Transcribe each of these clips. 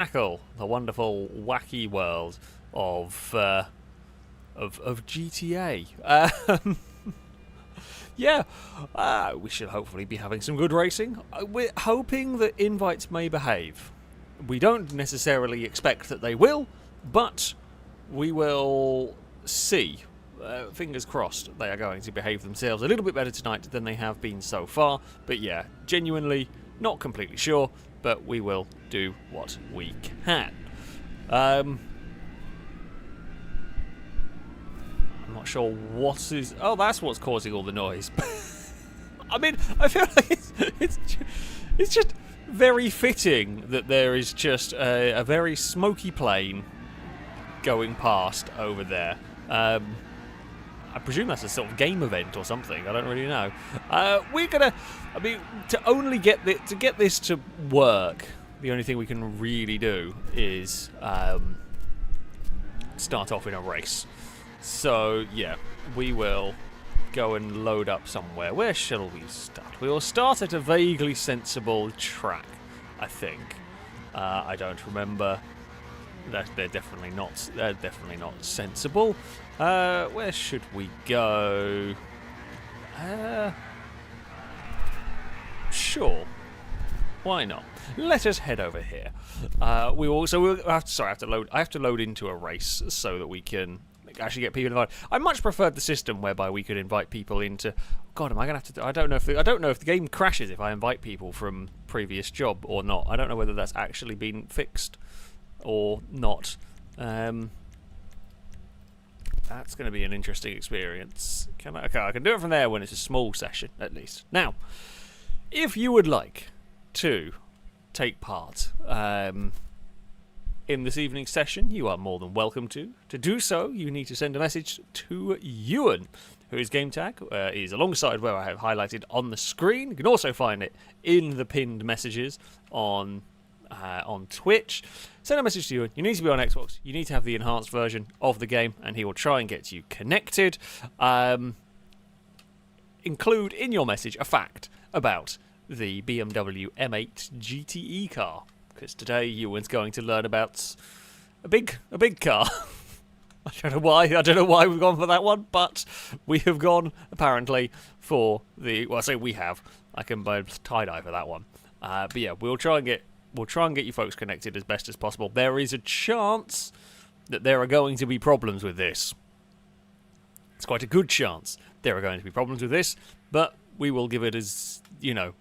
Tackle the wonderful, wacky world of GTA. Yeah, we should hopefully be having some good racing. We're hoping that invites may behave. We don't necessarily expect that they will, but we will see. Fingers crossed they are going to behave themselves a little bit better tonight than they have been so far. But yeah, genuinely not completely sure, but we will do what we can. I'm not sure what is... Oh, that's what's causing all the noise. I mean, I feel like it's just very fitting that there is just a very smoky plane going past over there. I presume that's a sort of game event or something. I don't really know. We're gonna... I mean, to get this to work, the only thing we can really do is start off in a race. So, yeah, we will go and load up somewhere. Where shall we start? We will start at a vaguely sensible track, I think. I don't remember. They're definitely not sensible. Where should we go? Sure. Why not? Let us head over here. I have to load into a race so that we can actually get people invited. I much preferred the system whereby we could invite people into. God, am I gonna have to? I don't know if the game crashes if I invite people from previous job or not. I don't know whether that's actually been fixed or not. That's going to be an interesting experience. Okay, I can do it from there when it's a small session, at least. Now, if you would like to take part in this evening's session, you are more than welcome to. To do so, you need to send a message to Ewan, whose game tag is alongside where I have highlighted on the screen. You can also find it in the pinned messages on Twitch. Send a message to Ewan. You need to be on Xbox. You need to have the enhanced version of the game, and he will try and get you connected. Include in your message a fact about the BMW M8 GTE car, because today Ewan's going to learn about a big car. I don't know why we've gone for that one, but we have gone apparently for the. Well, I say we have. I can buy tie-dye for that one. But yeah, we'll try and get you folks connected as best as possible. There is a chance that there are going to be problems with this. It's quite a good chance there are going to be problems with this, but we will give it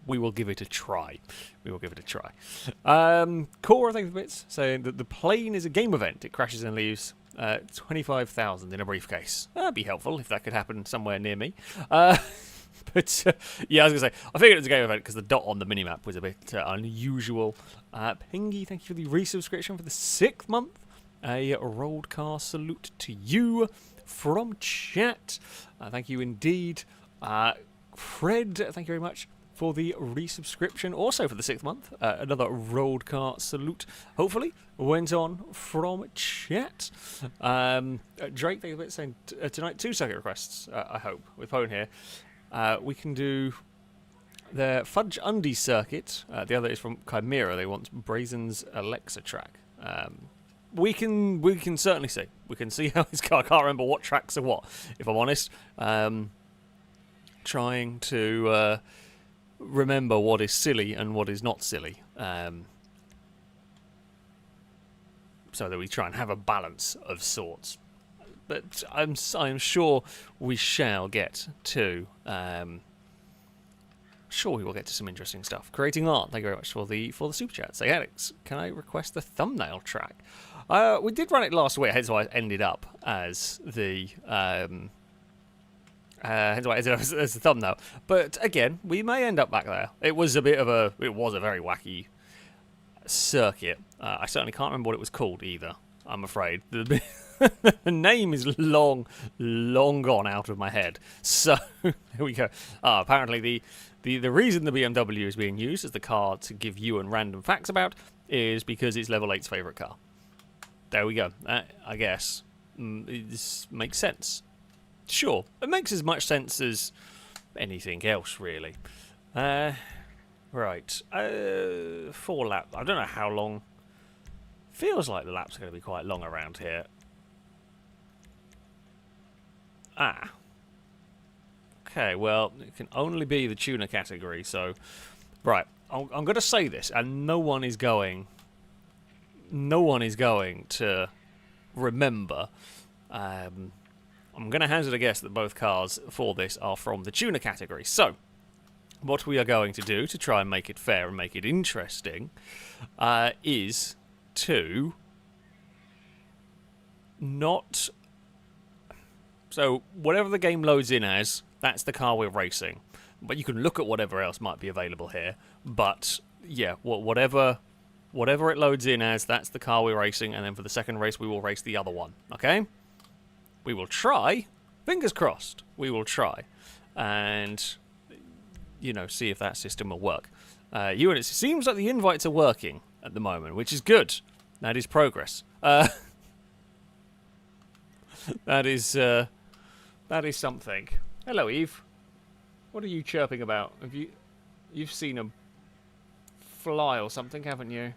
we will give it a try. Cora, thank you for the bits, saying that the plane is a game event. It crashes and leaves 25,000 in a briefcase. That'd be helpful if that could happen somewhere near me. But, yeah, I was going to say, I figured it was a game event because the dot on the minimap was a bit unusual. Pingy, thank you for the resubscription for the 6th month. A rolled car salute to you from chat. Thank you indeed. Fred, thank you very much for the resubscription, also for the 6th month. Another rolled car salute, hopefully, went on from chat. Drake, thank you for saying tonight 2 circuit requests, I hope, with Pone here. We can do the Fudge Undie circuit. The other is from Chimera. They want Brazen's Alexa track. We can certainly see. We can see how his car. I can't remember what tracks are what, if I'm honest. Trying to remember what is silly and what is not silly. So that we try and have a balance of sorts. But I'm sure we shall get to. Sure, we will get to some interesting stuff. Creating art. Thank you very much for the super chat. Say, Alex, can I request the thumbnail track? We did run it last week, hence why it ended up as the as the thumbnail. But again, we may end up back there. It was a very wacky circuit. I certainly can't remember what it was called either, I'm afraid. The name is long gone out of my head. So, here we go. Apparently, the reason the BMW is being used as the car to give you and random facts about is because it's Level 8's favourite car. There we go. I guess. This makes sense. Sure. It makes as much sense as anything else, really. Right. 4 laps. I don't know how long Feels like the laps are going to be quite long around here. Ah. Okay, well, it can only be the tuner category, so... Right, I'm going to say this, and no one is going to remember. I'm going to hazard a guess that both cars for this are from the tuner category. So, what we are going to do to try and make it fair and make it interesting is to not... So, whatever the game loads in as, that's the car we're racing. But you can look at whatever else might be available here. But, yeah, whatever it loads in as, that's the car we're racing. And then for the second race, we will race the other one. Okay? We will try. Fingers crossed. We will try. And, you know, see if that system will work. It seems like the invites are working at the moment, which is good. That is progress. That is something. Hello, Eve. What are you chirping about? You've seen a fly or something, haven't you?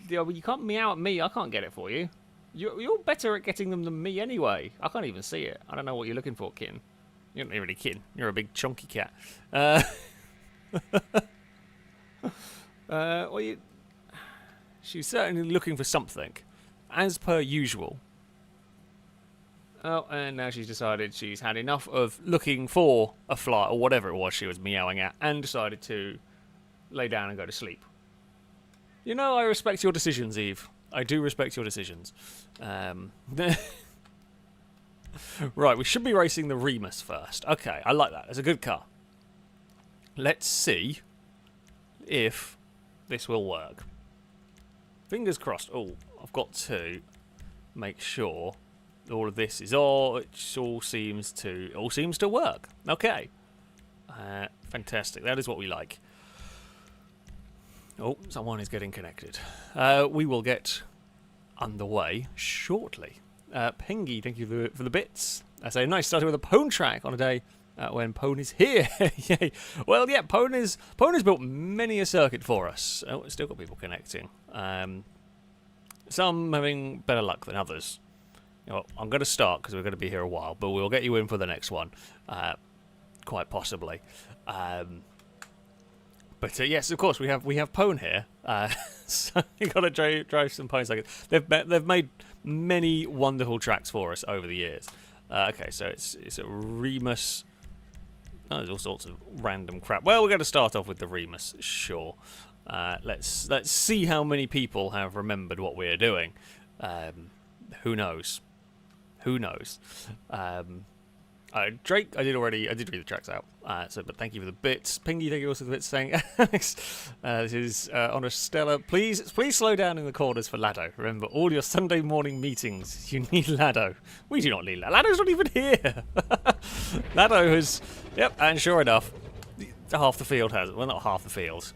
You can't meow at me. I can't get it for you. You're better at getting them than me anyway. I can't even see it. I don't know what you're looking for, kitten. You're not really a kitten. You're a big chunky cat. She's certainly looking for something, as per usual. Oh, and now she's decided she's had enough of looking for a fly, or whatever it was she was meowing at, and decided to lay down and go to sleep. You know, I respect your decisions, Eve. I do respect your decisions. Right, we should be racing the Remus first. Okay, I like that. It's a good car. Let's see if this will work. Fingers crossed. Oh, I've got to make sure all of this is all. It all seems to work. Okay, fantastic. That is what we like. Oh, someone is getting connected. We will get underway shortly. Pengy, thank you for the bits. I say nice starting with a Pone track on a day when Pone is here. Yay. Well, yeah, Pone has built many a circuit for us. Oh, still got people connecting. Some having better luck than others. You know, I'm going to start because we're going to be here a while, but we'll get you in for the next one, quite possibly. But yes, of course we have Pone here. So you got to drive some Pone circuits. They've made many wonderful tracks for us over the years. Okay, so it's a Remus. Oh, there's all sorts of random crap. Well, we're going to start off with the Remus, sure. Let's see how many people have remembered what we're doing. Who knows? Who knows? Drake, I did read the tracks out. But thank you for the bits. Pingy, thank you also for the bits saying, Alex, this is Honor Stella. Please slow down in the corners for Lado. Remember, all your Sunday morning meetings, you need Lado. We do not need Lado. Lado's not even here. Lado has, yep, and sure enough, half the field hasn't. Well, not half the field.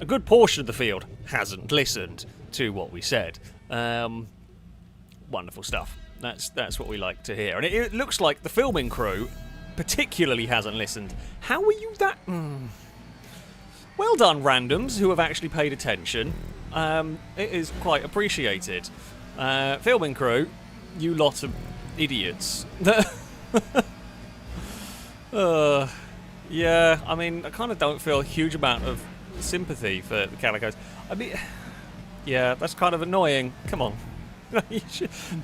A good portion of the field hasn't listened to what we said. Wonderful stuff. That's what we like to hear. And it looks like the filming crew particularly hasn't listened. How are you that... Well done, randoms, who have actually paid attention. It is quite appreciated. Filming crew, you lot of idiots. Yeah, I mean, I kind of don't feel a huge amount of sympathy for the Calicos. I mean, yeah, that's kind of annoying. Come on.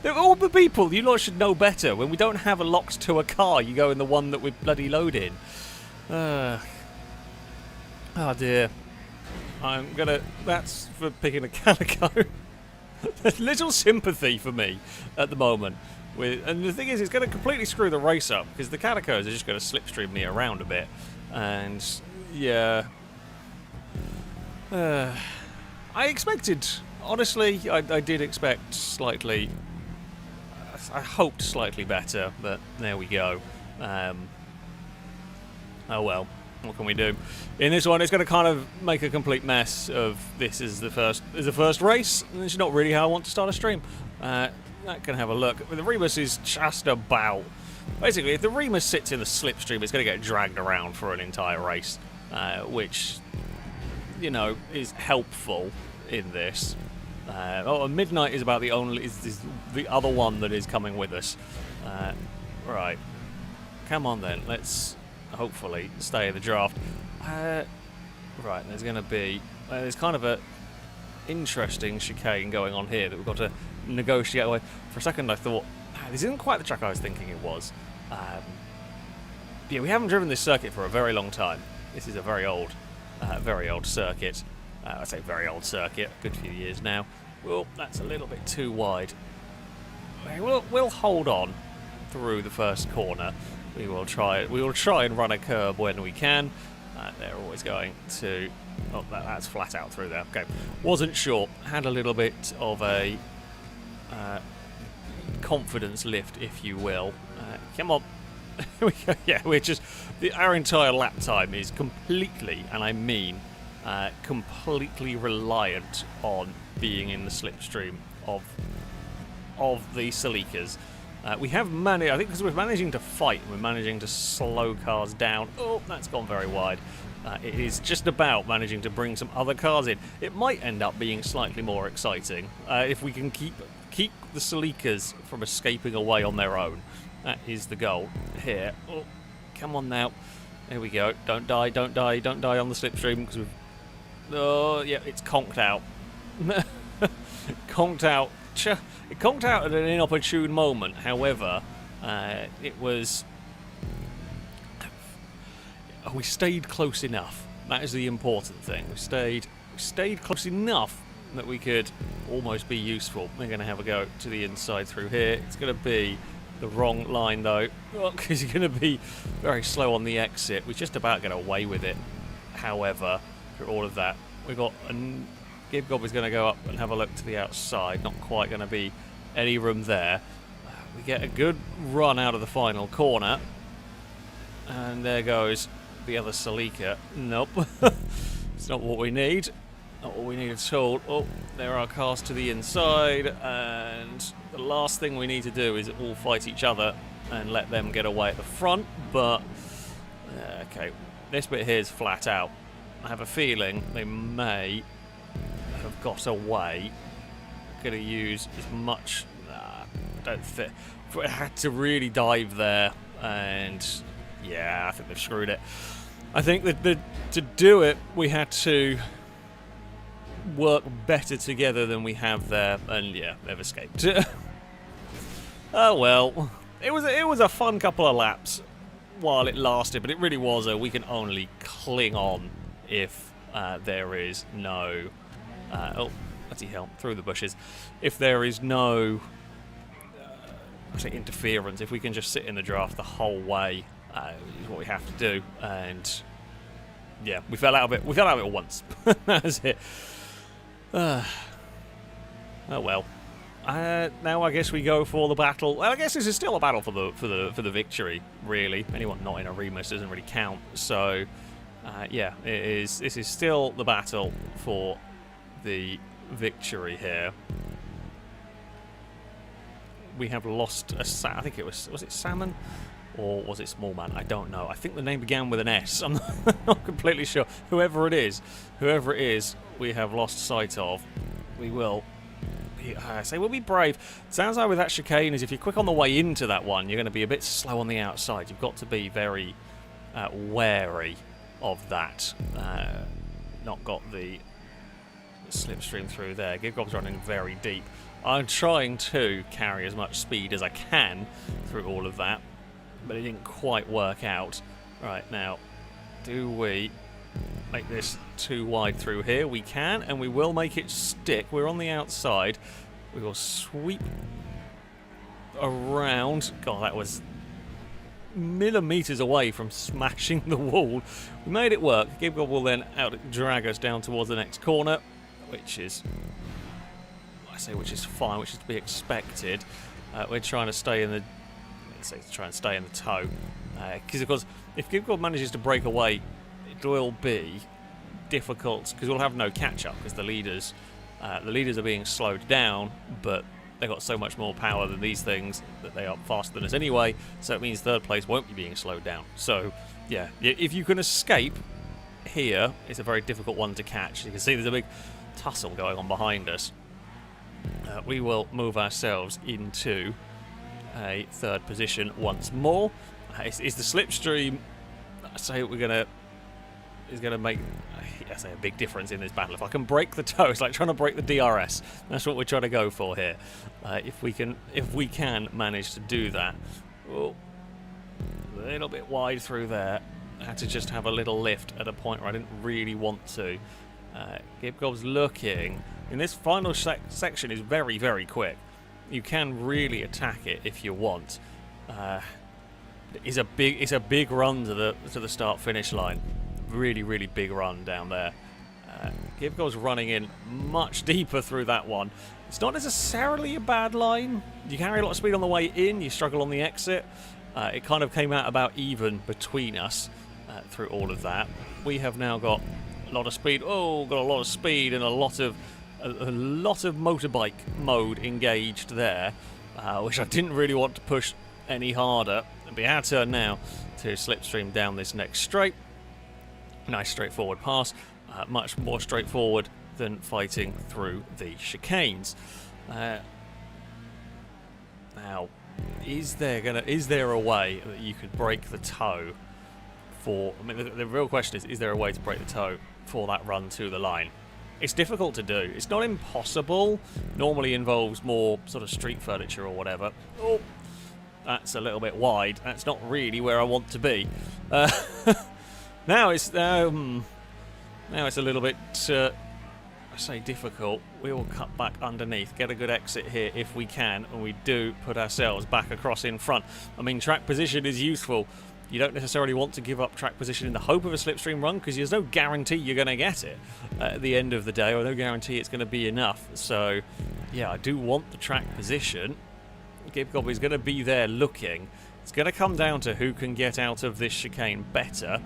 All the people, you lot should know better. When we don't have a locked to a car, you go in the one that we bloody load in. Oh dear. That's for picking a Calico. There's little sympathy for me at the moment. And the thing is, it's going to completely screw the race up, because the Calicos are just going to slipstream me around a bit. And, yeah. I expected... Honestly, I did expect slightly... I hoped slightly better, but there we go. Oh well, what can we do? In this one, it's going to kind of make a complete mess of this is the first race, and it's not really how I want to start a stream. That can have a look. The Remus is just about... Basically, if the Remus sits in the slipstream, it's going to get dragged around for an entire race, which, you know, is helpful in this. Midnight is about the only is the other one that is coming with us. Right, come on then. Let's hopefully stay in the draft. Right, there's going to be there's kind of a interesting chicane going on here that we've got to negotiate away. For a second, I thought this isn't quite the track I was thinking it was. Yeah, we haven't driven this circuit for a very long time. This is a very old circuit. I say very old circuit, a good few years now. Well, that's a little bit too wide. We'll hold on through the first corner. We will try and run a curb when we can. They're always going to. Oh, that's flat out through there. Okay, wasn't sure. Had a little bit of a confidence lift, if you will. Come on. Yeah, our entire lap time is completely, and I mean completely reliant on being in the slipstream of the Celikas. We have managed, I think, because we're managing to fight, we're managing to slow cars down. Oh, that's gone very wide. It is just about managing to bring some other cars in. It might end up being slightly more exciting if we can keep the Celikas from escaping away on their own. That is the goal here. Oh, come on now. There we go. Don't die on the slipstream because we've... Oh, yeah, it's conked out. Conked out. It conked out at an inopportune moment. However, it was... we stayed close enough. That is the important thing. We stayed close enough that we could almost be useful. We're going to have a go to the inside through here. It's going to be the wrong line though, because you're going to be very slow on the exit. We just about get away with it. However, through all of that, we've got Gibgob is going to go up and have a look to the outside. Not quite going to be any room there. We get a good run out of the final corner, and there goes the other Celica. Nope, it's not what we need. Not what we need at all. Oh, there are cars to the inside, and the last thing we need to do is all fight each other and let them get away at the front. But okay, this bit here is flat out. I have a feeling they may have got away. Going to use as much. I don't think. I had to really dive there, and yeah, I think they've screwed it. I think that to do it, we had to work better together than we have there, and yeah, they've escaped. Oh well, it was a fun couple of laps while it lasted, but it really was we can only cling on if there is no oh, bloody hell, through the bushes. If there is no I say interference, if we can just sit in the draft the whole way, is what we have to do. And yeah, we fell out of it. We fell out of it once. That was it. Oh well. Now I guess we go for the battle. Well, I guess this is still a battle for the victory. Really, anyone not in a remus doesn't really count. So yeah, it is. This is still the battle for the victory here. We have lost a I think it was it salmon or was it small man? I don't know. I think the name began with an S. I'm not completely sure. Whoever it is, we have lost sight of. We will. I say we'll be brave. Sounds like with that chicane is if you're quick on the way into that one, you're going to be a bit slow on the outside. You've got to be very wary of that. Not got the slipstream through there. Gibgob's running very deep. I'm trying to carry as much speed as I can through all of that, but it didn't quite work out. Right, now, do we make this too wide through here? We can, and we will make it stick. We're on the outside. We will sweep around. God, that was millimetres away from smashing the wall. We made it work. Gibgob will then drag us down towards the next corner, which is... which is fine, which is to be expected. We're trying to stay in the toe, because of course, if Gibgob manages to break away, it will be difficult because we'll have no catch-up because the leaders are being slowed down, but they've got so much more power than these things that they are faster than us anyway. So it means third place won't be being slowed down. So yeah, if you can escape here, it's a very difficult one to catch. You can see there's a big tussle going on behind us, we will move ourselves into a third position once more. Is the slipstream, I say is going to make, I say, a big difference in this battle. If I can break the toe, it's like trying to break the DRS. That's what we're trying to go for here. If we can manage to do that. Oh, a little bit wide through there. I had to just have a little lift at a point where I didn't really want to. Gibgob's looking. In this final section is very, very quick. You can really attack it if you want. It's a big run to the start-finish line. Really, really big run down there. Gibgob's running in much deeper through that one. It's not necessarily a bad line. You carry a lot of speed on the way in. You struggle on the exit. It kind of came out about even between us through all of that. We have now got a lot of speed. Oh, got a lot of speed and a lot of motorbike mode engaged there, which I didn't really want to push any harder. It'll be our turn now to slipstream down this next straight. Nice straightforward pass, much more straightforward than fighting through the chicanes. Now, is there a way that you could break the toe for? I mean, the real question is there a way to break the toe for that run to the line? It's difficult to do. It's not impossible. Normally involves more sort of street furniture or whatever. Oh, that's a little bit wide. That's not really where I want to be. Now it's a little bit, I say, difficult. We will cut back underneath, get a good exit here if we can, and we do put ourselves back across in front. I mean, track position is useful. You don't necessarily want to give up track position in the hope of a slipstream run, because there's no guarantee you're going to get it at the end of the day, or no guarantee it's going to be enough. So, yeah, I do want the track position. Gibgob is going to be there looking. It's going to come down to who can get out of this chicane better.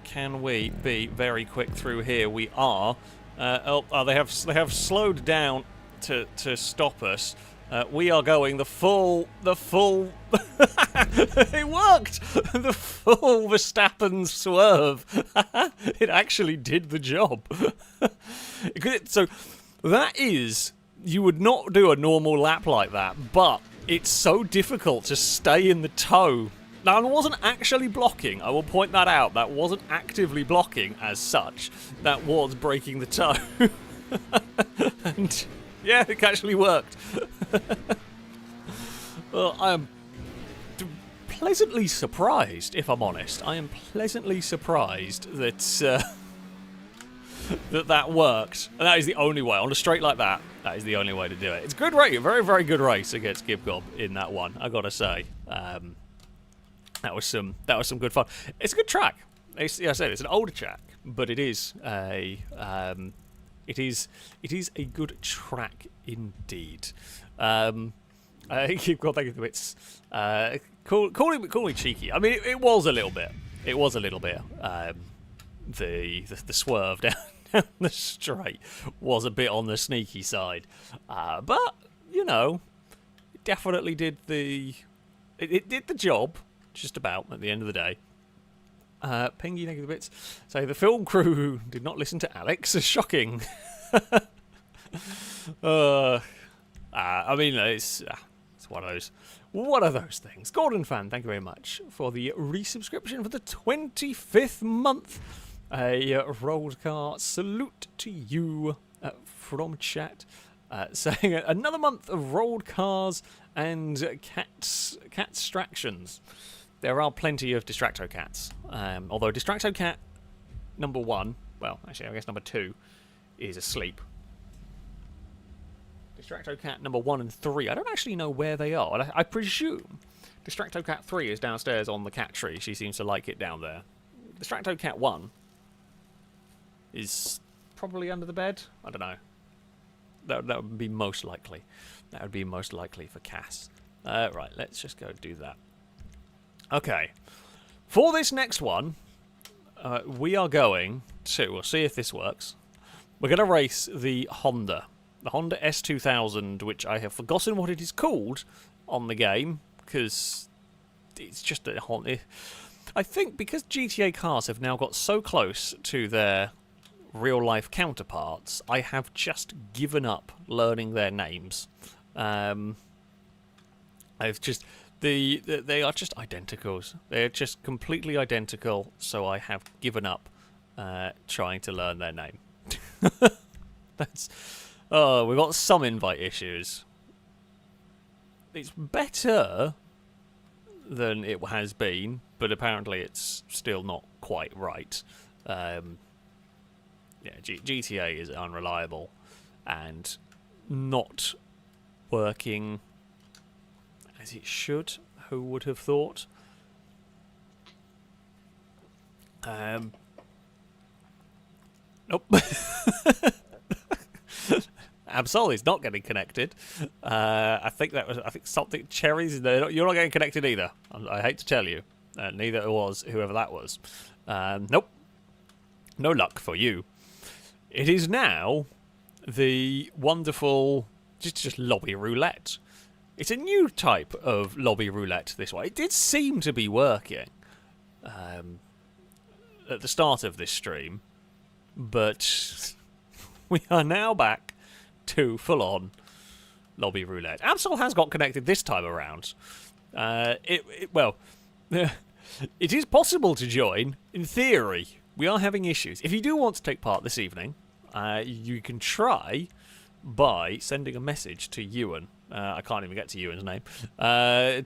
Can we be very quick through here? We are. They have slowed down to stop us. We are going the full. It worked. The full Verstappen swerve. It actually did the job. So that is, you would not do a normal lap like that, but it's so difficult to stay in the toe. Now, I wasn't actually blocking. I will point that out. That wasn't actively blocking as such. That was breaking the toe. And yeah, it actually worked. Well, I am pleasantly surprised, if I'm honest. I am pleasantly surprised that that worked. And that is the only way. On a straight like that, that is the only way to do it. It's a good race. A very, very good race against Gibgob in that one, I gotta say. That was some good fun. It's a good track. Yeah, I said it's an older track, but it is a good track indeed. Gibgob, thank you for bits. Call me cheeky. I mean, it was a little bit. It was a little bit. The swerve down the straight was a bit on the sneaky side, but you know, it definitely did it did the job. Just about at the end of the day. Pengy negative bits. So the film crew did not listen to Alex. Shocking. I mean, it's one of those things. Gordon Fan, thank you very much for the resubscription for the 25th month. A rolled car salute to you from chat. Saying another month of rolled cars and cat distractions. There are plenty of Distracto cats. Although Distracto cat number 1, well, actually, I guess number 2 is asleep. Distracto cat number 1 and 3, I don't actually know where they are. I presume Distracto cat 3 is downstairs on the cat tree. She seems to like it down there. Distracto cat 1 is probably under the bed. I don't know. That would be most likely. That would be most likely for Cass. Right, let's just go do that. Okay. For this next one, we are going to, we'll see if this works. We're going to race the Honda S2000, which I have forgotten what it is called on the game, because it's just a Honda. I think because GTA cars have now got so close to their real-life counterparts, I have just given up learning their names. I've just they are just identicals. They're just completely identical. So I have given up trying to learn their name. We've got some invite issues. It's better than it has been, but apparently it's still not quite right. GTA is unreliable and not working as it should. Who would have thought? Nope. Absol is not getting connected. I think something. Cherries. You're not getting connected either. I hate to tell you. Neither was whoever that was. Nope. No luck for you. It is now the wonderful just lobby roulette. It's a new type of lobby roulette this way. It did seem to be working at the start of this stream, but we are now back to full-on lobby roulette. Absol has got connected this time around. Well, it is possible to join, in theory. We are having issues. If you do want to take part this evening, you can try by sending a message to Ewan. I can't even get to Ewan's name.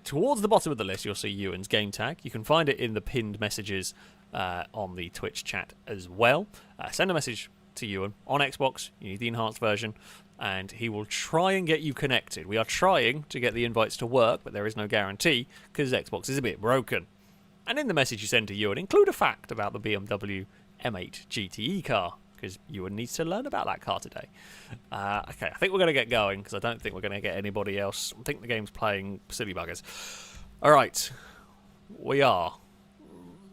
Towards the bottom of the list, you'll see Ewan's game tag. You can find it in the pinned messages on the Twitch chat as well. Send a message to Ewan on Xbox. You need the enhanced version, and he will try and get you connected. We are trying to get the invites to work, but there is no guarantee because Xbox is a bit broken. And in the message you send to Ewan, include a fact about the BMW M8 GTE car, because Ewan needs to learn about that car today. Okay, I think we're going to get going, because I don't think we're going to get anybody else. I think the game's playing silly buggers. All right, we are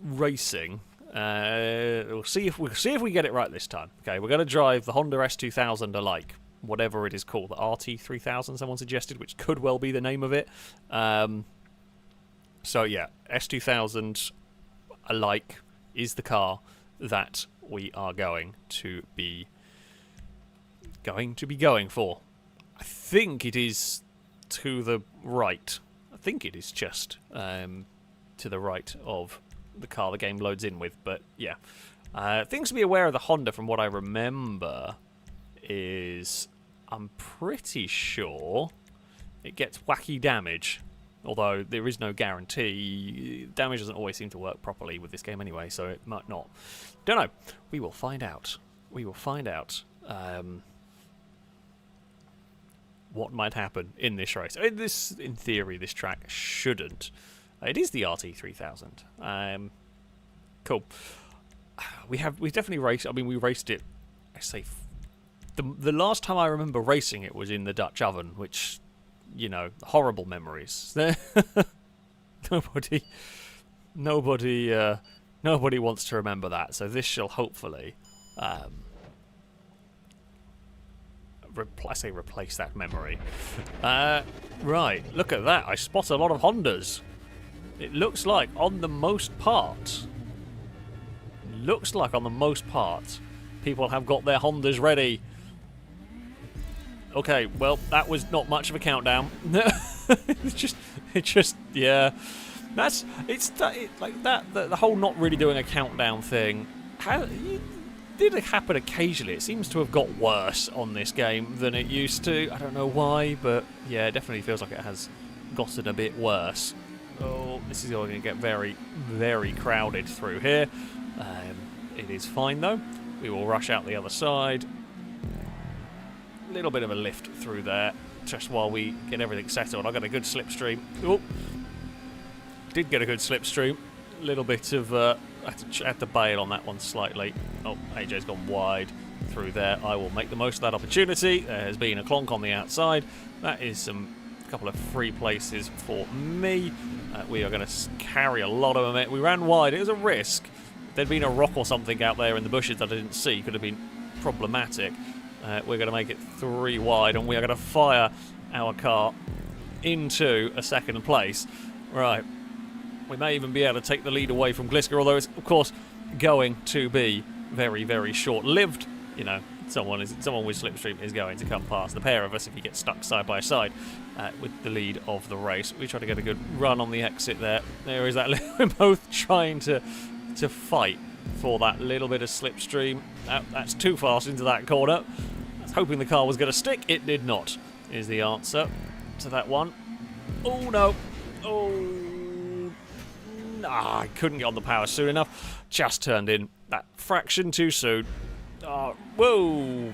racing. We'll see if we get it right this time. Okay, we're going to drive the Honda S2000 alike, whatever it is called, the RT3000 someone suggested, which could well be the name of it. So yeah, S2000 alike is the car that we are going to be going for. I think it is to the right. I think it is just to the right of the car the game loads in with, but yeah. Things to be aware of the Honda, from what I remember, is I'm pretty sure it gets wacky damage. Although there is no guarantee. Damage doesn't always seem to work properly with this game anyway, so it might not. Don't know. We will find out. We will find out what might happen in this race. In theory, this track shouldn't. It is the RT3000. Cool. We've definitely raced. I mean, we raced it. I say the last time I remember racing it was in the Dutch oven, which, you know, horrible memories. Nobody wants to remember that. So this shall hopefully replace that memory. Right, look at that. I spot a lot of Hondas. It looks like on the most part, people have got their Hondas ready. Okay, well, that was not much of a countdown. It just, yeah. The whole not really doing a countdown thing. It did happen occasionally. It seems to have got worse on this game than it used to. I don't know why, but yeah, it definitely feels like it has gotten a bit worse. Oh, this is all going to get very, very crowded through here. It is fine though. We will rush out the other side. Little bit of a lift through there just while we get everything settled. I got a good slipstream. Oh, did get a good slipstream. A little bit of I had to bail on that one slightly. Oh, AJ's gone wide through there. I will make the most of that opportunity. There has been a clonk on the outside. That is a couple of free places for me. We are going to carry a lot of momentum. We ran wide. It was a risk. If there'd been a rock or something out there in the bushes that I didn't see, could have been problematic. We're going to make it 3 wide, and we are going to fire our car into a second place. Right. We may even be able to take the lead away from Glisker, although it's, of course, going to be very, very short-lived. You know, someone with slipstream is going to come past the pair of us if you get stuck side by side with the lead of the race. We try to get a good run on the exit there. There is that. We're both trying to fight for that little bit of slipstream. That's too fast into that corner. I was hoping the car was going to stick. It did not, is the answer to that one. Oh, no. Oh. Nah, I couldn't get on the power soon enough. Just turned in that fraction too soon. Oh, whoa.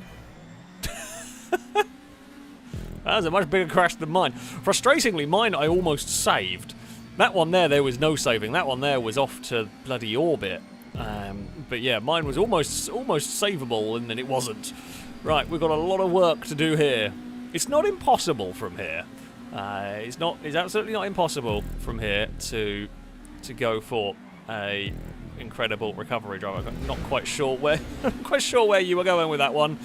That was a much bigger crash than mine. Frustratingly, mine I almost saved. That one there was no saving. That one there was off to bloody orbit. But yeah, mine was almost savable, and then it wasn't. Right, we've got a lot of work to do here. It's not impossible from here. It's absolutely not impossible from here to go for a incredible recovery drive. I'm not quite sure where you were going with that one.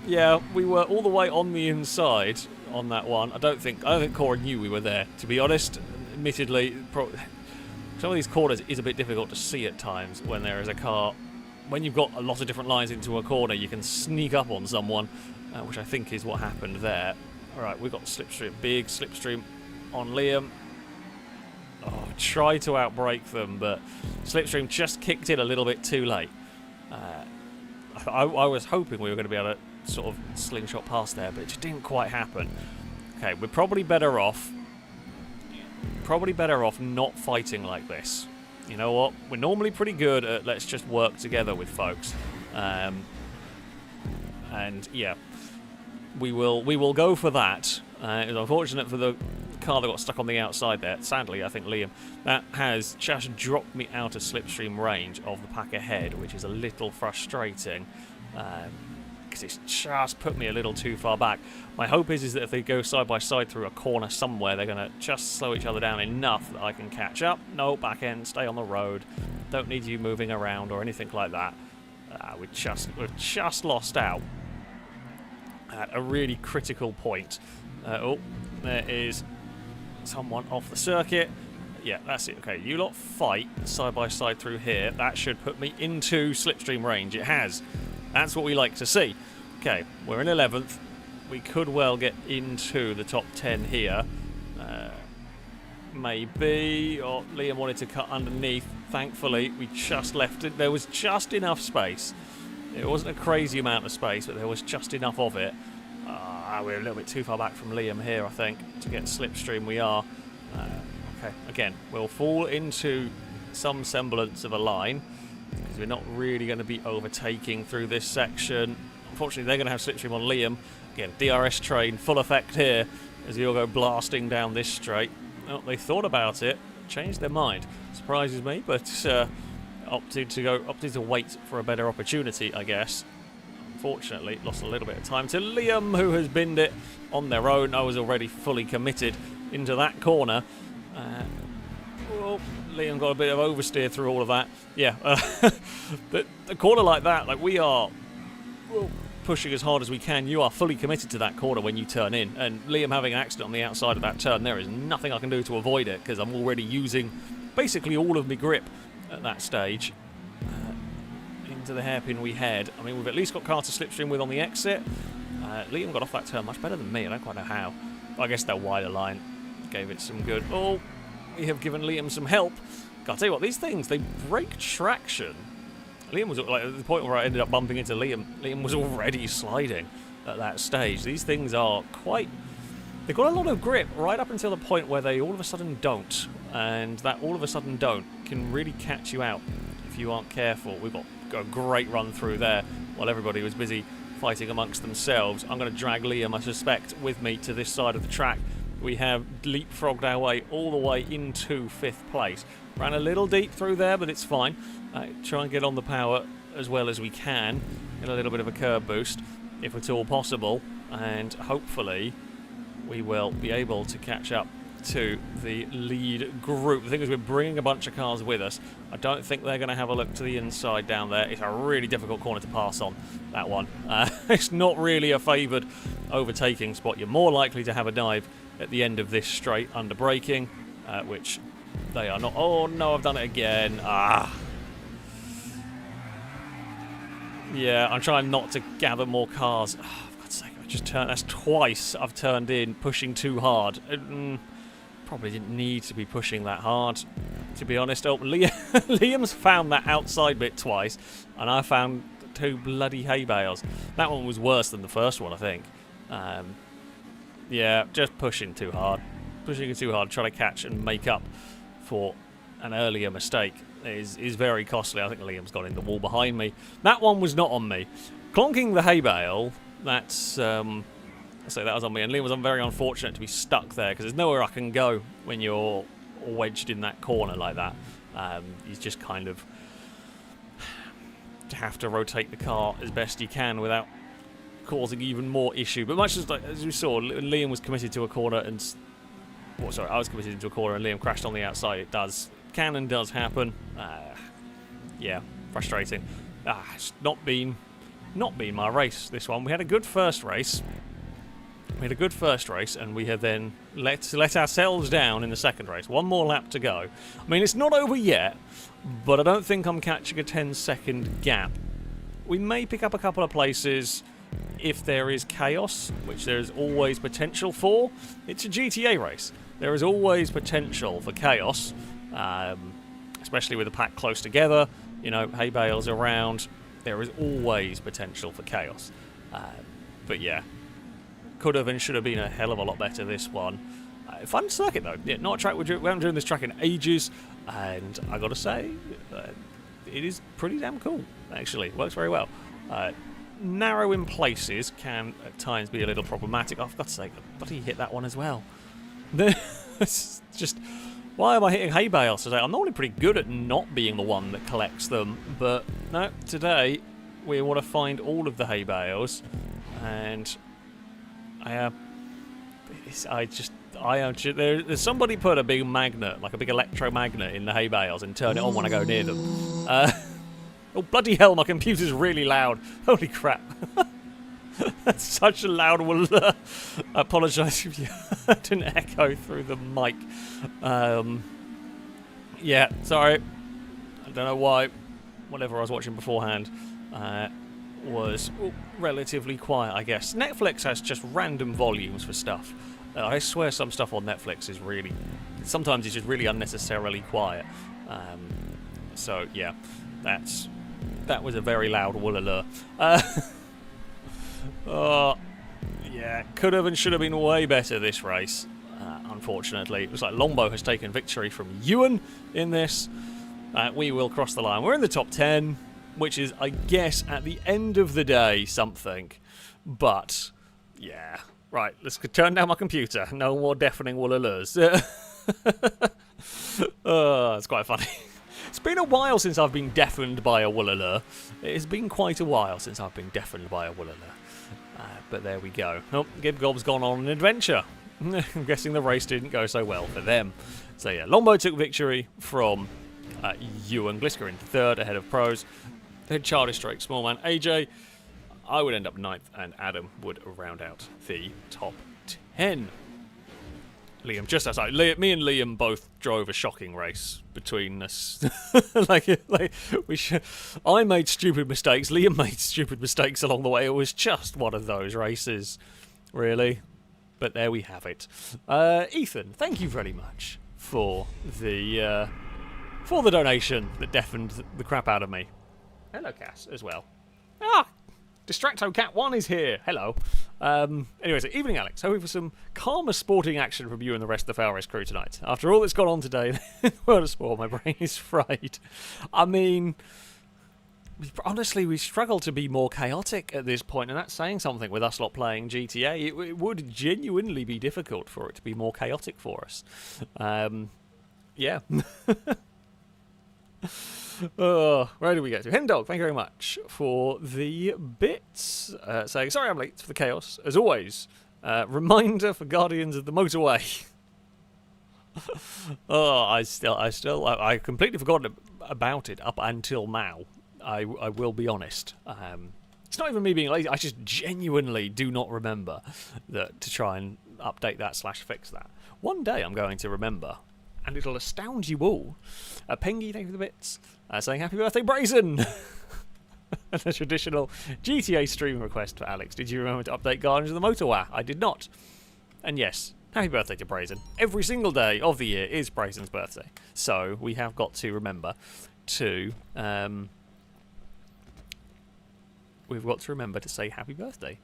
Yeah, we were all the way on the inside on that one. I don't think Cora knew we were there, to be honest. Admittedly, some of these corners is a bit difficult to see at times when there is a car. When you've got a lot of different lines into a corner, you can sneak up on someone, which I think is what happened there. Alright, we've got slipstream, big slipstream on Liam. Oh, tried to outbrake them, but slipstream just kicked in a little bit too late. I was hoping we were going to be able to sort of slingshot past there, but it just didn't quite happen. Okay, we're probably better off not fighting like this. You know what? We're normally pretty good at let's just work together with folks. And yeah, we will go for that. It was unfortunate for the car that got stuck on the outside there. Sadly, I think Liam, that has just dropped me out of slipstream range of the pack ahead, which is a little frustrating because it's just put me a little too far back. My hope is that if they go side by side through a corner somewhere, they're going to just slow each other down enough that I can catch up. No, back end, stay on the road. Don't need you moving around or anything like that. We've just lost out at a really critical point. Oh, there is someone off the circuit. Yeah, that's it. Okay, you lot fight side by side through here. That should put me into slipstream range. It has. That's what we like to see. Okay, we're in 11th. We could well get into the top 10 here. Maybe. Or Liam wanted to cut underneath. Thankfully, we just left it. There was just enough space. It wasn't a crazy amount of space, but there was just enough of it. We're a little bit too far back from Liam here, I think, to get slipstream. We are. Okay, again, we'll fall into some semblance of a line because we're not really going to be overtaking through this section. Unfortunately, they're going to have slipstream on Liam. Again, DRS train, full effect here as we all go blasting down this straight. Well, they thought about it, changed their mind. Surprises me, but opted to wait for a better opportunity, I guess. Unfortunately, lost a little bit of time to Liam, who has binned it on their own. I was already fully committed into that corner. Well, Liam got a bit of oversteer through all of that. Yeah, but a corner like that, like we are pushing as hard as we can. You are fully committed to that corner when you turn in. And Liam having an accident on the outside of that turn, there is nothing I can do to avoid it because I'm already using basically all of my grip at that stage. Into the hairpin we head. I mean, we've at least got car to slipstream with on the exit. Liam got off that turn much better than me. I don't quite know how. I guess that wider line gave it some good. Oh, we have given Liam some help. God, I'll tell you what, these things, they break traction. Liam was like at the point where I ended up bumping into Liam. Liam was already sliding at that stage. These things are quite. They've got a lot of grip right up until the point where they all of a sudden don't, and that all of a sudden don't can really catch you out if you aren't careful. We've got a great run through there while everybody was busy fighting amongst themselves. I'm going to drag Liam, I suspect, with me to this side of the track. We have leapfrogged our way all the way into 5th place. Ran a little deep through there, but it's fine. Try and get on the power as well as we can. Get a little bit of a curb boost, if at all possible. And hopefully we will be able to catch up to the lead group. The thing is, we're bringing a bunch of cars with us. I don't think they're going to have a look to the inside down there. It's a really difficult corner to pass on, that one. It's not really a favoured overtaking spot. You're more likely to have a dive at the end of this straight under braking, which They are not. Oh no, I've done it again. Ah. Yeah, I'm trying not to gather more cars. Oh, for God's sake, I just turned. That's twice I've turned in, pushing too hard. Probably didn't need to be pushing that hard, to be honest. Oh, Liam's found that outside bit twice, and I found 2 bloody hay bales. That one was worse than the first one, I think. Yeah, just pushing too hard. Pushing it too hard, trying to catch and make up for an earlier mistake is very costly. I think Liam's got in the wall behind me. That one was not on me. Clonking the hay bale, that's... so that was on me, and Liam was very unfortunate to be stuck there, because there's nowhere I can go when you're wedged in that corner like that. You just kind of have to rotate the car as best you can without causing even more issue. But much as we saw, Liam was committed to a corner and... Well, sorry, I was committed into a corner and Liam crashed on the outside. It can and does happen. Yeah, frustrating. It's not been my race, this one. We had a good first race. And we have then let ourselves down in the second race. One more lap to go. I mean, it's not over yet, but I don't think I'm catching a 10-second gap. We may pick up a couple of places if there is chaos, which there is always potential for. It's a GTA race. There is always potential for chaos, especially with the pack close together. You know, hay bales around. There is always potential for chaos. But yeah, could have and should have been a hell of a lot better, this one. Fun circuit though. Yeah, not a track we haven't driven this track in ages, and I gotta say, it is pretty damn cool. Actually, works very well. Narrow in places can at times be a little problematic. Oh, for God's sake, but he hit that one as well. It's just, why am I hitting hay bales today? I'm normally pretty good at not being the one that collects them, but no, today we want to find all of the hay bales, and there's somebody put a big magnet, like a big electromagnet, in the hay bales and turn it on when I go near them. Oh, bloody hell, my computer's really loud. Holy crap. That's such a loud one. I apologise if you heard an echo through the mic. Yeah, sorry. I don't know why. Whatever I was watching beforehand was relatively quiet, I guess. Netflix has just random volumes for stuff. I swear some stuff on Netflix is really... Sometimes it's just really unnecessarily quiet. So, yeah, that was a very loud woolaloo. Yeah, could have and should have been way better this race, unfortunately. It looks like Longbow has taken victory from Ewan in this. We will cross the line. We're in the top 10, which is, I guess, at the end of the day, something. But, yeah. Right, let's turn down my computer. No more deafening woolaloos. It's quite funny. It's been a while since I've been deafened by a woolaloo. It has been quite a while since I've been deafened by a woolaloo. But there we go. Oh, Gibgob's gone on an adventure. I'm guessing the race didn't go so well for them. So yeah, Longbow took victory from Ewan. Glisker in third ahead of pros. Then Childish Drake, Smallman, AJ. I would end up ninth, and Adam would round out the top 10. Liam just outside. Me and Liam both drove a shocking race between us. I made stupid mistakes. Liam made stupid mistakes along the way. It was just one of those races, really. But there we have it. Ethan, thank you very much for the donation that deafened the crap out of me. Hello, Cass, as well. Distracto Cat 1 is here. Hello. Anyway, so evening, Alex. Hoping for some calmer sporting action from you and the rest of the FailRace crew tonight. After all that's gone on today in the world of sport, my brain is fried. I mean, honestly, we struggle to be more chaotic at this point, and that's saying something with us lot playing GTA. It would genuinely be difficult for it to be more chaotic for us. Yeah. Where do we go to? Hendog, thank you very much for the bits. Saying, sorry I'm late for the chaos. As always, reminder for Guardians of the Motorway. I completely forgot about it up until now. I will be honest. It's not even me being lazy. I just genuinely do not remember that to try and update that / fix that. One day I'm going to remember, and it'll astound you all. Pengy, thank you for the bits. Saying happy birthday, Brazen! And a traditional GTA stream request for Alex. Did you remember to update Guardians of the Motorway? I did not. And yes, happy birthday to Brazen. Every single day of the year is Brazen's birthday. So we have got to remember to... we've got to remember to say happy birthday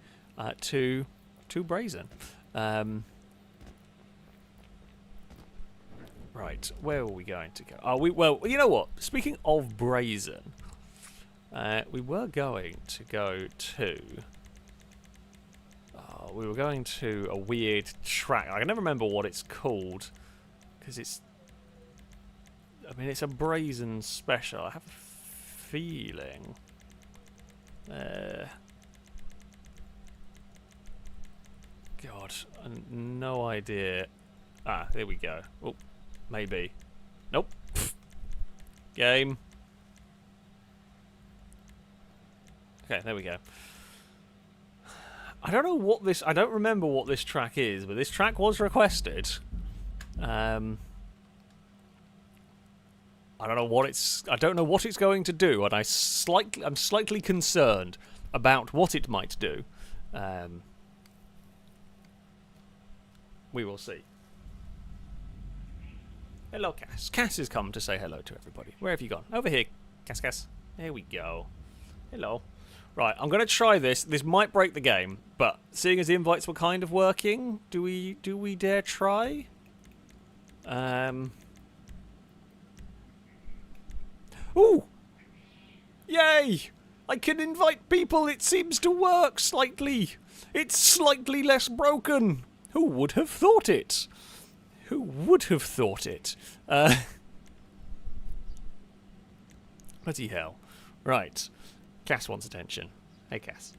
to Brazen. Right, where are we going to go? Well, you know what? Speaking of Brazen, we were going to go to... we were going to a weird track. I can never remember what it's called, because it's... I mean, it's a Brazen special. I have a feeling... God, no idea. There we go. Oh, maybe. Nope. Game. Okay, there we go. I don't know what this... I don't remember what this track is, but this track was requested. I don't know what it's... I don't know what it's going to do, and I'm slightly concerned about what it might do. We will see. Hello, Cass. Cass has come to say hello to everybody. Where have you gone? Over here, Cass, Cass. There we go. Hello. Right, I'm going to try this. This might break the game, but seeing as the invites were kind of working, do we dare try? Ooh! Yay! I can invite people. It seems to work slightly. It's slightly less broken. Who would have thought it? Who would have thought it? Bloody hell. Right. Cass wants attention. Hey, Cass.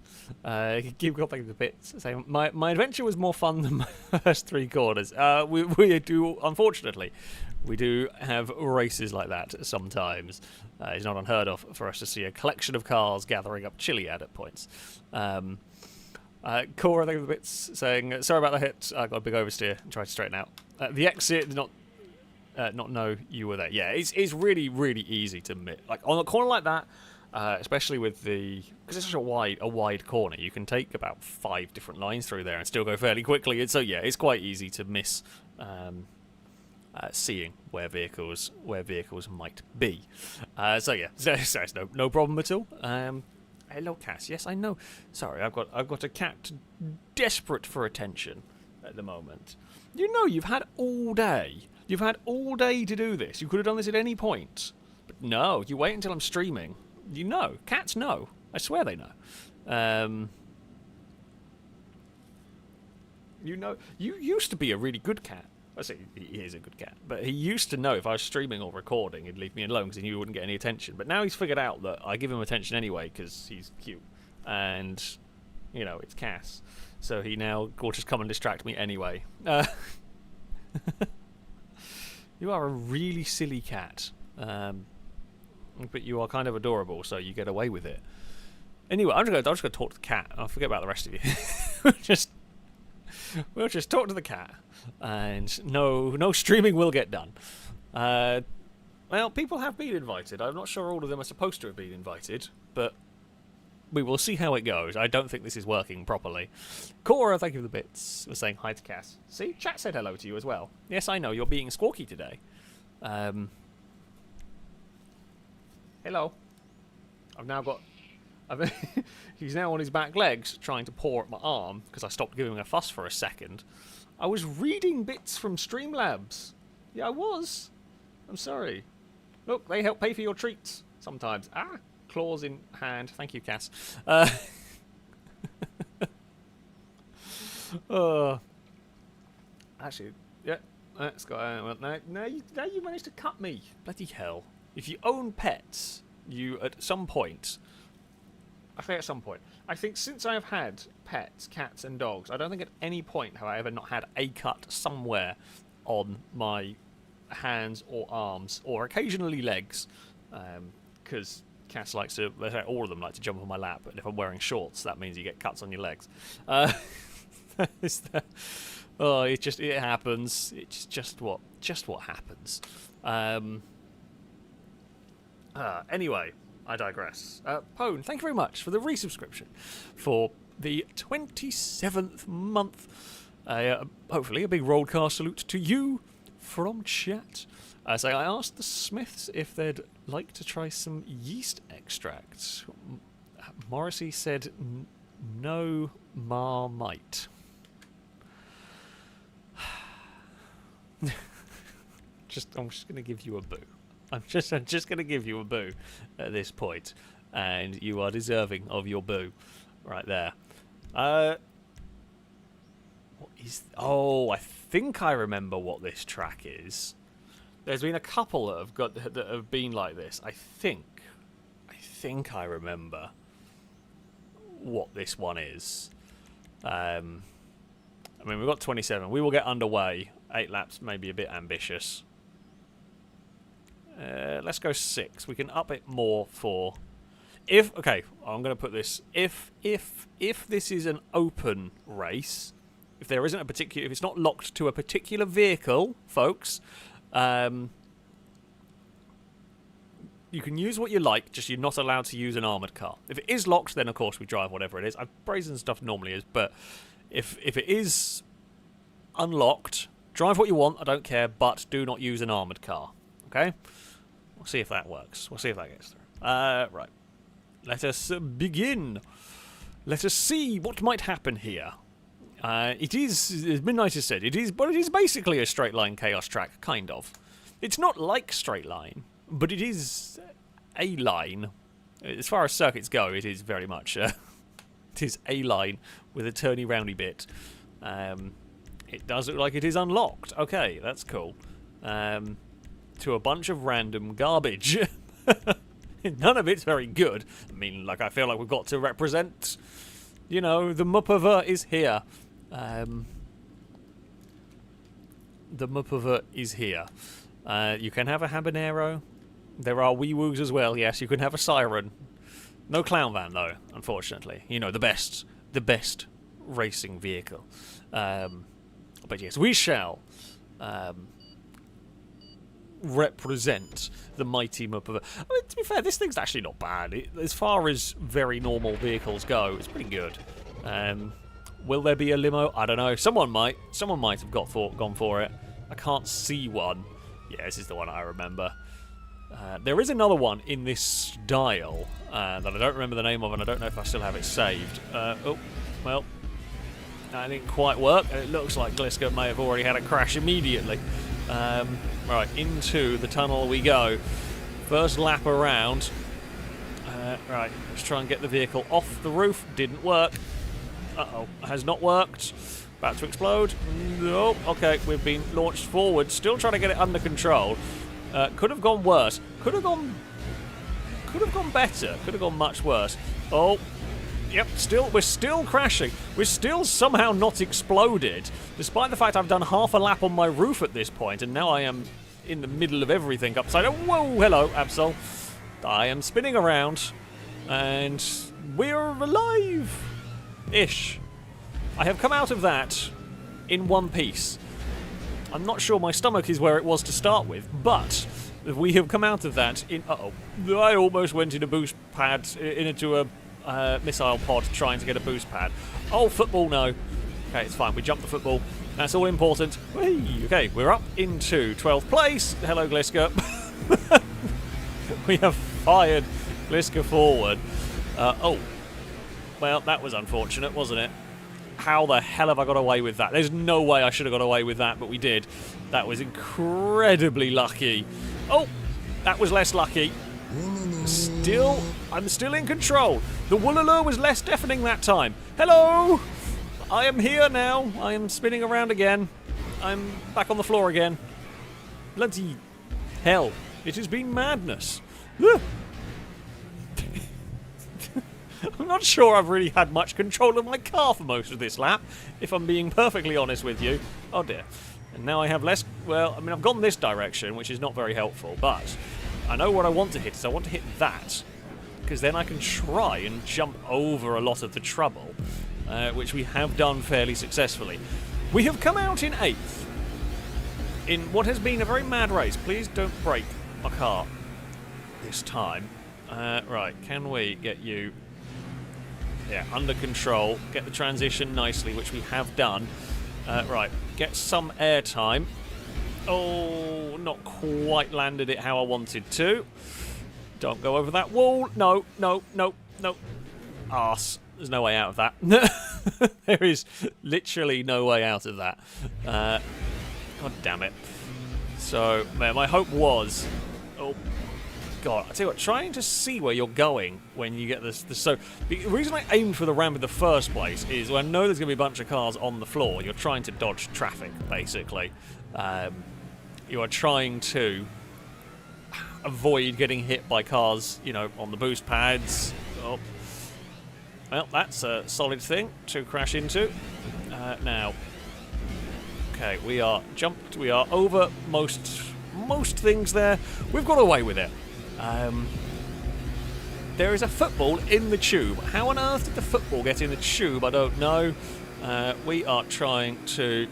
Keep going the bits. Say, my adventure was more fun than my first 3 quarters. We do, unfortunately, we do have races like that sometimes. It's not unheard of for us to see a collection of cars gathering up Chiliad at points. Cora, thank you for the bits, saying, sorry about the hit, I got a big oversteer and tried to straighten out. The exit did not know you were there. Yeah, it's really, really easy to miss. Like, on a corner like that, especially with the... Because it's such a wide corner, you can take about 5 different lines through there and still go fairly quickly. And so, yeah, it's quite easy to miss seeing where vehicles might be. So, yeah, so it's no problem at all. Hello, Cass. Yes, I know. Sorry, I've got a cat desperate for attention at the moment. You know, you've had all day. You've had all day to do this. You could have done this at any point. But no, you wait until I'm streaming. You know. Cats know. I swear they know. You know, you used to be a really good cat. I say he is a good cat, but he used to know if I was streaming or recording, he'd leave me alone because he knew he wouldn't get any attention. But now he's figured out that I give him attention anyway because he's cute, and you know it's Cass, so he now will just come and distract me anyway. You are a really silly cat, but you are kind of adorable, so you get away with it. Anyway, I'm just gonna talk to the cat. I'll forget about the rest of you. We'll just talk to the cat, and no streaming will get done. Well, people have been invited. I'm not sure all of them are supposed to have been invited, but we will see how it goes. I don't think this is working properly. Cora, thank you for the bits. Was saying hi to Cass. See, chat said hello to you as well. Yes, I know you're being squawky today. Hello. He's now on his back legs trying to paw at my arm because I stopped giving a fuss for a second. I was reading bits from Streamlabs. Yeah, I was. I'm sorry. Look, they help pay for your treats sometimes. Claws in hand. Thank you, Cass. Actually, yeah. Let's go. Well, now you managed to cut me. Bloody hell. If you own pets, you at some point... I think since I have had pets, cats and dogs, I don't think at any point have I ever not had a cut somewhere on my hands or arms, or occasionally legs, because cats likes to, all of them like to jump on my lap, and if I'm wearing shorts, that means you get cuts on your legs. Oh, it happens. It's just what happens. Anyway, I digress. Pone, thank you very much for the resubscription for the 27th month. Hopefully a big rollcast salute to you from chat. So I asked the Smiths if they'd like to try some yeast extract. Morrissey said no Marmite. I'm just going to give you a boo. I'm just going to give you a boo at this point, and you are deserving of your boo right there. What is? Oh, I think I remember what this track is. There's been a couple that have been like this. I think I remember what this one is. I mean, we've got 27. We will get underway. 8 laps may be a bit ambitious. Let's go 6. We can up it more for okay, I'm going to put this if this is an open race, if there isn't if it's not locked to a particular vehicle, folks, you can use what you like, just you're not allowed to use an armoured car. If it is locked, then of course we drive whatever it is. Brazen stuff normally is, but if it is unlocked, drive what you want, I don't care, but do not use an armoured car. Okay? We'll see if that works. We'll see if that gets through. Right. Let us begin. Let us see what might happen here. It is, as Midnight has said, it is basically a straight line chaos track, kind of. It's not like straight line, but it is a line. As far as circuits go, it is very much it is a line with a turny roundy bit. It does look like it is unlocked. Okay, that's cool. To a bunch of random garbage. None of it's very good. I mean, like, I feel like we've got to represent, you know, the Muppava is here. The Muppava is here. You can have a habanero. There are wee woos as well, yes. You can have a siren. No clown van, though, unfortunately. You know, the best racing vehicle. But yes, we shall represent the mighty Muppava. I mean, to be fair, this thing's actually not bad. As far as very normal vehicles go, it's pretty good. Will there be a limo? I don't know. Someone might have gone for it. I can't see one. Yeah, this is the one I remember. There is another one in this style that I don't remember the name of, and I don't know if I still have it saved. Oh, well, that didn't quite work, and it looks like Gliska may have already had a crash immediately. Right, into the tunnel we go. First lap around. Right, let's try and get the vehicle off the roof. Didn't work. Uh-oh, has not worked. About to explode. No, okay, we've been launched forward. Still trying to get it under control. Could have gone worse. Could have gone better. Could have gone much worse. Oh, yep, we're still crashing. We're still somehow not exploded, despite the fact I've done half a lap on my roof at this point, and now I am in the middle of everything upside down. Whoa, hello, Absol. I am spinning around, and we're alive-ish. I have come out of that in one piece. I'm not sure my stomach is where it was to start with, but we have come out of that in... Uh-oh. I almost went in a boost pad, into a missile pod trying to get a boost pad. Oh, football, no. Okay, it's fine. We jumped the football. That's all important. Whee! Okay, we're up into 12th place. Hello, Gliska. We have fired Gliska forward. Oh. Well, that was unfortunate, wasn't it? How the hell have I got away with that? There's no way I should have got away with that, but we did. That was incredibly lucky. Oh, that was less lucky. I'm still in control. The Woolaloo was less deafening that time. Hello! I am here now. I am spinning around again. I'm back on the floor again. Bloody hell. It has been madness. I'm not sure I've really had much control of my car for most of this lap, if I'm being perfectly honest with you. Oh dear. And now I have less... Well, I mean, I've gone this direction, which is not very helpful, but I know what I want to hit is I want to hit that, because then I can try and jump over a lot of the trouble. which we have done fairly successfully. We have come out in 8th in what has been a very mad race. Please don't break my car this time. Right, can we get you under control, get the transition nicely, which we have done. Right, get some air time. Oh, not quite landed it how I wanted to. Don't go over that wall. No, no, no, no. Arse. There's no way out of that. There is literally no way out of that. God damn it. So, man, my hope was... Oh, God. I tell you what, trying to see where you're going when you get this... So, the reason I aimed for the ramp in the first place is when I know there's going to be a bunch of cars on the floor. You're trying to dodge traffic, basically. You are trying to avoid getting hit by cars, you know, on the boost pads. Oh. Well, that's a solid thing to crash into. Now, okay, we are jumped. We are over most things there. We've got away with it. There is a football in the tube. How on earth did the football get in the tube? I don't know. We are trying to,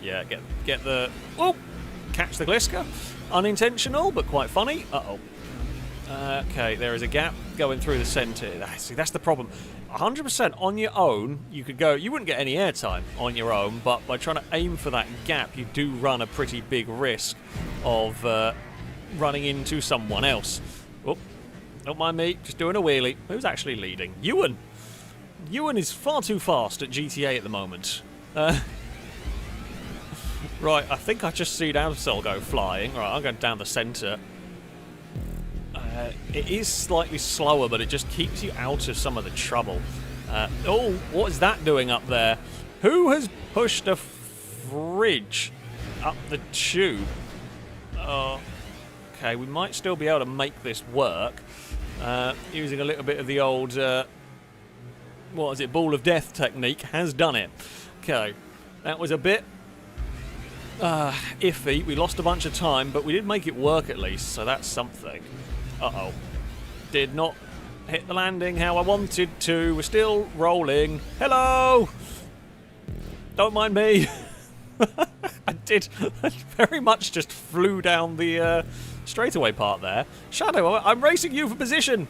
get the... Oh! Catch the Gliska. Unintentional, but quite funny. Uh-oh. Okay, there is a gap going through the centre. See, that's the problem. 100% on your own, you could go... You wouldn't get any airtime on your own, but by trying to aim for that gap, you do run a pretty big risk of running into someone else. Oh, don't mind me, just doing a wheelie. Who's actually leading? Ewan! Ewan is far too fast at GTA at the moment. Right, I think I just see Absol go flying. Right, I'm going down the centre. It is slightly slower, but it just keeps you out of some of the trouble. Oh, what is that doing up there? Who has pushed a fridge up the tube? Okay, we might still be able to make this work. Using a little bit of the old, what is it, ball of death technique has done it. Okay, that was a bit iffy. We lost a bunch of time, but we did make it work at least, so that's something. Uh-oh. Did not hit the landing how I wanted to. We're still rolling. Hello! Don't mind me. I did. I very much just flew down the straightaway part there. Shadow, I'm racing you for position.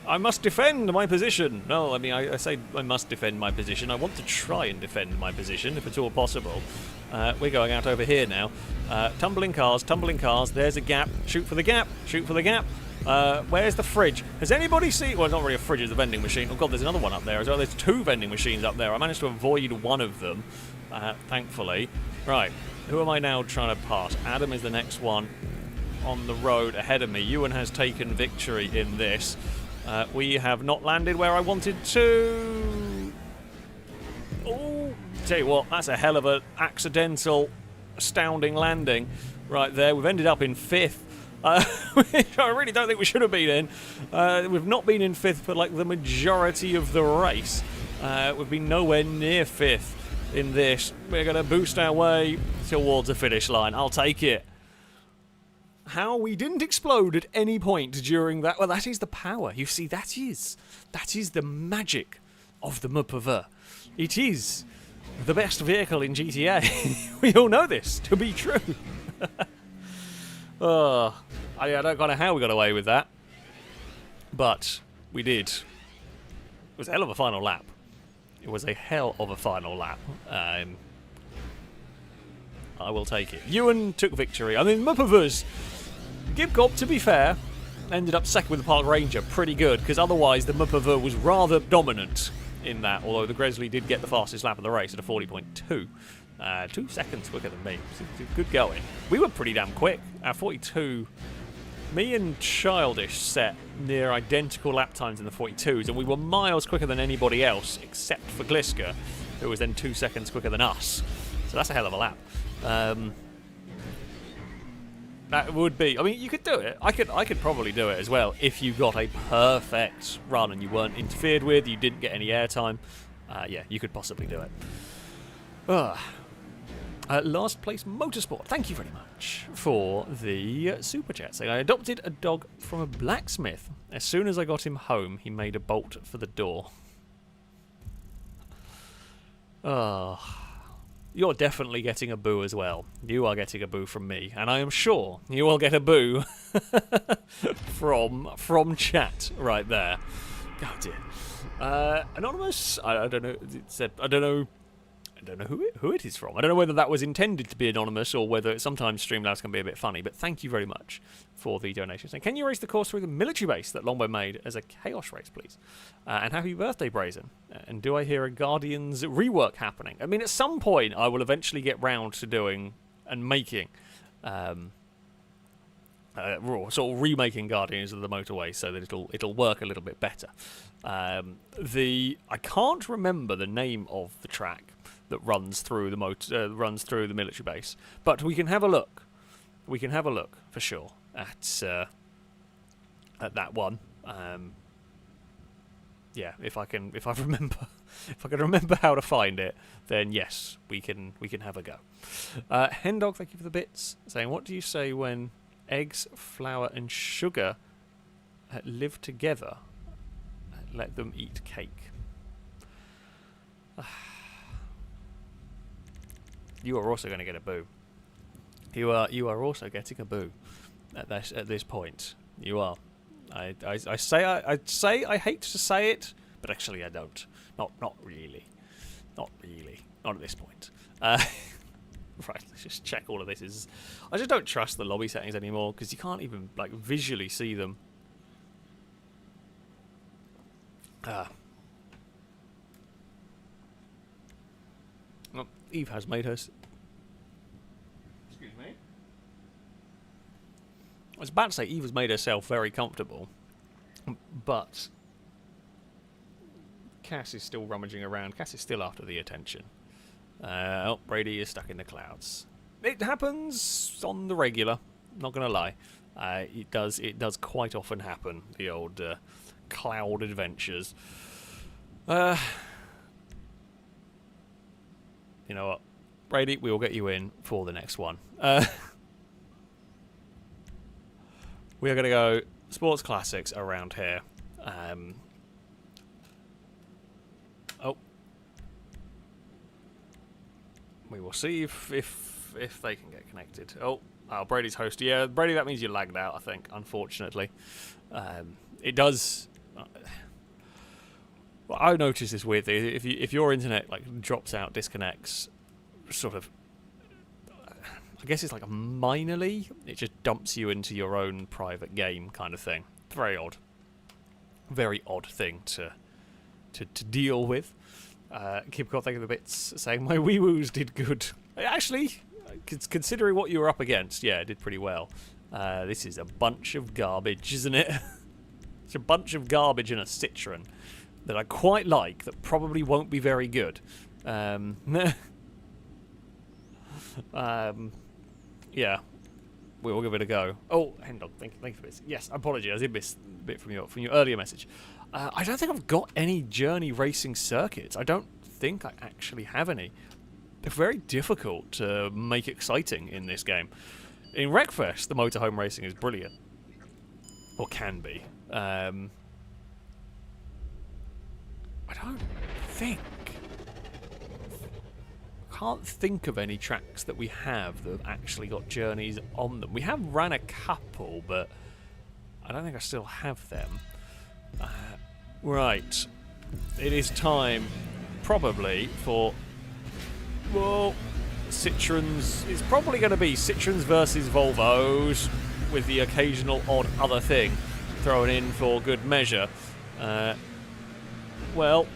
I must defend my position. No, I mean, I say I must defend my position. I want to try and defend my position, if at all possible. We're going out over here now. Tumbling cars, tumbling cars. There's a gap. Shoot for the gap. Shoot for the gap. Where's the fridge? Has anybody seen... Well, it's not really a fridge, it's a vending machine. Oh, God, there's another one up there as well. There's 2 vending machines up there. I managed to avoid one of them, thankfully. Right, who am I now trying to pass? Adam is the next one on the road ahead of me. Ewan has taken victory in this. We have not landed where I wanted to. Oh, tell you what, that's a hell of an accidental, astounding landing right there. We've ended up in 5th. Which I really don't think we should have been in. We've not been in 5th for like the majority of the race. We've been nowhere near 5th in this. We're going to boost our way towards the finish line. I'll take it. How we didn't explode at any point during that... Well, that is the power. You see, that is the magic of the Mclaren. It is the best vehicle in GTA. We all know this to be true. I don't know how we got away with that. But we did. It was a hell of a final lap. It was a hell of a final lap. I will take it. Ewan took victory. I mean, Mclaren's... Gibcop, to be fair, ended up second with the Park Ranger. Pretty good, because otherwise the Mclaren was rather dominant in that, although the Gresley did get the fastest lap of the race at a 40.2. 2 seconds quicker than me. Good going. We were pretty damn quick. Our 42... Me and Childish set near identical lap times in the 42s, and we were miles quicker than anybody else, except for Gliska, who was then 2 seconds quicker than us. So that's a hell of a lap. That would be... I mean, you could do it. I could probably do it as well if you got a perfect run and you weren't interfered with, you didn't get any airtime. Yeah, you could possibly do it. Last place Motorsport. Thank you very much for the super chat. Saying, I adopted a dog from a blacksmith. As soon as I got him home, he made a bolt for the door. Oh, you're definitely getting a boo as well. You are getting a boo from me, and I am sure you will get a boo from chat right there. God dear. Anonymous. I don't know. I don't know. I don't know who it is from. I don't know whether that was intended to be anonymous or whether sometimes Streamlabs can be a bit funny, but thank you very much for the donations. And can you race the course through the military base that Longbow made as a chaos race, please? And happy birthday, Brazen. And do I hear a Guardians rework happening? I mean, at some point I will eventually get round to doing and making sort of remaking Guardians of the Motorway so that it'll work a little bit better. I can't remember the name of the track that runs through the military base, but we can have a look. We can have a look for sure at that one. Yeah, if I can remember how to find it, then yes, we can have a go. Hendog, thank you for the bits. Saying, what do you say when eggs, flour, and sugar live together? Let them eat cake. You are also going to get a boo. You are also getting a boo at this point. You are. I say I hate to say it, but actually I don't. Not really. Not at this point. Right, let's just check all of this. I just don't trust the lobby settings anymore because you can't even like visually see them. Well, Eve has made her. Excuse me. I was about to say Eve has made herself very comfortable, but Cass is still rummaging around. Cass is still after the attention. Oh, Brady is stuck in the clouds. It happens on the regular. Not gonna lie, it does quite often happen. The old cloud adventures. You know what, Brady, we will get you in for the next one. We are going to go sports classics around here. Oh, we will see if they can get connected. Oh, Brady's host. Yeah, Brady, that means you lagged out, I think. Unfortunately, it does. Well, I noticed this weird thing. If your internet like drops out, disconnects, sort of, I guess it's like a minorly. It just dumps you into your own private game kind of thing. Very odd thing to deal with. Kibcott, thank you for the bits, saying my wee woos did good. Actually, considering what you were up against, yeah, it did pretty well. This is a bunch of garbage, isn't it? It's a bunch of garbage in a Citroen that I quite like, that probably won't be very good. Yeah, we will give it a go. Oh, Hendog, thank you for this. Yes, apologies, I did miss a bit from your earlier message. I don't think I've got any journey racing circuits. I don't think I actually have any. They're very difficult to make exciting in this game. In Wreckfest, the motorhome racing is brilliant. Or can be. I don't think. Can't think of any tracks that we have that have actually got journeys on them. We have ran a couple, but I don't think I still have them. Right. It is time, probably, for... Well, Citroens... It's probably going to be Citroens versus Volvos, with the occasional odd other thing thrown in for good measure. Well,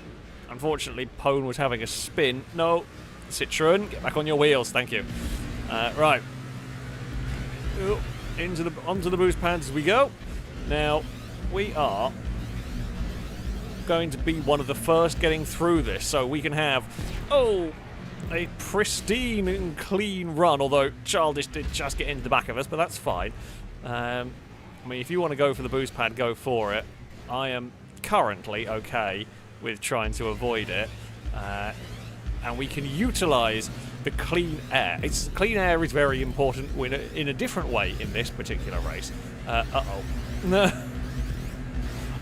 unfortunately, Pone was having a spin. No, Citroen, get back on your wheels, thank you. Right. Onto the boost pads as we go. Now, we are going to be one of the first getting through this, so we can have, a pristine and clean run, although Childish did just get into the back of us, but that's fine. I mean, if you want to go for the boost pad, go for it. I am currently okay with trying to avoid it, and we can utilise the clean air. Clean air is very important in a different way in this particular race.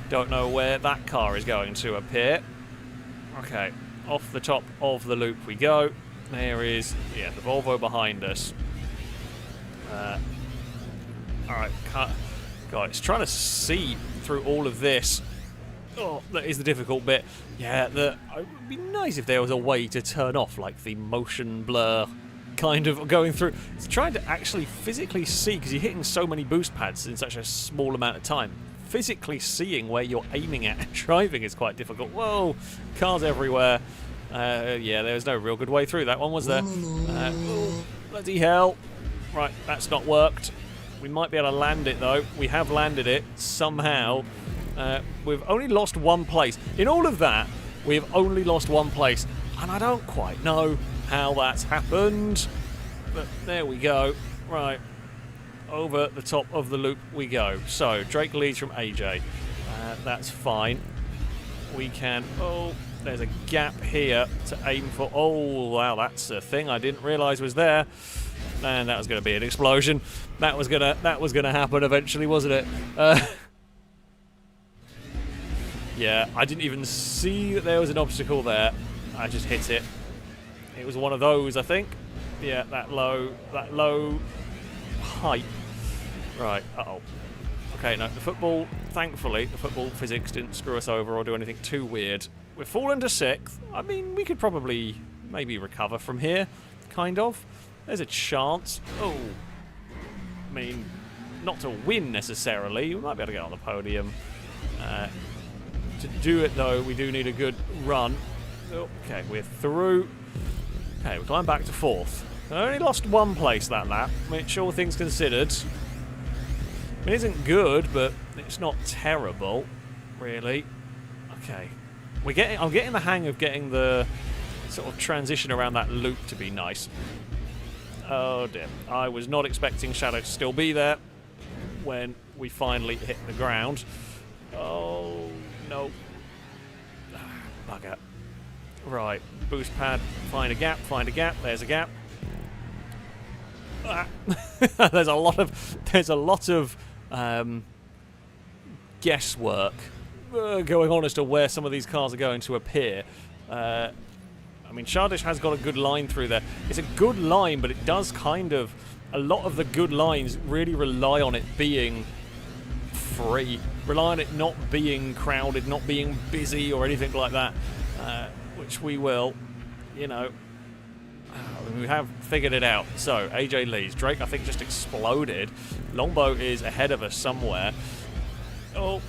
Don't know where that car is going to appear. Okay, off the top of the loop we go. There is, yeah, the Volvo behind us. Alright, God, it's trying to see through all of this. Oh, that is the difficult bit. Yeah, it would be nice if there was a way to turn off, like, the motion blur kind of going through. It's trying to actually physically see, because you're hitting so many boost pads in such a small amount of time. Physically seeing where you're aiming at and driving is quite difficult. Whoa, cars everywhere. Yeah, there was no real good way through that one, was there? Oh, bloody hell. Right, that's not worked. We might be able to land it, though. We have landed it somehow. We've only lost one place. In all of that, we've only lost one place. And I don't quite know how that's happened. But there we go. Right. Over the top of the loop we go. So, Drake leads from AJ. That's fine. We can... Oh, there's a gap here to aim for. Oh, wow, that's a thing I didn't realise was there. And that was going to be an explosion. That was gonna happen eventually, wasn't it? Yeah, I didn't even see that there was an obstacle there. I just hit it. It was one of those, I think. Yeah, that low height. Right, uh-oh. Okay, no, the football, thankfully, the football physics didn't screw us over or do anything too weird. We've fallen to 6th. I mean, we could probably maybe recover from here, kind of. There's a chance. Oh. I mean, not to win necessarily. We might be able to get on the podium. To do it, though, we do need a good run. Okay, we're through. Okay, we climb back to 4th. I only lost one place that lap, which, all things considered, it isn't good, but it's not terrible, really. Okay, I'm getting the hang of getting the sort of transition around that loop to be nice. Oh dear, I was not expecting Shadow to still be there when we finally hit the ground. Oh no, bugger. Right, boost pad, find a gap, there's a gap. There's a lot of guesswork going on as to where some of these cars are going to appear. I mean, Shardish has got a good line through there. It's a good line, but it does kind of... A lot of the good lines really rely on it being free. Rely on it not being crowded, not being busy or anything like that. Which we will, you know... We have figured it out. So, AJ leads. Drake, I think, just exploded. Longbow is ahead of us somewhere. Oh.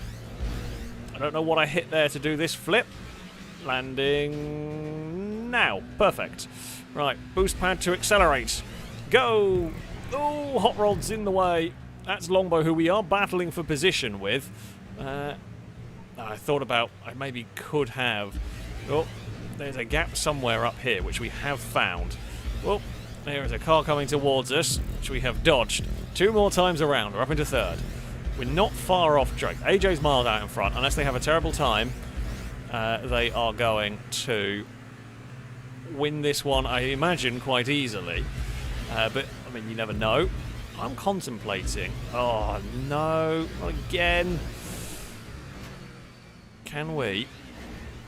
I don't know what I hit there to do this flip. Landing now. Perfect. Right, boost pad to accelerate. Go! Oh, hot rod's in the way. That's Longbow, who we are battling for position with. I thought about, I maybe could have... Oh, there's a gap somewhere up here, which we have found. Oh, there is a car coming towards us, which we have dodged. 2 more times around. We're up into 3rd. We're not far off Drake. AJ's miles out in front. Unless they have a terrible time, they are going to win this one, I imagine, quite easily. But, I mean, you never know. I'm contemplating. Oh, no. Not again. Can we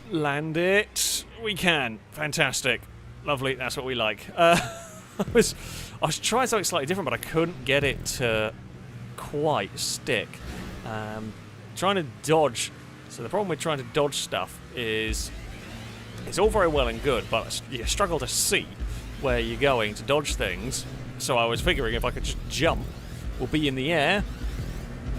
land it? We can. Fantastic. Lovely. That's what we like. I was trying something slightly different, but I couldn't get it to quite stick. Trying to dodge. So the problem with trying to dodge stuff is it's all very well and good, but you struggle to see where you're going to dodge things. So I was figuring if I could just jump, we'll be in the air,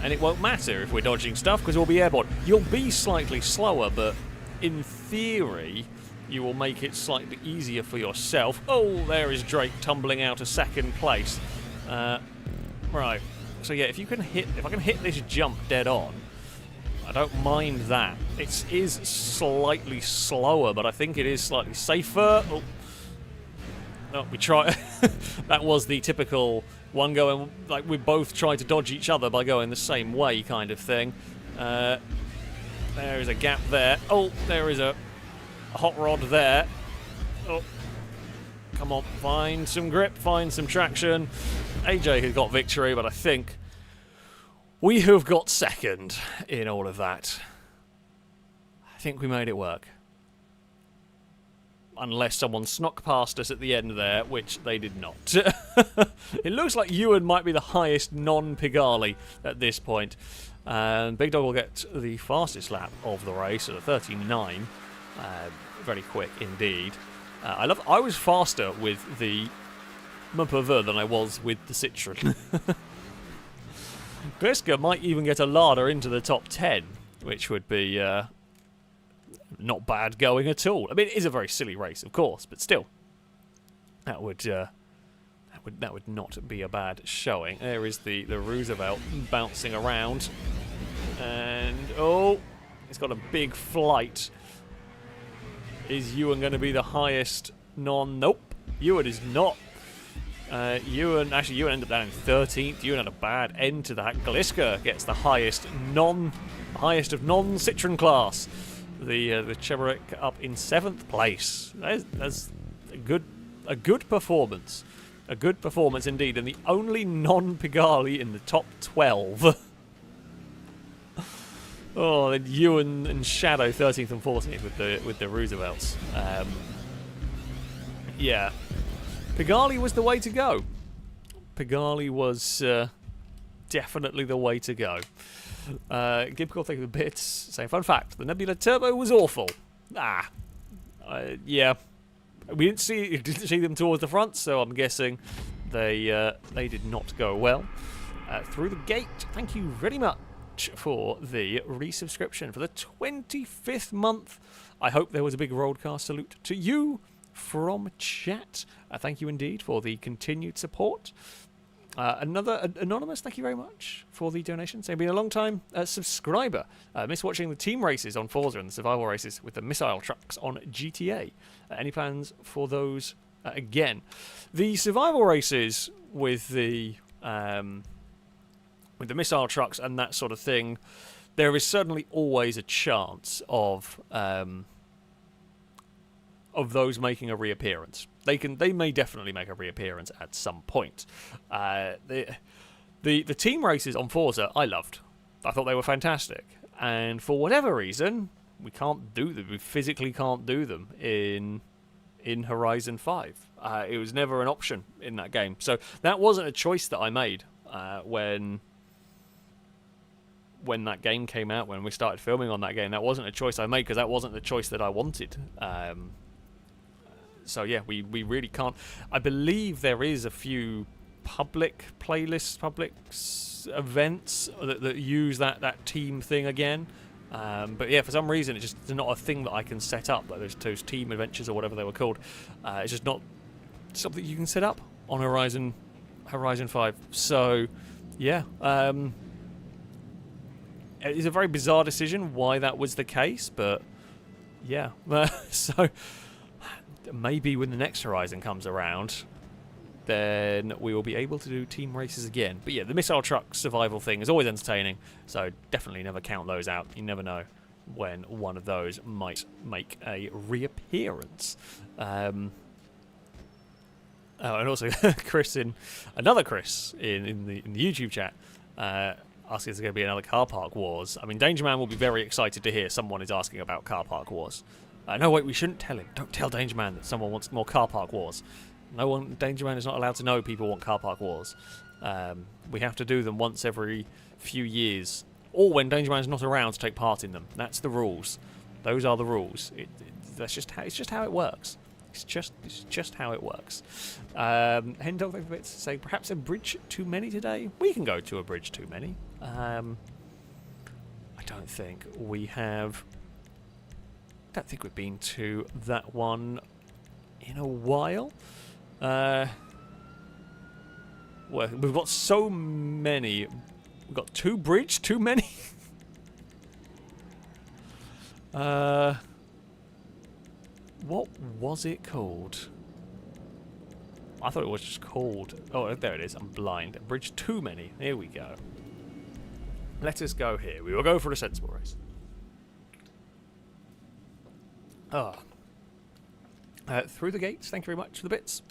and it won't matter if we're dodging stuff because we'll be airborne. You'll be slightly slower, but in theory, you will make it slightly easier for yourself. Oh, there is Drake tumbling out of 2nd place. Right. So yeah, if I can hit this jump dead on, I don't mind that. It is slightly slower, but I think it is slightly safer. Oh, no, we try. That was the typical one going, like we both try to dodge each other by going the same way kind of thing. There is a gap there. Oh, there is a hot rod there. Oh, come on, find some grip, find some traction. AJ has got victory, but I think we have got 2nd in all of that. I think we made it work. unless someone snuck past us at the end there, which they did not. It looks like Ewan might be the highest non-Pigali at this point. And Big Dog will get the fastest lap of the race at a 39. Very quick indeed. I was faster with the Mclaren than I was with the Citroen. Gliska might even get a Lada into the top 10, which would be not bad going at all. I mean, it is a very silly race, of course, but still, that would not be a bad showing. There is the Roosevelt bouncing around, and oh, it's got a big flight. Is Ewan going to be the highest non? Nope, Ewan is not. Ewan ended up down in 13th. Ewan had a bad end to that. Gliska gets the highest of non-Citroen class. The Chevrolet up in 7th place. That's a good performance. A good performance indeed, and the only non-Pigali in the top 12. Oh, then Ewan and Shadow 13th and 14th with the Roosevelts. Yeah. Pigali was the way to go. Pigali was definitely the way to go. Gibcore, thank you for the bits. Saying, fun fact, the Nebula Turbo was awful. Yeah. We didn't see them towards the front, so I'm guessing they did not go well. Through the gate, thank you very much for the resubscription for the 25th month. I hope there was a big broadcast salute to you from chat. Thank you indeed for the continued support. Another anonymous, thank you very much for the donation. Saying, been a long time subscriber. Miss watching the team races on Forza and the survival races with the missile trucks on GTA. Any plans for those again? The survival races with the missile trucks and that sort of thing, there is certainly always a chance of those making a reappearance. They may definitely make a reappearance at some point. The team races on Forza I loved. I thought they were fantastic, and for whatever reason we can't do them. We physically can't do them in Horizon 5. It was never an option in that game, so that wasn't a choice that I made when that game came out. When we started filming on that game, that wasn't a choice I made because that wasn't the choice that I wanted. So yeah, we really can't. I believe there is a few public playlists, public events that use that team thing again. But yeah, for some reason it's just not a thing that I can set up. Like those team adventures or whatever they were called. It's just not something you can set up on Horizon 5. So yeah, it's a very bizarre decision why that was the case, but yeah. So maybe when the next Horizon comes around, then we will be able to do team races again. But yeah, the missile truck survival thing is always entertaining, so definitely never count those out. You never know when one of those might make a reappearance. And also another Chris in the YouTube chat asking if there's going to be another Car Park Wars. I mean, Danger Man will be very excited to hear someone is asking about Car Park Wars. No, wait, we shouldn't tell him. Don't tell Danger Man that someone wants more Car Park Wars. Danger Man is not allowed to know people want Car Park Wars. We have to do them once every few years, or when Danger Man is not around to take part in them. That's the rules. Those are the rules. It's just how it works. It's just how it works. Hendog bits say perhaps a bridge too many today. We can go to a bridge too many. I don't think we have. I don't think we've been to that one in a while. Well, we've got so many. We've got two bridge, too many. What was it called? I thought it was just called. Oh, there it is. I'm blind. Bridge too many. Here we go. Let us go here. We will go for a sensible race. Through the gates, thank you very much for the bits.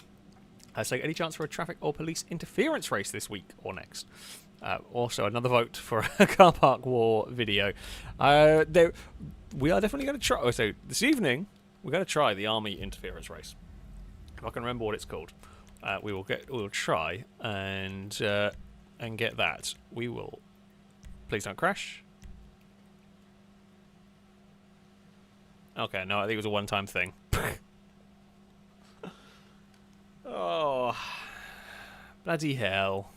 So any chance for a traffic or police interference race this week or next? Also, another vote for a car park war video. We are definitely going to try. So this evening, we're going to try the army interference race. If I can remember what it's called, we'll try and get that. We will. Please don't crash. Okay, no, I think it was a one-time thing. Oh, bloody hell!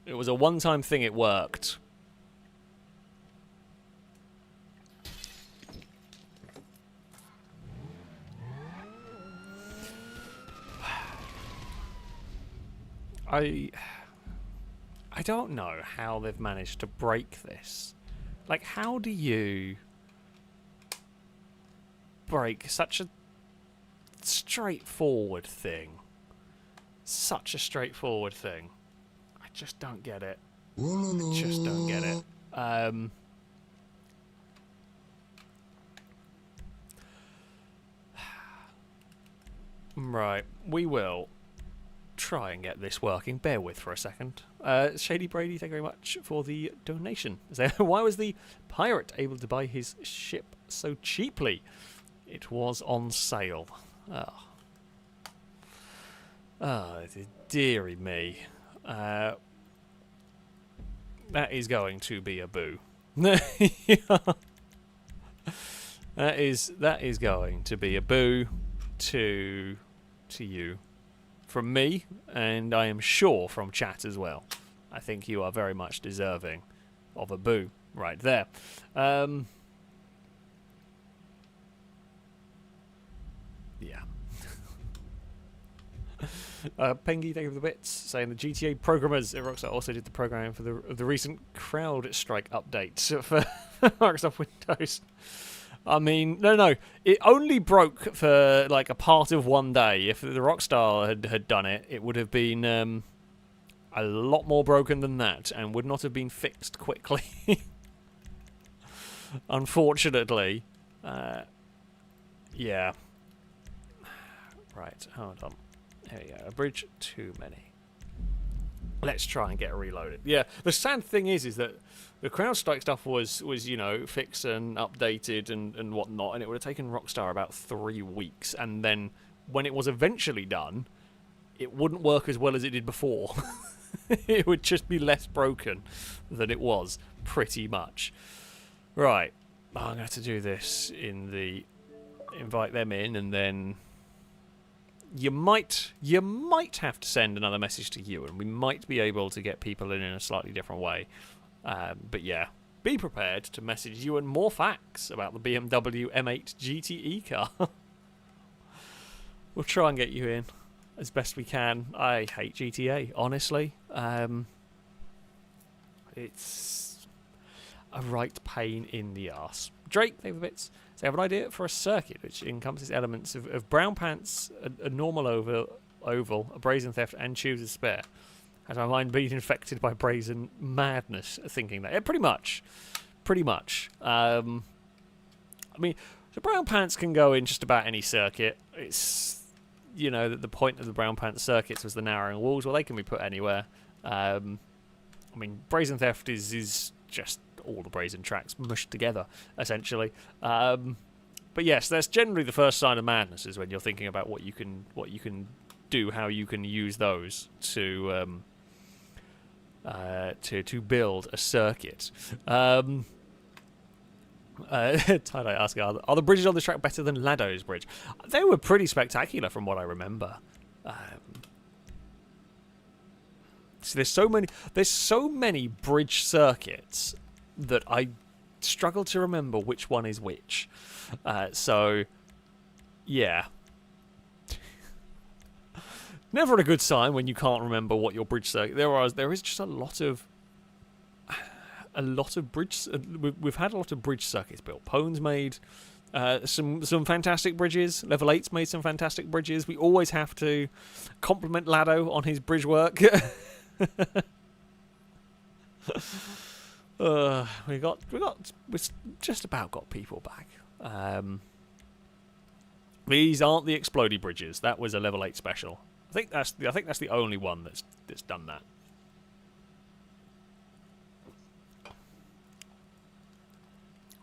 It was a one-time thing. It worked. I don't know how they've managed to break this. Like, how do you break such a straightforward thing? Such a straightforward thing. I just don't get it. I just don't get it. Right, we will try and get this working. Bear with for a second. Shady Brady, thank you very much for the donation. Why was the pirate able to buy his ship so cheaply? It was on sale. Dearie me. That is going to be a boo. That is going to be a boo to you. From me, and I am sure from chat as well. I think you are very much deserving of a boo right there. Yeah. Pengy, thank you for the bits. Saying the GTA programmers at Rockstar also did the programming for the recent CrowdStrike update for Microsoft Windows. I mean, no. It only broke for like a part of one day. If the Rockstar had done it, it would have been a lot more broken than that, and would not have been fixed quickly. Unfortunately, yeah. Right, hold on. Here we go. A bridge too many. Let's try and get reloaded. Yeah, the sad thing is that the CrowdStrike stuff was fixed and updated and whatnot, and it would have taken Rockstar about 3 weeks. And then when it was eventually done, it wouldn't work as well as it did before. It would just be less broken than it was, pretty much. Right, I'm going to have to do this in the invite them in, and then you might have to send another message to you, and we might be able to get people in a slightly different way. But yeah, be prepared to message you and more facts about the BMW M8 GTE car. We'll try and get you in as best we can. I hate GTA, honestly. It's a right pain in the arse. Drake, thank you for bits. So I have an idea for a circuit which encompasses elements of brown pants, a normal oval, a brazen theft, and chooses spare. Has my mind been infected by brazen madness thinking that? Yeah, pretty much. I mean, the brown pants can go in just about any circuit. It's, the point of the brown pants circuits was the narrowing walls. Well, they can be put anywhere. I mean, brazen theft is just all the brazen tracks mushed together, essentially. But yes, that's generally the first sign of madness, is when you're thinking about what you can do, how you can use those to build a circuit. Tie-dye asking, are the bridges on this track better than Lado's bridge? They were pretty spectacular from what I remember. So there's so many bridge circuits that I struggle to remember which one is which. So yeah. Never a good sign when you can't remember what your bridge circuit. There is just a lot of bridge. We've had a lot of bridge circuits built. Pone's made some fantastic bridges. Level 8's made some fantastic bridges. We always have to compliment Lado on his bridge work. We've just about got people back. These aren't the explody bridges. That was a level 8 special. I think that's the only one that's done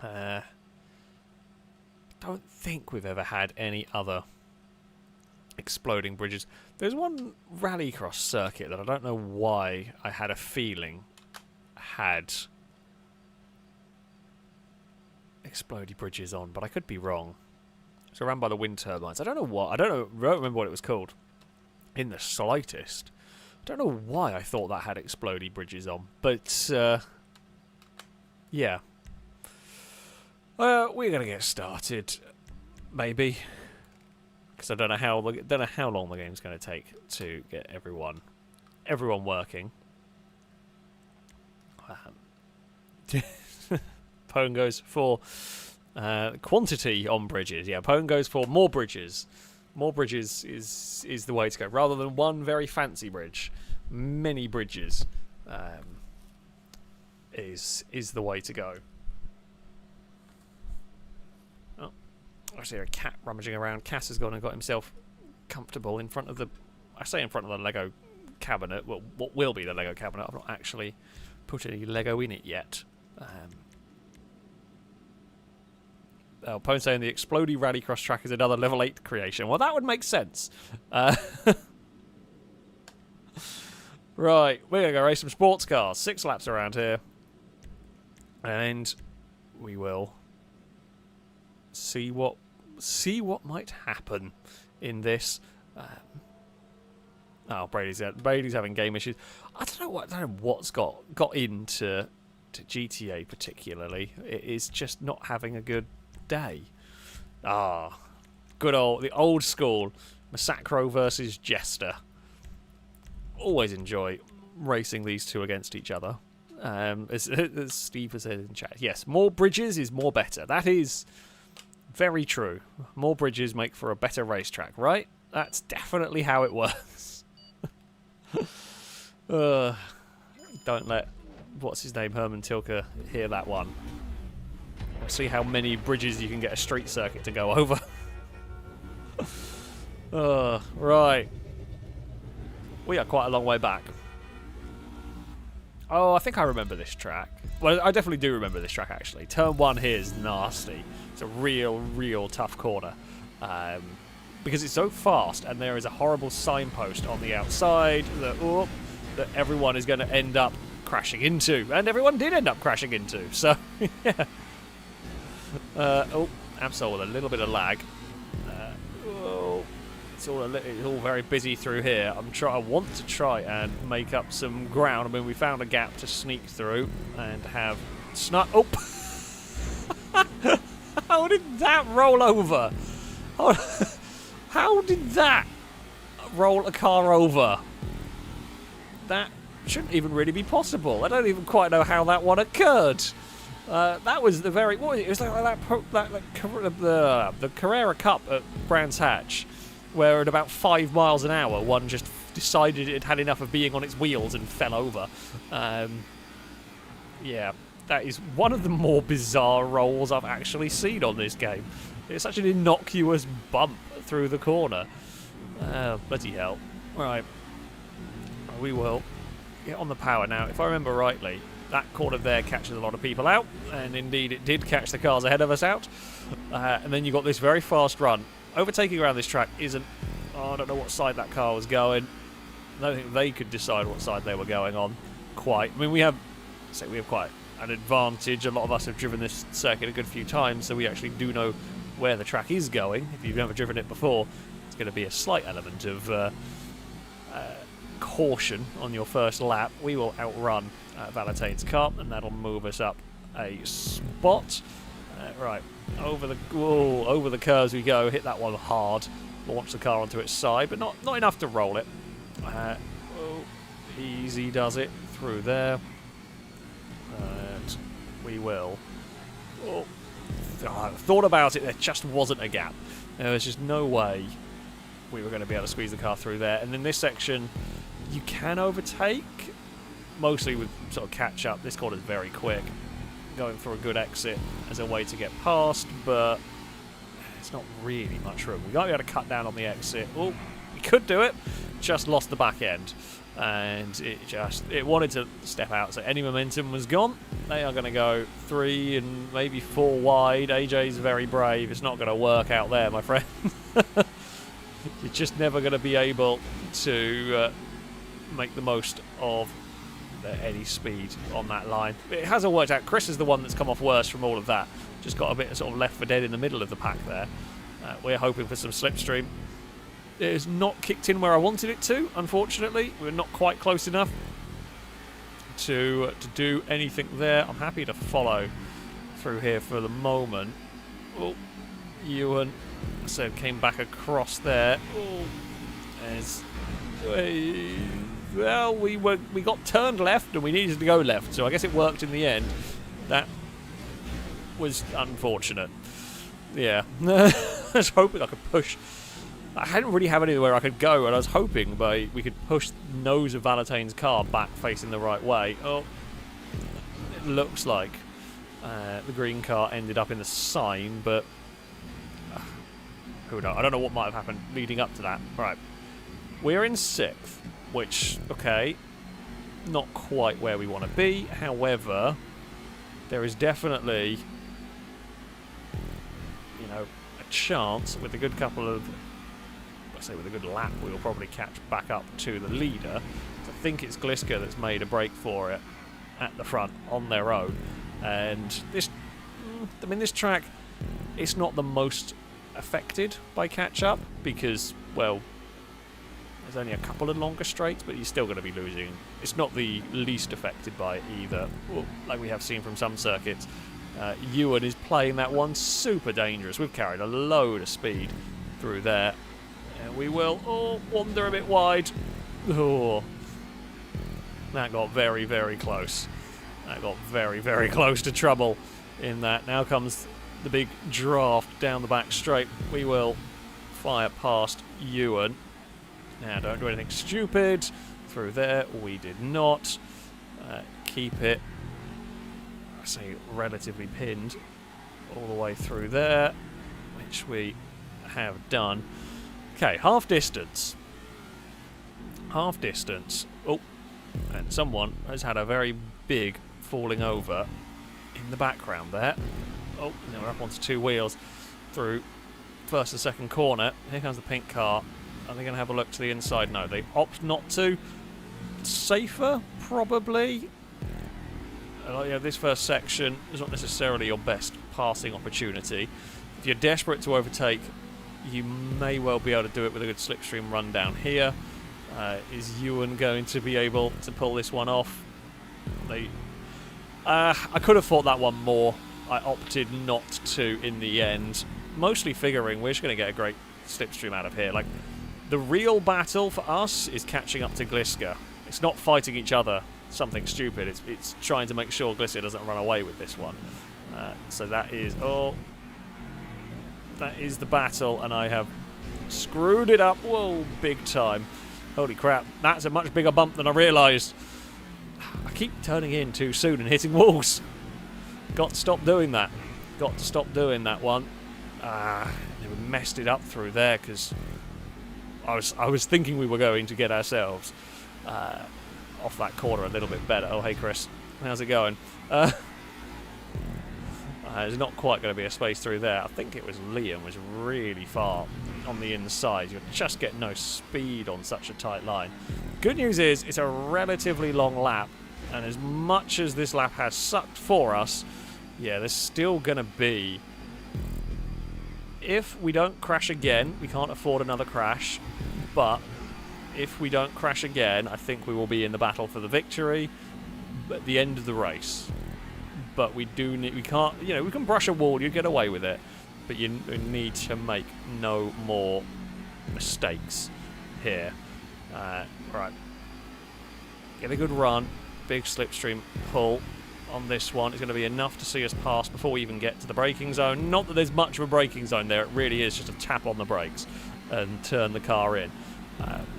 that. don't think we've ever had any other exploding bridges. There's one rallycross circuit that I don't know why I had a feeling had explodey bridges on, but I could be wrong. It's around by the wind turbines. I don't don't remember what it was called in the slightest. I don't know why I thought that had explodey bridges on, but yeah. We're gonna get started, maybe, because I don't know how long the game's gonna take to get everyone working. Pone goes for quantity on bridges. Yeah, Pone goes for more bridges. More bridges is the way to go. Rather than one very fancy bridge, many bridges is the way to go. Oh, I see a cat rummaging around. Cass has gone and got himself comfortable in front of the... I say in front of the Lego cabinet. Well, what will be the Lego cabinet. I've not actually put any Lego in it yet. Oh, Pone saying the explodey rallycross track is another level 8 creation. Well, that would make sense. Right, we're going to go race some sports cars. 6 laps around here. And we will see what might happen in this. Oh, Brady's having game issues. I don't know what's got into GTA particularly. It is just not having a good day. The old school Mclaren versus Jester. Always enjoy racing these two against each other. As Steve has said in chat, yes, more bridges is more better. That is very true. More bridges make for a better racetrack, right? That's definitely how it works. Don't let what's his name, Herman Tilke, hear that one. We'll see how many bridges you can get a street circuit to go over. Right. We are quite a long way back. Oh, I think I remember this track. Well, I definitely do remember this track, actually. Turn 1 here is nasty. It's a real tough corner. Because it's so fast, and there is a horrible signpost on the outside that everyone is going to end up crashing into. And everyone did end up crashing into. So, yeah. Absol with a little bit of lag. It's all very busy through here. I want to try and make up some ground. I mean, we found a gap to sneak through and have Oh! How did that roll over? How did that roll a car over? That shouldn't even really be possible. I don't even quite know how that one occurred. That was the very... What was it? It was like the Carrera Cup at Brands Hatch, where at about 5 miles an hour, one just decided it had enough of being on its wheels and fell over. Yeah, that is one of the more bizarre rolls I've actually seen on this game. It's such an innocuous bump through the corner. Bloody hell. Right. We will get on the power now. If I remember rightly, that corner there catches a lot of people out, and indeed it did catch the cars ahead of us out. And then you got this very fast run. Overtaking around this track isn't... I don't know what side that car was going. I don't think they could decide what side they were going on quite. I mean, we have quite an advantage. A lot of us have driven this circuit a good few times, so we actually do know where the track is going. If you've never driven it before, it's going to be a slight element of caution on your first lap. We will outrun Valentine's car, and that'll move us up a spot. Right, over the curves we go. Hit that one hard. Launch the car onto its side, but not enough to roll it. Easy does it through there. And we will. I thought about it. There just wasn't a gap. There was just no way we were going to be able to squeeze the car through there. And in this section, you can overtake, mostly with sort of catch up. This corner is very quick. Going for a good exit as a way to get past, but it's not really much room. We might be able to cut down on the exit. Oh, we could do it. Just lost the back end. and it wanted to step out, so any momentum was gone. They are going to go 3 and maybe 4 wide. AJ's very brave. It's not going to work out there, my friend. You're just never going to be able to make the most of any speed on that line. It hasn't worked out. Chris is the one that's come off worse from all of that. Just got a bit sort of left for dead in the middle of the pack there. We're hoping for some slipstream. It has not kicked in where I wanted it to, unfortunately. We're not quite close enough to do anything there. I'm happy to follow through here for the moment. Oh, Ewan came back across there. Oh, well, we got turned left and we needed to go left, so I guess it worked in the end. That was unfortunate. Yeah, I was hoping I could push. I hadn't really have anywhere I could go, and I was hoping we could push the nose of Valentaine's car back facing the right way. Oh, it looks like the green car ended up in the sign, but who knows? I don't know what might have happened leading up to that. Right, we're in 6th, which, okay, not quite where we want to be. However, there is definitely, you know, a chance with a good couple of, with a good lap, we'll probably catch back up to the leader. I think it's Gliska that's made a break for it at the front on their own. And this track, it's not the most affected by catch-up because, well, there's only a couple of longer straights, but you're still going to be losing. It's not the least affected by it either, like we have seen from some circuits. Ewan is playing that one super dangerous. We've carried a load of speed through there. We will wander a bit wide. Oh, that got very, very close. That got very, very close to trouble in that. Now comes the big draft down the back straight. We will fire past Ewan. Now, don't do anything stupid. Through there, we did not. Keep it, I say, relatively pinned all the way through there, which we have done. Okay, half distance. Half distance. Oh, and someone has had a very big falling over in the background there. Oh, now we're up onto 2 wheels through first and second corner. Here comes the pink car. Are they going to have a look to the inside? No, they opt not to. Safer, probably. Yeah, this first section is not necessarily your best passing opportunity. If you're desperate to overtake, you may well be able to do it with a good slipstream run down here. Is Ewan going to be able to pull this one off? I could have fought that one more. I opted not to in the end. Mostly figuring we're just going to get a great slipstream out of here. Like, the real battle for us is catching up to Gliska. It's not fighting each other, something stupid. It's trying to make sure Gliska doesn't run away with this one. So that is... Oh... That is the battle, and I have screwed it up. Whoa, big time. Holy crap. That's a much bigger bump than I realised. I keep turning in too soon and hitting walls. Got to stop doing that. Got to stop doing that one. We messed it up through there because I was thinking we were going to get ourselves off that corner a little bit better. Oh, hey, Chris. How's it going? There's not quite going to be a space through there. I think it was Liam was really far on the inside. You'll just get no speed on such a tight line. Good news is it's a relatively long lap, and as much as this lap has sucked for us, yeah, there's still going to be... If we don't crash again, we can't afford another crash, but if we don't crash again, I think we will be in the battle for the victory at the end of the race. But we can't, you know, we can brush a wall, you get away with it, but you need to make no more mistakes here. Right. Get a good run, big slipstream pull on this one. It's going to be enough to see us pass before we even get to the braking zone. Not that there's much of a braking zone there, it really is just a tap on the brakes and turn the car in.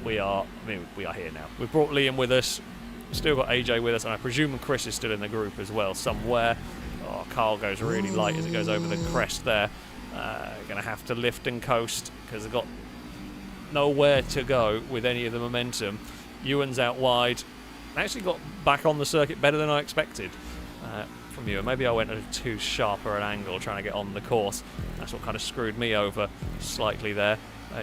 We are here now. We've brought Liam with us. Still got AJ with us, and I presume Chris is still in the group as well somewhere. Oh, Carl goes really light as it goes over the crest there. Going to have to lift and coast because they've got nowhere to go with any of the momentum. Ewan's out wide. Actually got back on the circuit better than I expected from Ewan. Maybe I went at a too sharper an angle trying to get on the course. That's what kind of screwed me over slightly there.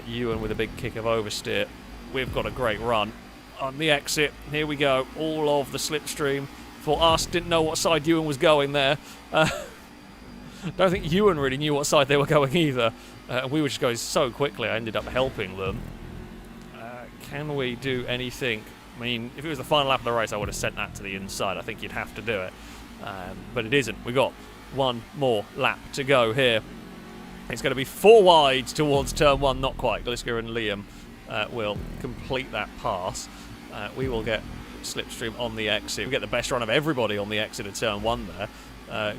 Ewan with a big kick of oversteer. We've got a great run on the exit. Here we go. All of the slipstream for us. Didn't know what side Ewan was going there. Don't think Ewan really knew what side they were going either. We were just going so quickly, I ended up helping them. Can we do anything? I mean, if it was the final lap of the race, I would have sent that to the inside. I think you'd have to do it. But it isn't. We've got one more lap to go here. It's going to be 4 wide towards turn 1. Not quite. Gliska and Liam will complete that pass. We will get slipstream on the exit. We get the best run of everybody on the exit of turn 1 there.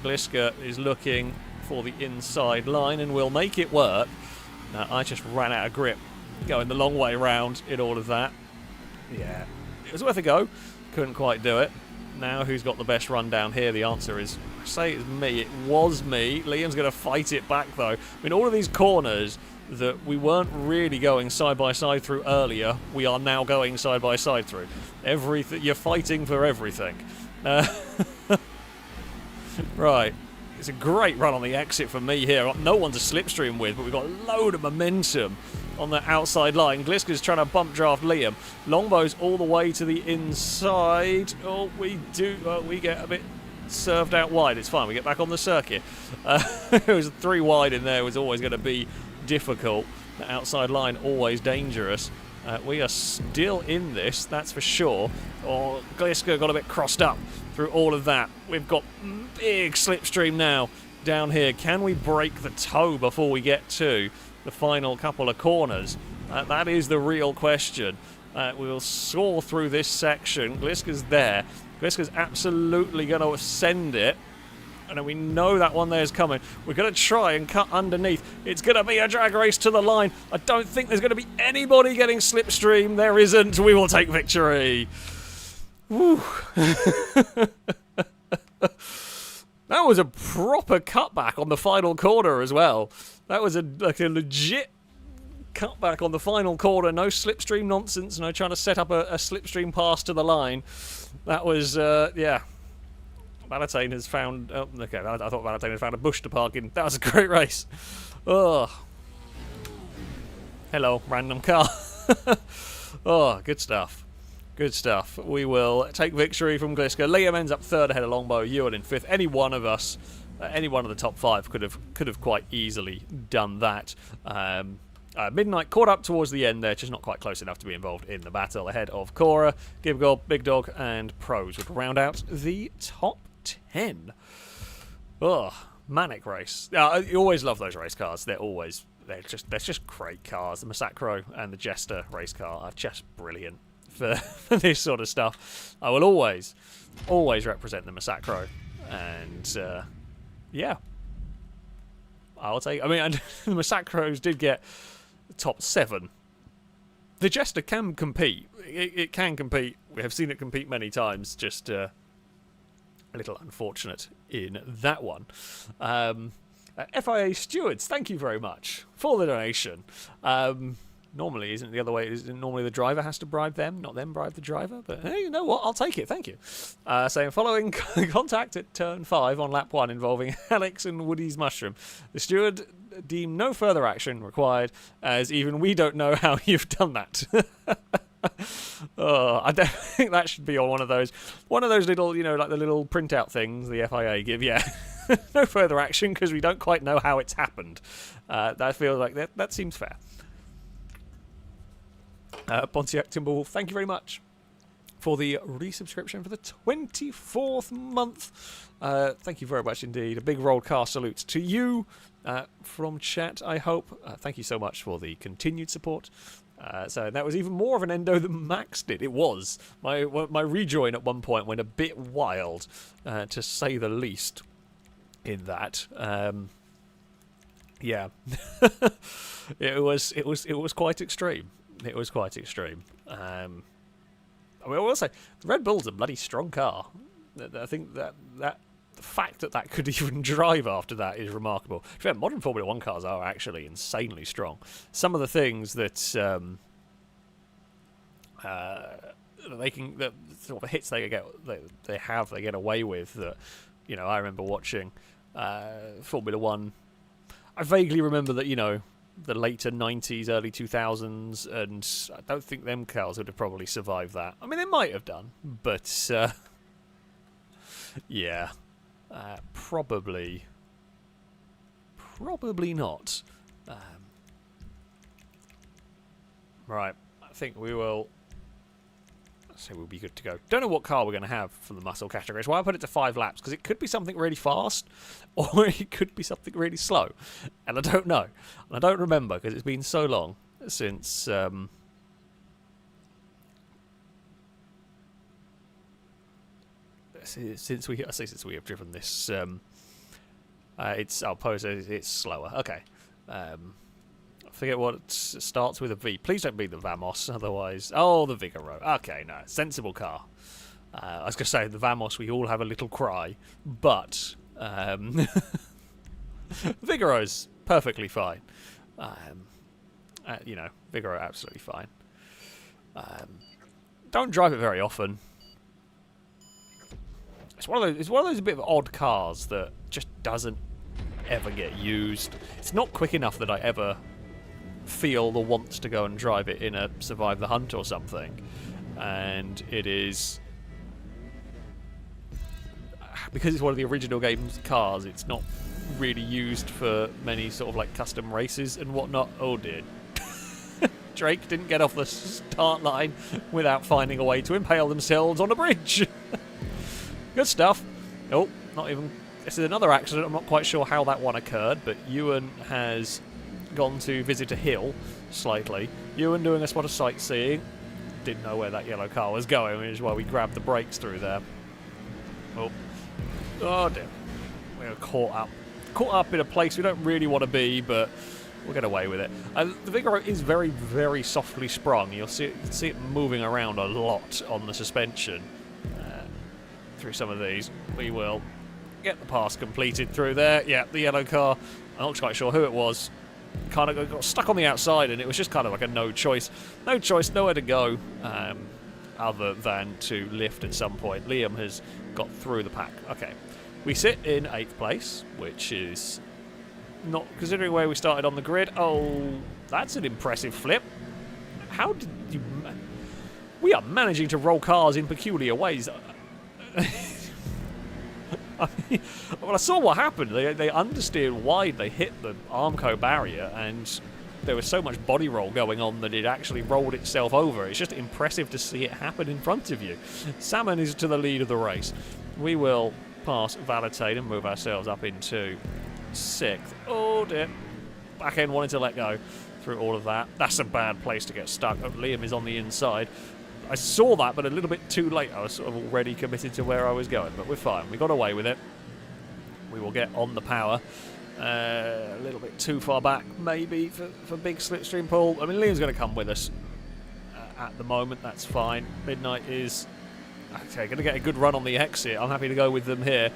Gliska is looking for the inside line and will make it work. I just ran out of grip going the long way round in all of that. Yeah, it was worth a go. Couldn't quite do it. Now who's got the best run down here? The answer is, I say it's me. It was me. Liam's going to fight it back though. I mean, all of these corners that we weren't really going side by side through earlier, we are now going side by side through. Everything, you're fighting for everything. Right, it's a great run on the exit for me here. No one's a slipstream with, but we've got a load of momentum on the outside line. Gliska's trying to bump draft Liam. Longbow's all the way to the inside. Oh, we get a bit served out wide. It's fine, we get back on the circuit. It was 3 wide in there. It was always going to be difficult. The outside line always dangerous. We are still in this, that's for sure. Oh, Gliska got a bit crossed up through all of that. We've got big slipstream now down here. Can we break the toe before we get to the final couple of corners? That is the real question. We will saw through this section. Gliska's there. Gliska's absolutely going to send it. And we know that one there is coming. We're going to try and cut underneath. It's going to be a drag race to the line. I don't think there's going to be anybody getting slipstream. There isn't. We will take victory. Woo. That was a proper cutback on the final corner as well. That was like a legit cutback on the final corner. No slipstream nonsense. No trying to set up a slipstream pass to the line. That was, yeah. Valentine has found... Oh, okay, I thought Valentine had found a bush to park in. That was a great race. Oh. Hello, random car. Oh, good stuff. Good stuff. We will take victory from Gliska. Liam ends up 3rd ahead of Longbow. Ewan in 5th. Any one of us, any one of the top 5 could have quite easily done that. Midnight caught up towards the end there, just not quite close enough to be involved in the battle. Ahead of Cora, Gibgob, Big Dog, and Pros would round out the top 10. Oh, manic race. You always love those race cars. They're just great cars. The Massacro and the Jester race car are just brilliant for this sort of stuff. I will always represent the Massacro, and yeah, I'll take. I mean, the Massacros did get top 7. The Jester can compete. It can compete. We have seen it compete many times. Just a little unfortunate in that one. FIA stewards, thank you very much for the donation. Normally, isn't it the other way? Isn't normally the driver has to bribe them, not them bribe the driver? But hey, you know what? I'll take it. Thank you. Saying following contact at turn 5 on lap 1 involving Alex and Woody's mushroom, the steward deemed no further action required, as even we don't know how you've done that. Oh, I don't think that should be on one of those little, you know, like the little printout things the FIA give. Yeah, no further action because we don't quite know how it's happened. That feels like that seems fair. Pontiac Timberwolf, thank you very much for the resubscription for the 24th month. Thank you very much indeed. A big rollcast salute to you from chat, I hope. Thank you so much for the continued support. So that was even more of an endo than Max did. It was. My rejoin at one point went a bit wild, to say the least, in that. Yeah. It was quite extreme. It was quite extreme. I mean, I will say, the Red Bull's a bloody strong car. I think that the fact that could even drive after that is remarkable. In fact, modern Formula 1 cars are actually insanely strong. Some of the things that the sort of hits they get away with. That, you know, I remember watching Formula One. I vaguely remember that, you know, the later 90s, early 2000s, and I don't think them cars would have probably survived that. I mean, they might have done, but yeah, probably not. Right, I think we will. So we'll be good to go. Don't know what car we're going to have for the muscle category. That's why I put it to 5 laps, because it could be something really fast, or it could be something really slow. And I don't know. And I don't remember, because it's been so long since... since we have driven this... it's slower. Okay. I forget what starts with a V. Please don't be the Vamos, otherwise... Oh, the Vigoro. Okay, no. Sensible car. I was going to say, the Vamos, we all have a little cry, but... Vigoro's perfectly fine. You know, Vigoro absolutely fine. Don't drive it very often. It's one of those a bit of odd cars that just doesn't ever get used. It's not quick enough that I ever feel the wants to go and drive it in a Survive the Hunt or something, and it is because it's one of the original game's cars. It's not really used for many sort of like custom races and whatnot. Oh dear. Drake didn't get off the start line without finding a way to impale themselves on a bridge. Good stuff. Oh, not even. This is another accident. I'm not quite sure how that one occurred, but Ewan has gone to visit a hill slightly. Ewan doing a spot of sightseeing. Didn't know where that yellow car was going, which is why we grabbed the brakes through there. Oh dear. We're caught up in a place we don't really want to be, but we'll get away with it. The Vigoro is very, very softly sprung. You can see it moving around a lot on the suspension. Through some of these, we will get the pass completed through there. Yeah, the yellow car. I'm not quite sure who it was. Kind of got stuck on the outside, and it was just kind of like a no choice, nowhere to go, other than to lift at some point. Liam has got through the pack. Okay, we sit in 8th place, which is not considering where we started on the grid. Oh, that's an impressive flip. How did you? We are managing to roll cars in peculiar ways. I mean, well, I saw what happened. They understeered wide. They hit the Armco barrier, and there was so much body roll going on that it actually rolled itself over. It's just impressive to see it happen in front of you. Salmon is to the lead of the race. We will pass Valentine and move ourselves up into 6th. Oh dear. Back end wanted to let go through all of that. That's a bad place to get stuck. Oh, Liam is on the inside. I saw that, but a little bit too late. I was sort of already committed to where I was going, but we're fine. We got away with it. We will get on the power. A little bit too far back, maybe, for big slipstream pull. I mean, Liam's going to come with us at the moment. That's fine. Midnight is okay. Going to get a good run on the exit. I'm happy to go with them here.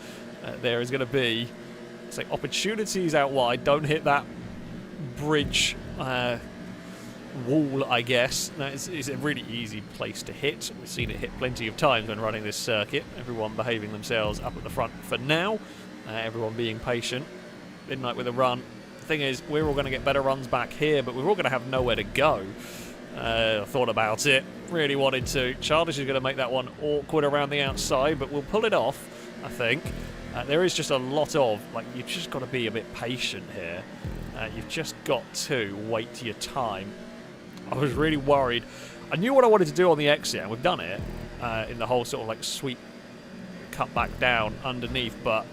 There is going to be, say, opportunities out wide. Don't hit that bridge. Wall, I guess. That is a really easy place to hit. We've seen it hit plenty of times when running this circuit. Everyone behaving themselves up at the front for now. Everyone being patient. Midnight with a run. The thing is, we're all going to get better runs back here, but we're all going to have nowhere to go. I thought about it. Really wanted to. Childish is going to make that one awkward around the outside, but we'll pull it off, I think. There is just a lot of, like, you've just got to be a bit patient here. You've just got to wait your time. I was really worried. I knew what I wanted to do on the exit, and we've done it in the whole sort of like sweep cut back down underneath, but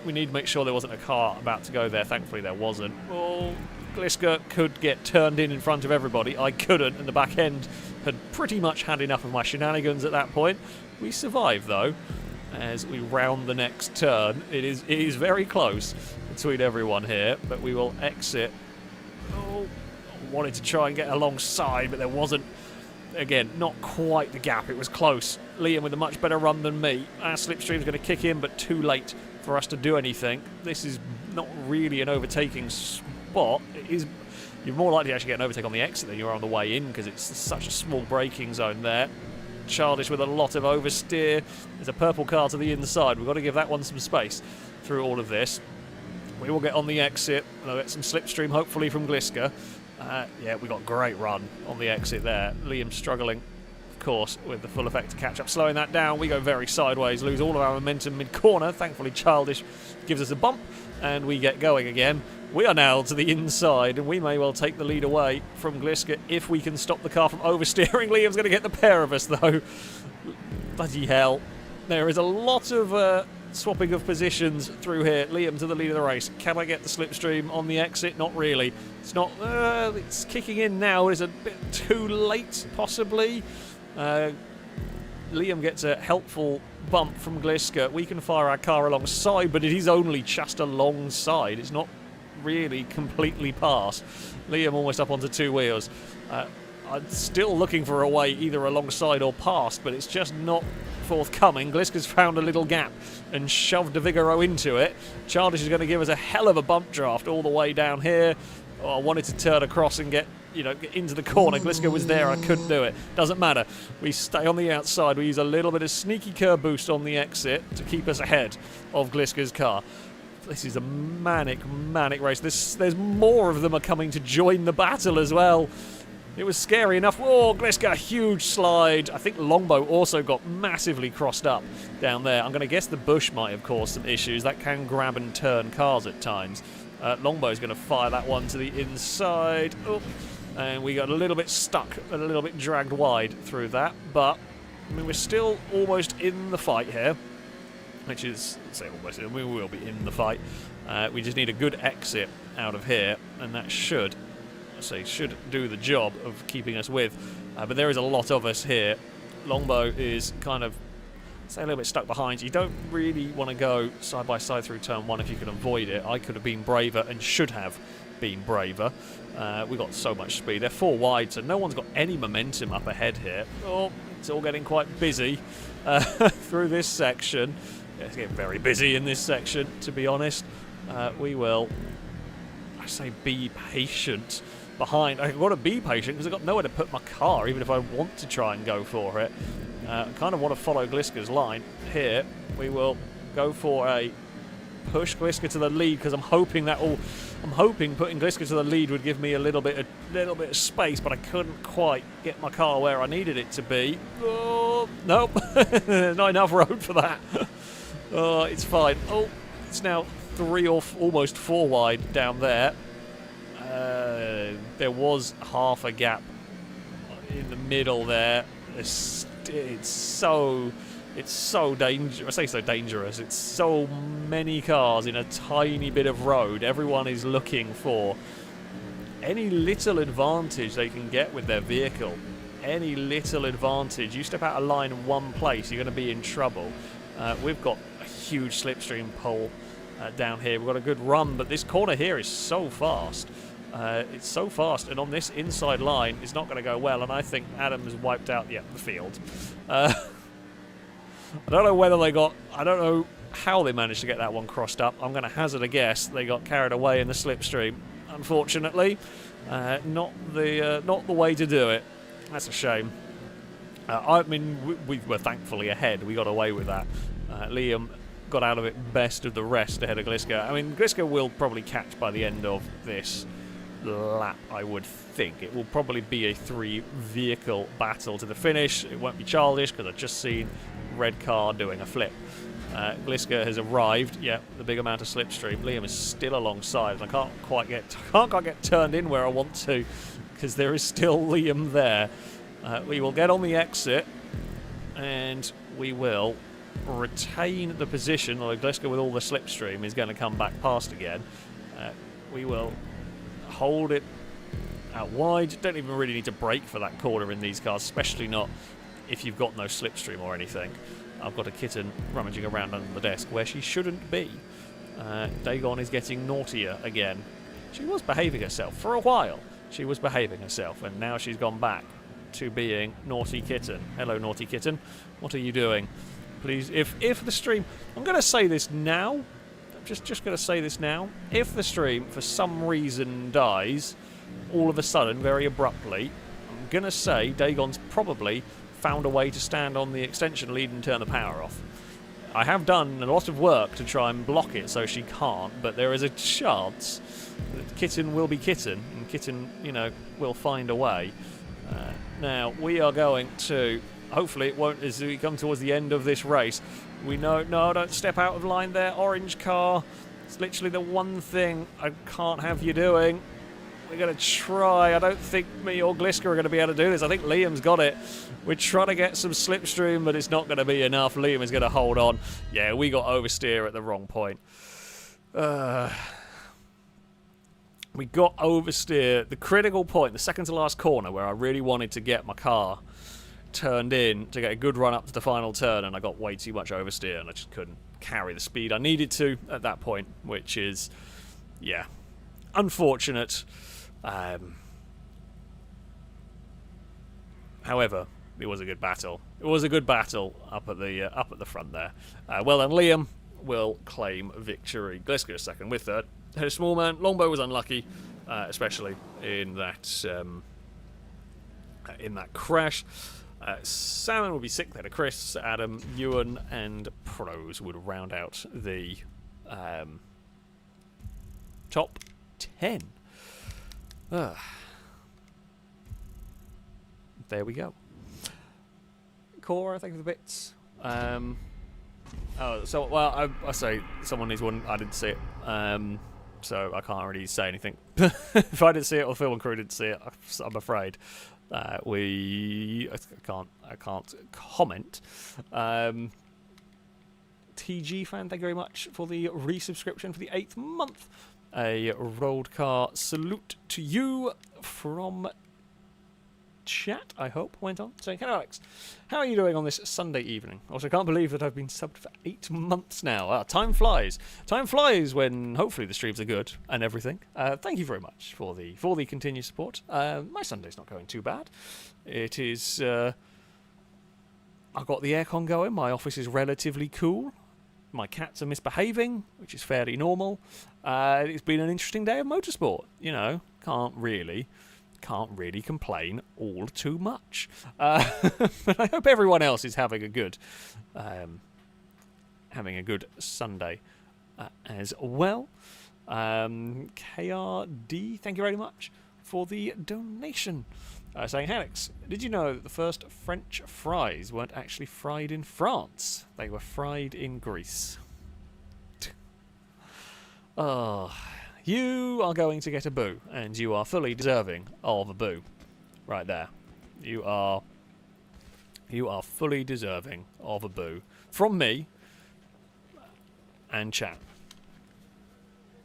we need to make sure there wasn't a car about to go there. Thankfully there wasn't. Oh, Gliska could get turned in front of everybody. I couldn't, and the back end had pretty much had enough of my shenanigans at that point. We survived though, as we round the next turn. It is very close between everyone here, but we will exit. Oh, wanted to try and get alongside, but there wasn't, again, not quite the gap. It was close. Liam with a much better run than me. Our slipstream's going to kick in, but too late for us to do anything. This is not really an overtaking spot. You're more likely to actually get an overtake on the exit than you are on the way in, because it's such a small braking zone there. Childish with a lot of oversteer. There's a purple car to the inside. We've got to give that one some space through all of this. We will get on the exit. We'll get some slipstream, hopefully, from Gliska. Yeah, we got great run on the exit there. Liam struggling, of course, with the full effect to catch up. Slowing that down, we go very sideways, lose all of our momentum mid-corner. Thankfully, Childish gives us a bump, and we get going again. We are now to the inside, and we may well take the lead away from Gliska if we can stop the car from oversteering. Liam's going to get the pair of us, though. Bloody hell. There is a lot of swapping of positions through here. Liam to the lead of the race. Can I get the slipstream on the exit? Not really. It's not. It's kicking in now. It's a bit too late, possibly. Liam gets a helpful bump from Gliska. We can fire our car alongside, but it is only just alongside. It's not really completely past. Liam almost up onto two wheels. I'm still looking for a way either alongside or past, but it's just not forthcoming. Gliska's found a little gap and shoved a Vigoro into it. Childish is going to give us a hell of a bump draft all the way down here. Oh, I wanted to turn across and get into the corner. Gliska was there, I couldn't do it. Doesn't matter. We stay on the outside. We use a little bit of sneaky curb boost on the exit to keep us ahead of Gliska's car. This is a manic race. There's more of them are coming to join the battle as well. It was scary enough. Oh, Gliska, huge slide. I think Longbow also got massively crossed up down there. I'm going to guess the bush might have caused some issues. That can grab and turn cars at times. Longbow's going to fire that one to the inside. Oh, and we got a little bit stuck, a little bit dragged wide through that. But, I mean, we're still almost in the fight here. Which is, say almost, we will be in the fight. We just need a good exit out of here, and that should do the job of keeping us with. But there is a lot of us here. Longbow is kind of, say, a little bit stuck behind. You don't really want to go side by side through turn one if you can avoid it. I could have been braver and should have been braver. We got so much speed. They're four wide, so no one's got any momentum up ahead here. Oh, it's all getting quite busy through this section. Yeah, it's getting very busy in this section, to be honest. We will, I say, be patient behind. I've got to be patient because I've got nowhere to put my car, even if I want to try and go for it. I kind of want to follow Gliska's line here. We will go for a push Gliska to the lead because I'm hoping putting Gliska to the lead would give me a little bit of space, but I couldn't quite get my car where I needed it to be. Oh, nope, there's not enough road for that. Oh, it's fine. Oh, it's now almost four wide down there. There was half a gap in the middle there. It's so dangerous. I say so dangerous. It's so many cars in a tiny bit of road. Everyone is looking for any little advantage they can get with their vehicle. Any little advantage. You step out of line in one place, you're going to be in trouble. We've got a huge slipstream pole down here. We've got a good run, but this corner here is so fast. It's so fast, and on this inside line, it's not going to go well, and I think Adam has wiped out the field. I don't know whether I don't know how they managed to get that one crossed up. I'm going to hazard a guess. They got carried away in the slipstream, unfortunately. Not the way to do it. That's a shame. I mean, we were thankfully ahead. We got away with that. Liam got out of it best of the rest ahead of Gliska. I mean, Gliska will probably catch by the end of this lap, I would think. It will probably be a three-vehicle battle to the finish. It won't be Childish because I've just seen red car doing a flip. Gliska has arrived. Yeah, the big amount of slipstream. Liam is still alongside. I can't quite get turned in where I want to because there is still Liam there. We will get on the exit and we will retain the position. Although Gliska with all the slipstream is going to come back past again. We will hold it out wide. Don't even really need to brake for that corner in these cars, especially not if you've got no slipstream or anything. I've got a kitten rummaging around under the desk where she shouldn't be. Dagon is getting naughtier again. She was behaving herself for a while. She was behaving herself, and now she's gone back to being naughty kitten. Hello, naughty kitten. What are you doing? Please, if the stream... I'm going to say this now. I'm just going to say this now. If the stream, for some reason, dies all of a sudden, very abruptly, I'm going to say Dagon's probably found a way to stand on the extension lead and turn the power off. I have done a lot of work to try and block it so she can't, but there is a chance that Kitten will be Kitten, and Kitten, you know, will find a way. Now, we are going to... Hopefully it won't as we come towards the end of this race. We know... No, don't step out of line there, orange car. It's literally the one thing I can't have you doing. We're going to try. I don't think me or Gliska are going to be able to do this. I think Liam's got it. We're trying to get some slipstream, but it's not going to be enough. Liam is going to hold on. Yeah, we got oversteer at the wrong point. We got oversteer. The critical point, the second to last corner, where I really wanted to get my car turned in to get a good run up to the final turn, and I got way too much oversteer, and I just couldn't carry the speed I needed to at that point, which is, yeah, unfortunate. However, it was a good battle. It was a good battle up at the front there. Well done, Liam will claim victory. Gliska is second with third. Her small man Longbow was unlucky, especially in that crash. Salmon would be sixth there to Chris, Adam, Ewan, and Pros would round out the top 10. There we go. Cora, thank you for the bits. I say someone needs one. I didn't see it, so I can't really say anything. If I didn't see it or Phil and crew didn't see it, I'm afraid I can't comment. TG fan, thank you very much for the resubscription for the 8th month. A rolled car salute to you from chat, I hope, went on. Saying, hello Alex, how are you doing on this Sunday evening? Also, I can't believe that I've been subbed for 8 months now. Time flies. Time flies when hopefully the streams are good and everything. Thank you very much for the continued support. My Sunday's not going too bad. It is... I've got the aircon going. My office is relatively cool. My cats are misbehaving, which is fairly normal. It's been an interesting day of motorsport. You know, can't really complain all too much. But I hope everyone else is having a good Sunday as well. KRD, thank you very much for the donation. Saying, Alex, did you know that the first French fries weren't actually fried in France? They were fried in Greece. Oh, you are going to get a boo, and you are fully deserving of a boo. Right there. You are fully deserving of a boo. From me and chat.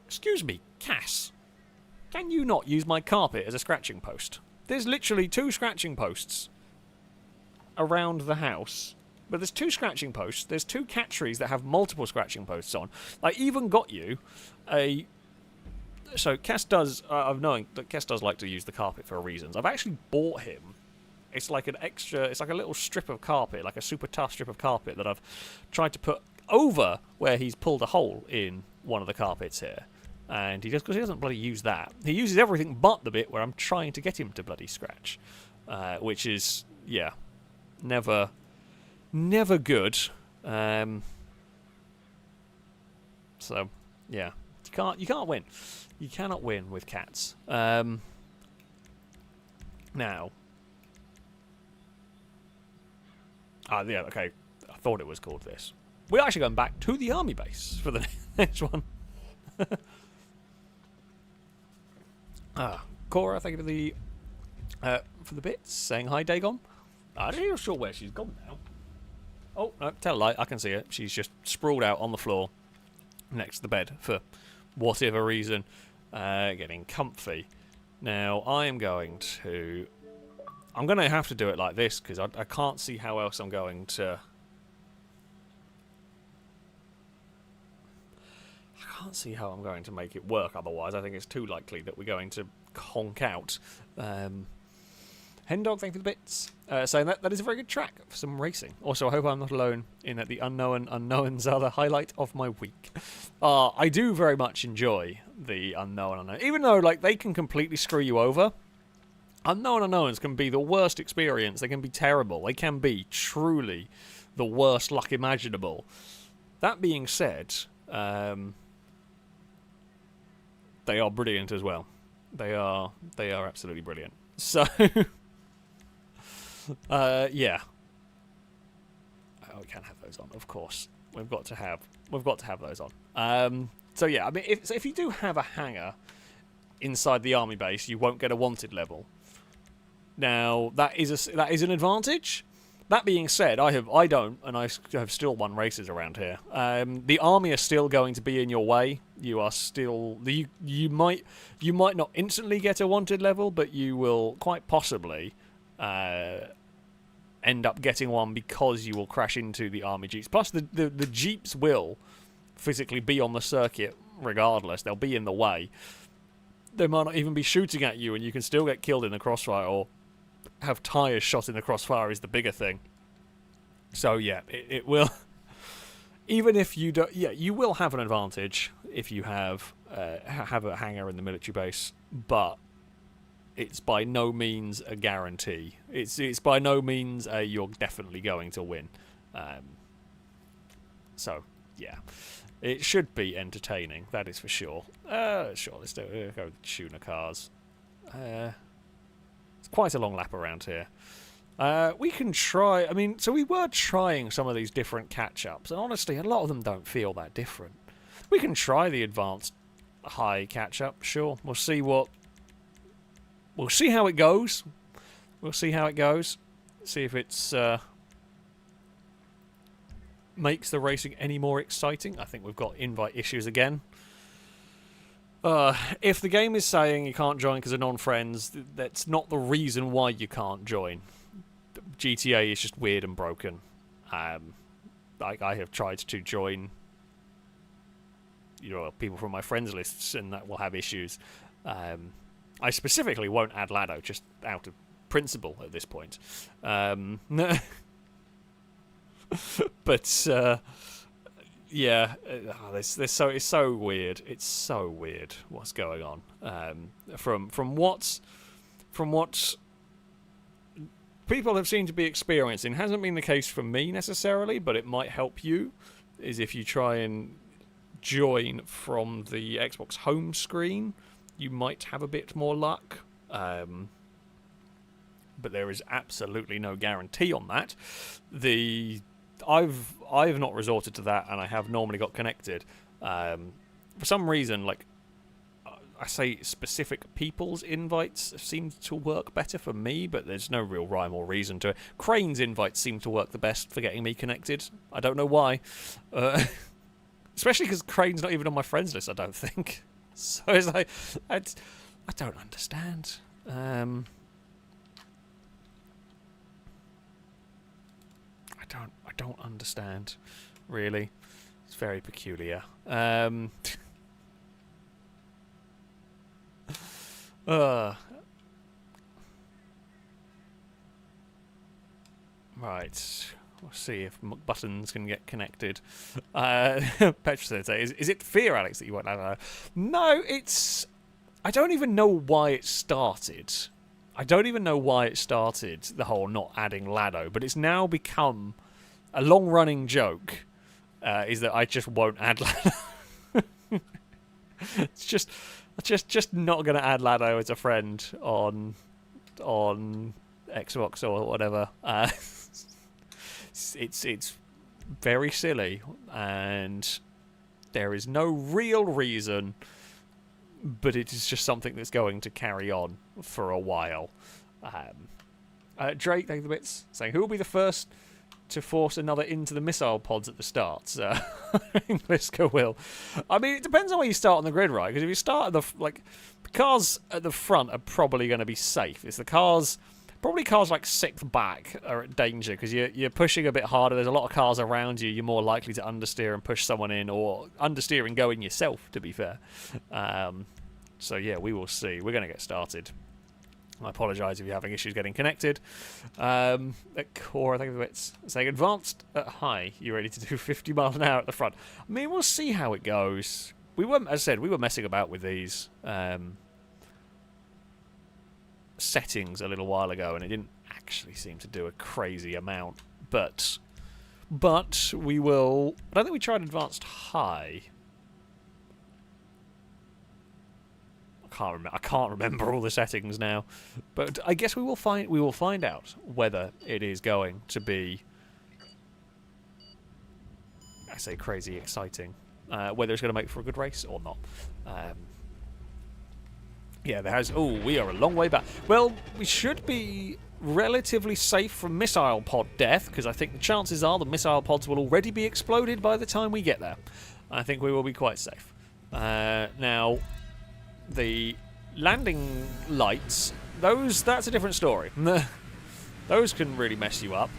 Excuse me, Cass. Can you not use my carpet as a scratching post? There's literally 2 scratching posts around the house. But there's 2 scratching posts. There's 2 cat trees that have multiple scratching posts on. I even got you a... So Cass does... I've known that Cass does like to use the carpet for reasons. I've actually bought him... It's like an extra... It's like a little strip of carpet, like a super tough strip of carpet that I've tried to put over where he's pulled a hole in one of the carpets here. And he doesn't bloody use that. He uses everything but the bit where I'm trying to get him to bloody scratch. Which is, yeah, never good. So, yeah, you can't win. You cannot win with cats. Now, yeah, okay. I thought it was called this. We're actually going back to the army base for the next one. Cora, thank you for the bits. Saying hi, Dagon. I'm not sure where she's gone now. Oh, no, tell a lie. I can see her. She's just sprawled out on the floor next to the bed for whatever reason, getting comfy. Now, I'm going to have to do it like this because I can't see how else I'm going to... I can't see how I'm going to make it work otherwise. I think it's too likely that we're going to conk out. Hendog, thank you for the bits. Saying that is a very good track for some racing. Also, I hope I'm not alone in that the unknowns are the highlight of my week. I do very much enjoy the unknown. Even though like they can completely screw you over, Unknown unknowns can be the worst experience. They can be terrible. They can be truly the worst luck imaginable. That being said, they are brilliant as well. They are absolutely brilliant. So, yeah. Oh, we can't have those on, of course. We've got to have those on. So yeah, I mean, if you do have a hangar inside the army base, you won't get a wanted level. Now that is an advantage. That being said, I have still won races around here. The army are still going to be in your way. You are still you might not instantly get a wanted level, but you will quite possibly end up getting one because you will crash into the army jeeps. Plus, the jeeps will physically be on the circuit regardless. They'll be in the way. They might not even be shooting at you, and you can still get killed in the crossfire or have tyres shot in the crossfire is the bigger thing. So yeah, it will. Even if you don't, yeah, you will have an advantage if you have a hangar in the military base, but it's by no means a guarantee. It's by no means you're definitely going to win. So yeah, it should be entertaining. That is for sure. Sure, let's go with tuner cars. It's quite a long lap around here. We can try... I mean, so we were trying some of these different catch-ups, and honestly, a lot of them don't feel that different. We can try the advanced high catch-up, sure. We'll see what... We'll see how it goes. We'll see how it goes. See if it's... makes the racing any more exciting. I think we've got invite issues again. If the game is saying you can't join because of non-friends, that's not the reason why you can't join. GTA is just weird and broken. I have tried to join, people from my friends lists, and that will have issues. I specifically won't add Lado, just out of principle at this point. But yeah, it's so weird. It's so weird what's going on. From what people have seemed to be experiencing, hasn't been the case for me necessarily, but it might help you. Is if you try and join from the Xbox home screen, you might have a bit more luck. But there is absolutely no guarantee on that. I've not resorted to that, and I have normally got connected. For some reason, I say specific people's invites seem to work better for me, but there's no real rhyme or reason to it. Crane's invites seem to work the best for getting me connected. I don't know why. Especially because Crane's not even on my friends list, I don't think. So it's like, I don't understand. I don't understand, really. It's very peculiar. Right. We'll see if buttons can get connected. Petra said, is it fear, Alex, that you want? No, it's... I don't even know why it started. The whole not adding Lado, but it's now become a long-running joke, is that I just won't add Lado. It's just not going to add Lado as a friend on Xbox or whatever. It's very silly, and there is no real reason, but it is just something that's going to carry on for a while. Drake, thank you for the bits, saying, who will be the first to force another into the missile pods at the start? Bliska will. I mean, it depends on where you start on the grid, right? Because if you start at the cars at the front are probably going to be safe. It's the cars... Probably cars like sixth back are at danger because you're pushing a bit harder. There's a lot of cars around you. You're more likely to understeer and push someone in, or understeer and go in yourself, to be fair. So yeah, we will see. We're going to get started. I apologise if you're having issues getting connected. At core, I think it's saying advanced at high. You're ready to do 50 miles an hour at the front. I mean, we'll see how it goes. As I said, we were messing about with these. settings a little while ago, and it didn't actually seem to do a crazy amount. But we will... I don't think we tried advanced high. I can't remember all the settings now, but I guess we will find out whether it is going to be, I say, crazy exciting, whether it's going to make for a good race or not. Yeah, there has. Oh, we are a long way back. Well, we should be relatively safe from missile pod death, because I think the chances are the missile pods will already be exploded by the time we get there. I think we will be quite safe. Now, the landing lights, that's a different story. Those can really mess you up.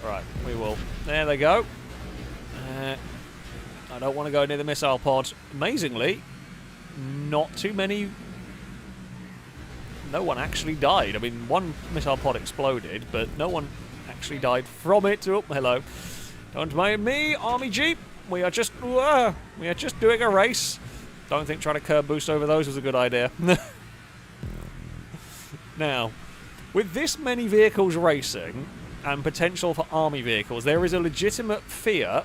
Right, we will. There they go. I don't want to go near the missile pod. Amazingly, not too many. No one actually died. I mean, one missile pod exploded, but no one actually died from it. Oh, hello. Don't mind me, Army Jeep. We are just doing a race. Don't think trying to curb boost over those was a good idea. Now, with this many vehicles racing and potential for army vehicles, there is a legitimate fear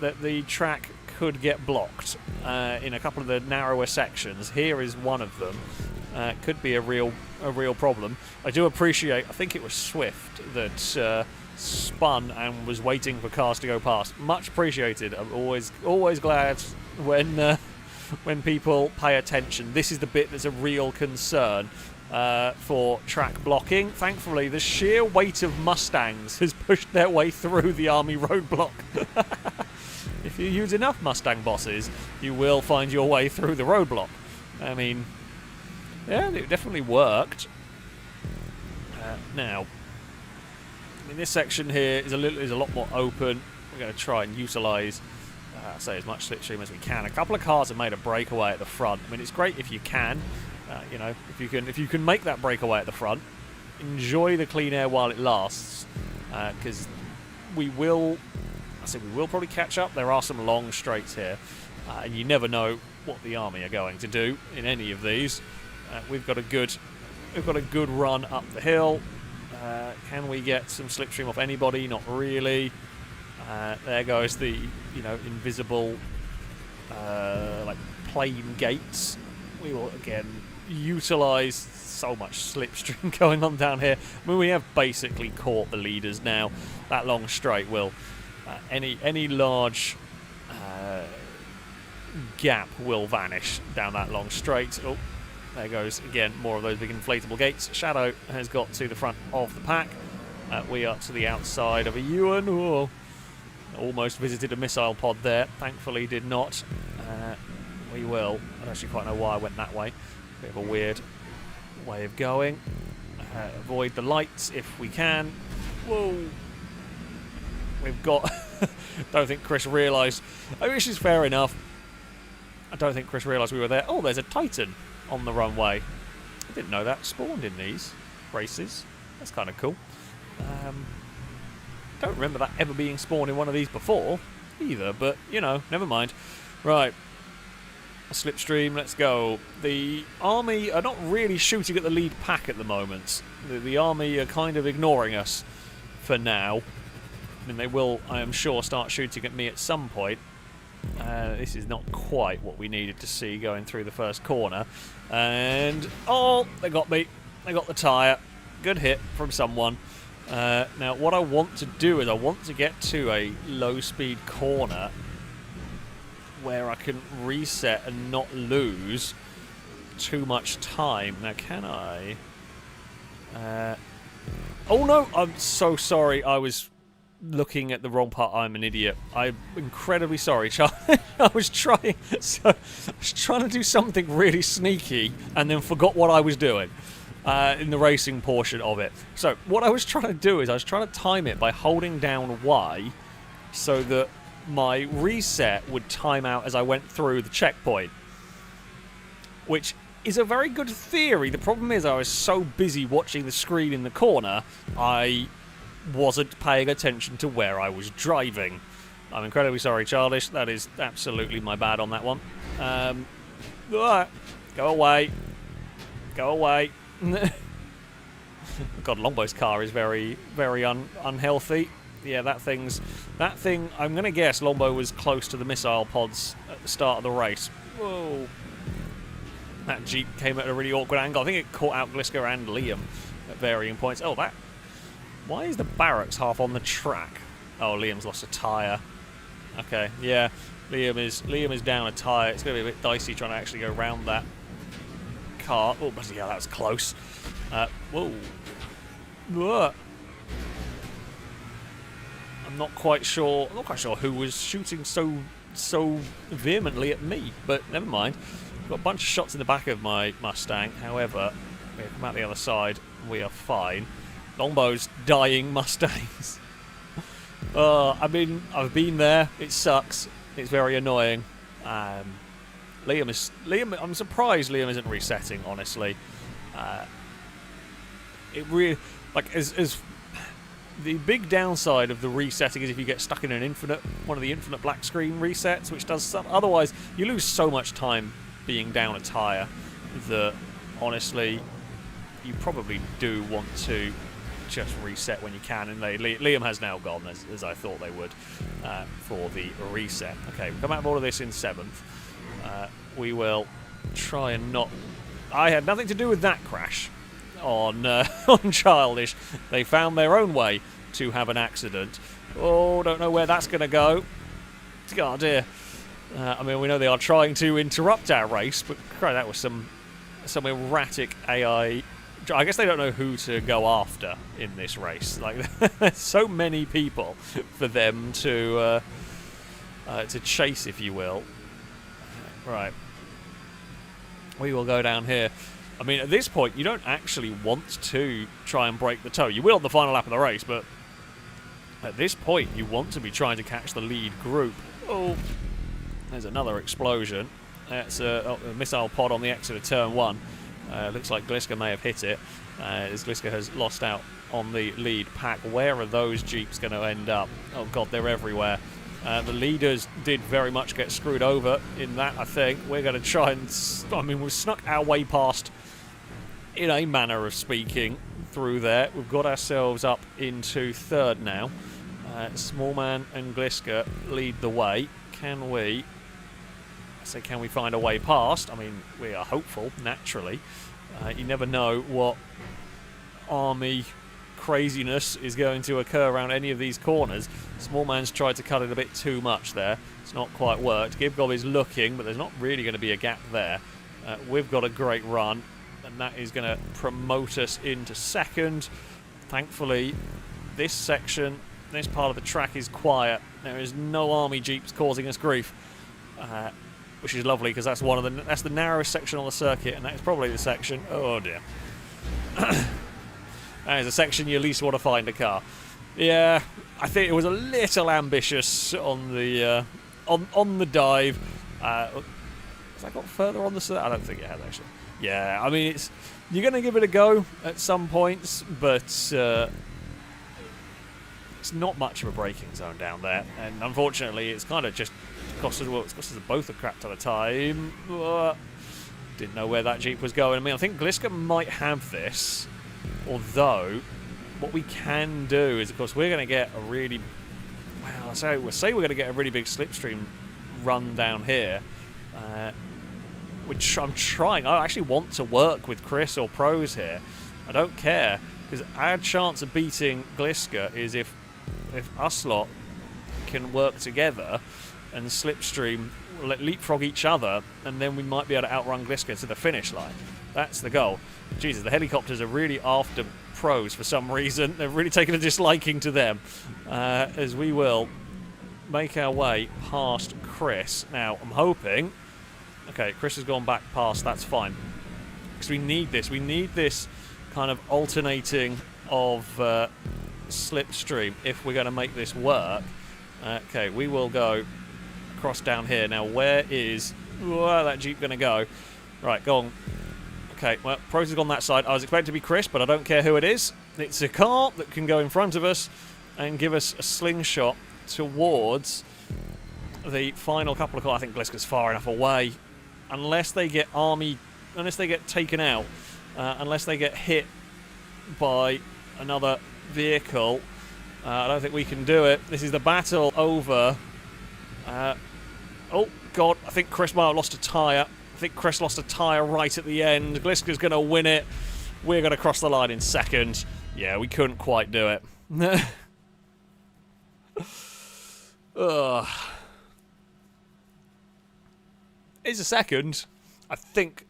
that the track could get blocked in a couple of the narrower sections. Here is one of them. Could be a real problem. I do appreciate, I think it was Swift that spun and was waiting for cars to go past. Much appreciated. I'm always glad when people pay attention. This is the bit that's a real concern for track blocking. Thankfully, the sheer weight of Mustangs has pushed their way through the army roadblock. If you use enough Mustang bosses, you will find your way through the roadblock. I mean, yeah, it definitely worked. Now, I mean, this section here is a lot more open. We're going to try and utilise, say, as much slipstream as we can. A couple of cars have made a breakaway at the front. I mean, it's great if you can. You know, if you can make that breakaway at the front, enjoy the clean air while it lasts, because we will probably catch up. There are some long straights here, and you never know what the army are going to do in any of these. We've got a good run up the hill. Can we get some slipstream off anybody? Not really. There goes the invisible like plane gates. We will again utilise so much slipstream going on down here. I mean, we have basically caught the leaders now. That long straight will any large gap will vanish down that long straight. Oh, there goes again more of those big inflatable gates. Shadow has got to the front of the pack. We are to the outside of a Ewan. Oh, almost visited a missile pod there. Thankfully did not. We will. I don't actually quite know why I went that way. Bit of a weird way of going. Avoid the lights if we can. Whoa. We've got... don't think Chris realised... I mean, which is fair enough. I don't think Chris realised we were there. Oh, there's a Titan on the runway. I didn't know that spawned in these races. That's kind of cool. Don't remember that ever being spawned in one of these before either, but, you know, never mind. Right. A slipstream, let's go. The army are not really shooting at the lead pack at the moment. The army are kind of ignoring us for now. I mean, they will, I am sure, start shooting at me at some point. This is not quite what we needed to see going through the first corner. And, oh, they got me. They got the tyre. Good hit from someone. Now, what I want to do is I want to get to a low-speed corner where I can reset and not lose too much time. Now, can I... oh, no! I'm so sorry. I was looking at the wrong part. I'm an idiot. I'm incredibly sorry, Charlie. I was trying to do something really sneaky and then forgot what I was doing in the racing portion of it. So, what I was trying to do is I was trying to time it by holding down Y so that my reset would time out as I went through the checkpoint, which is a very good theory. The problem is I was so busy watching the screen in the corner, I wasn't paying attention to where I was driving. I'm incredibly sorry, Childish. That is absolutely my bad on that one. Go away. Go away. God, Longbow's car is very, very unhealthy. Yeah, that thing, I'm going to guess Longbow was close to the missile pods at the start of the race. Whoa. That Jeep came at a really awkward angle. I think it caught out Gliska and Liam at varying points. Oh, that... Why is the barracks half on the track? Oh, Liam's lost a tyre. Okay, yeah. Liam is down a tyre. It's going to be a bit dicey trying to actually go around that car. Oh, but yeah, that was close. Whoa. Whoa. I'm not quite sure who was shooting so vehemently at me, but never mind. I've got a bunch of shots in the back of my Mustang. However, we come out the other side. We are fine. Longbow's dying Mustangs. I mean, I've been there. It sucks. It's very annoying. Liam. I'm surprised Liam isn't resetting. Honestly, it really as the big downside of the resetting is if you get stuck in one of the infinite black screen resets, which does some. Otherwise, you lose so much time being down a tyre that honestly, you probably do want to just reset when you can. And Liam has now gone as I thought they would for the reset. Okay, we come out of all of this in 7th. We will try and not. I had nothing to do with that crash on Childish. They found their own way to have an accident. Oh, don't know where that's going to go. Oh dear. I mean, we know they are trying to interrupt our race, but crap, that was some erratic AI. I guess they don't know who to go after in this race. Like, there's so many people for them to chase, if you will. Right. We will go down here. I mean, at this point, you don't actually want to try and break the toe. You will on the final lap of the race, but at this point, you want to be trying to catch the lead group. Oh, there's another explosion. That's a missile pod on the exit of turn 1. Looks like Gliska may have hit it, as Gliska has lost out on the lead pack. Where are those Jeeps going to end up? Oh, God, they're everywhere. The leaders did very much get screwed over in that, I think. We're going to try and... I mean, we've snuck our way past, in a manner of speaking, through there. We've got ourselves up into 3rd now. Smallman and Gliska lead the way. Can we find a way past? I mean, we are hopeful, naturally. You never know what army craziness is going to occur around any of these corners. Smallman's tried to cut it a bit too much there. It's not quite worked. Gibgob is looking, but there's not really going to be a gap there. We've got a great run, and that is going to promote us into 2nd. Thankfully, this section, this part of the track is quiet. There is no army jeeps causing us grief, which is lovely because that's that's the narrowest section on the circuit, and that is probably the section. Oh dear. That is a section you least want to find a car. Yeah, I think it was a little ambitious on the on the dive. Has that got further on the circuit? I don't think it has actually. Yeah, I mean you're going to give it a go at some points, but it's not much of a braking zone down there, and unfortunately, it's kind of just cost us both a crap ton of time. Didn't know where that Jeep was going. I mean, I think Gliska might have this. Although, what we can do is, of course, we're going to get a really... Well, we'll say we're going to get a really big slipstream run down here. Which I'm trying. I actually want to work with Chris or Pros here. I don't care. Because our chance of beating Gliska is if us lot can work together and slipstream, leapfrog each other, and then we might be able to outrun Gliska to the finish line. That's the goal. Jesus, the helicopters are really after Pros for some reason. They've really taken a disliking to them. As we will make our way past Chris. Now, I'm hoping... Okay, Chris has gone back past. That's fine. Because we need this. We need this kind of alternating of slipstream if we're going to make this work. Okay, we will go across down here. Now, where is that Jeep going to go? Right, go on. Okay, well, Pros has gone that side. I was expecting to be Chris, but I don't care who it is. It's a car that can go in front of us and give us a slingshot towards the final couple of cars. I think Gliska's far enough away. Unless they get taken out, unless they get hit by another vehicle. I don't think we can do it. This is the battle over. Oh, God. I think Chris might have lost a tyre. I think Chris lost a tyre right at the end. Gliska's going to win it. We're going to cross the line in second. Yeah, we couldn't quite do it. Ugh. It's a second. I think,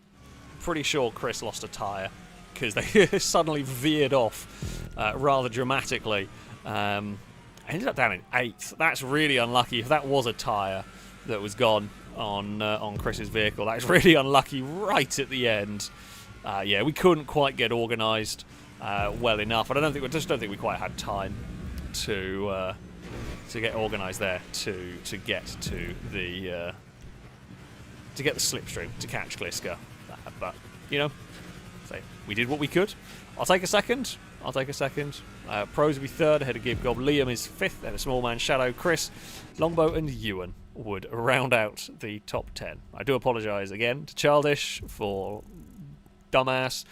pretty sure Chris lost a tyre because they suddenly veered off rather dramatically. I ended up down in 8th. That's really unlucky. If that was a tyre that was gone on Chris's vehicle, that's really unlucky right at the end. Yeah, we couldn't quite get organised well enough. I just don't think we quite had time to get organised there to get to the slipstream to catch Gliska. But you know, so we did what we could. I'll take a second. Pros will be 3rd ahead of Gibgob. Liam is 5th ahead of Small Man, Shadow, Chris, Longbow, and Ewan would round out the top 10. I do apologise again to Childish for dumbass.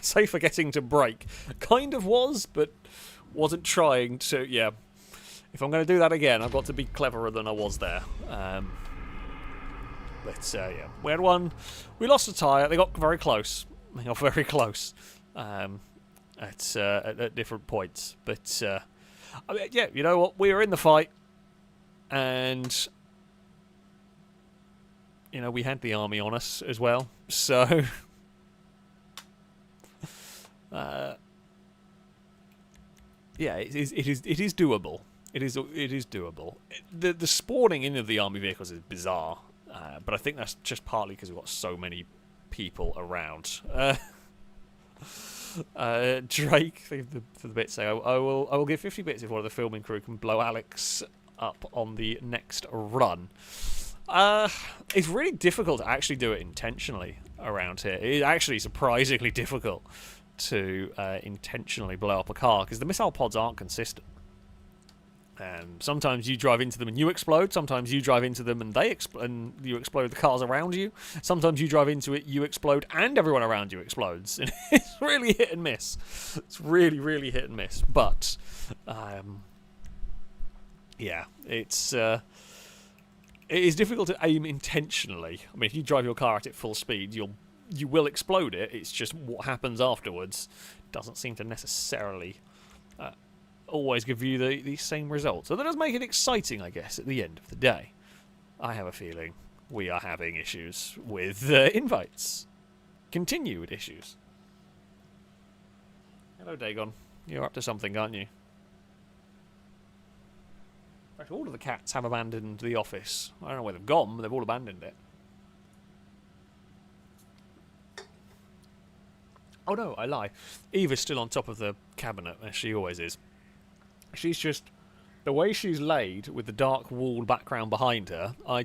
Say forgetting to brake. Kind of was, but wasn't trying to. Yeah. If I'm going to do that again, I've got to be cleverer than I was there. Yeah, we had one. We lost a tyre. They got very close. At different points. But I mean, yeah, you know what? We were in the fight, and you know we had the army on us as well. So yeah, it is doable. It is doable. The spawning in of the army vehicles is bizarre. But I think that's just partly because we've got so many people around. Drake, the bit say, I will give 50 bits if one of the filming crew can blow Alex up on the next run. It's really difficult to actually do it intentionally around here. It is actually surprisingly difficult to intentionally blow up a car because the missile pods aren't consistent. Sometimes you drive into them and you explode. Sometimes you drive into them and and you explode the cars around you. Sometimes you drive into it, you explode, and everyone around you explodes. And it's really hit and miss. It's really, really hit and miss. But yeah, it is difficult to aim intentionally. I mean, if you drive your car at full speed, you will explode it. It's just what happens afterwards doesn't seem to necessarily always give you the same result. So that does make it exciting, I guess, at the end of the day. I have a feeling we are having issues with invites. Continued issues. Hello, Dagon. You're up to something, aren't you? In fact, all of the cats have abandoned the office. I don't know where they've gone, but they've all abandoned it. Oh no, I lie. Eva's still on top of the cabinet, as she always is. She's just... The way she's laid, with the dark wall background behind her, I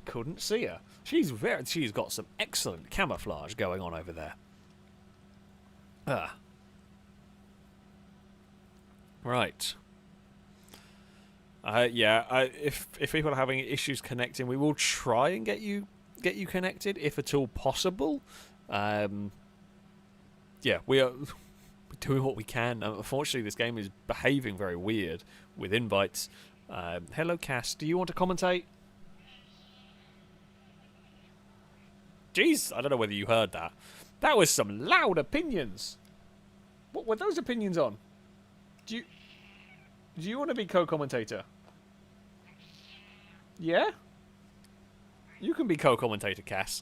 couldn't see her. She's got some excellent camouflage going on over there. Right. If people are having issues connecting, we will try and get you connected, if at all possible. Yeah, we are... doing what we can. Unfortunately, this game is behaving very weird with invites. Hello, Cass. Do you want to commentate? Jeez, I don't know whether you heard that. That was some loud opinions. What were those opinions on? Do you want to be co-commentator? Yeah? You can be co-commentator, Cass.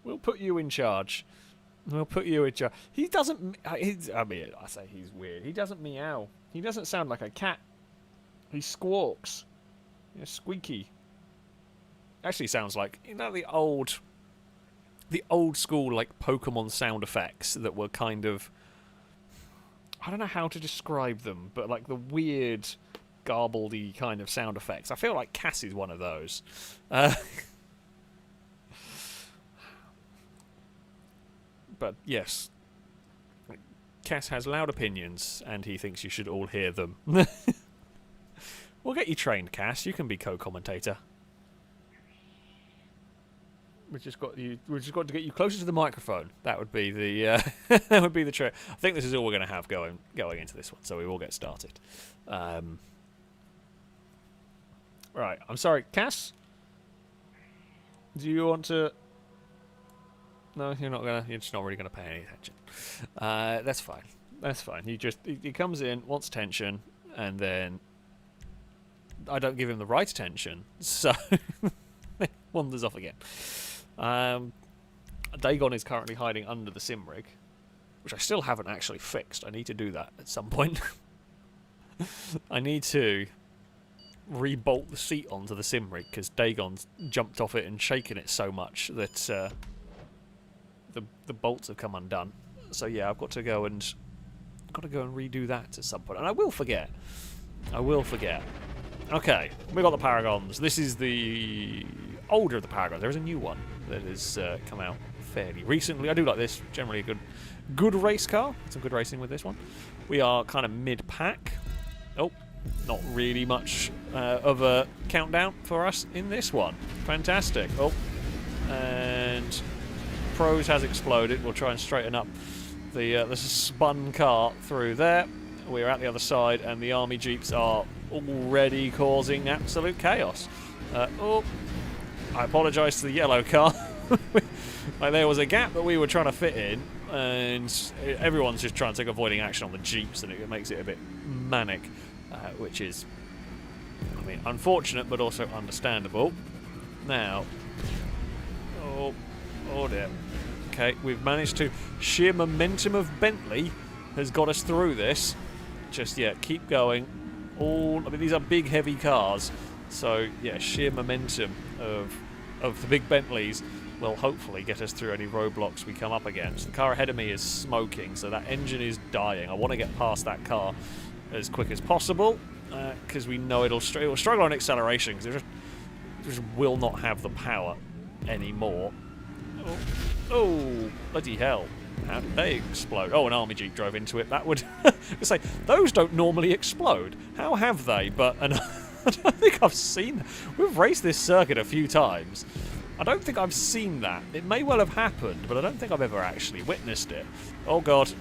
We'll put you in charge. We'll put you in charge. He doesn't... I mean, I say he's weird. He doesn't meow. He doesn't sound like a cat. He squawks. Squeaky. Actually sounds like, you know, the old school, like, Pokemon sound effects that were kind of... I don't know how to describe them, but, like, the weird, garbledy kind of sound effects. I feel like Cass is one of those. But yes, Cass has loud opinions, and he thinks you should all hear them. We'll get you trained, Cass. You can be co-commentator. We've just got to get you closer to the microphone. That would be the that would be the trick. I think this is all we're going to have going into this one, so we will get started. Right, I'm sorry, Cass. Do you want to? No, you're not gonna. You're just not really gonna pay any attention. That's fine. That's fine. He comes in, wants attention, and then I don't give him the right attention, so he wanders off again. Dagon is currently hiding under the sim rig, which I still haven't actually fixed. I need to do that at some point. I need to rebolt the seat onto the sim rig because Dagon's jumped off it and shaken it so much that the bolts have come undone. So yeah, I've got to go and redo that at some point, and I will forget. Okay, we got the Paragons. This is the older of the Paragons. There is a new one that has come out fairly recently. I do like this. Generally a good race car. Some good racing with this one. We are kind of mid-pack. Oh, not really much of a countdown for us in this one. Fantastic. Oh, and Pros has exploded. We'll try and straighten up the spun car through there. We're at the other side, and the army jeeps are already causing absolute chaos. Oh, I apologise to the yellow car. Like, there was a gap that we were trying to fit in, and everyone's just trying to take avoiding action on the jeeps, and it makes it a bit manic, which is, I mean, unfortunate but also understandable. Now, oh dear. Okay, we've managed to, sheer momentum of Bentley has got us through this. Just, yeah, keep going. I mean, these are big, heavy cars, so yeah, sheer momentum of the big Bentleys will hopefully get us through any roadblocks we come up against. The car ahead of me is smoking, so that engine is dying. I want to get past that car as quick as possible, because we know it'll struggle on acceleration, because it just will not have the power anymore. Oh, bloody hell. How did they explode? Oh, an army jeep drove into it. That would... say, those don't normally explode. How have they? But I don't think I've seen... We've raced this circuit a few times. I don't think I've seen that. It may well have happened, but I don't think I've ever actually witnessed it. Oh, God.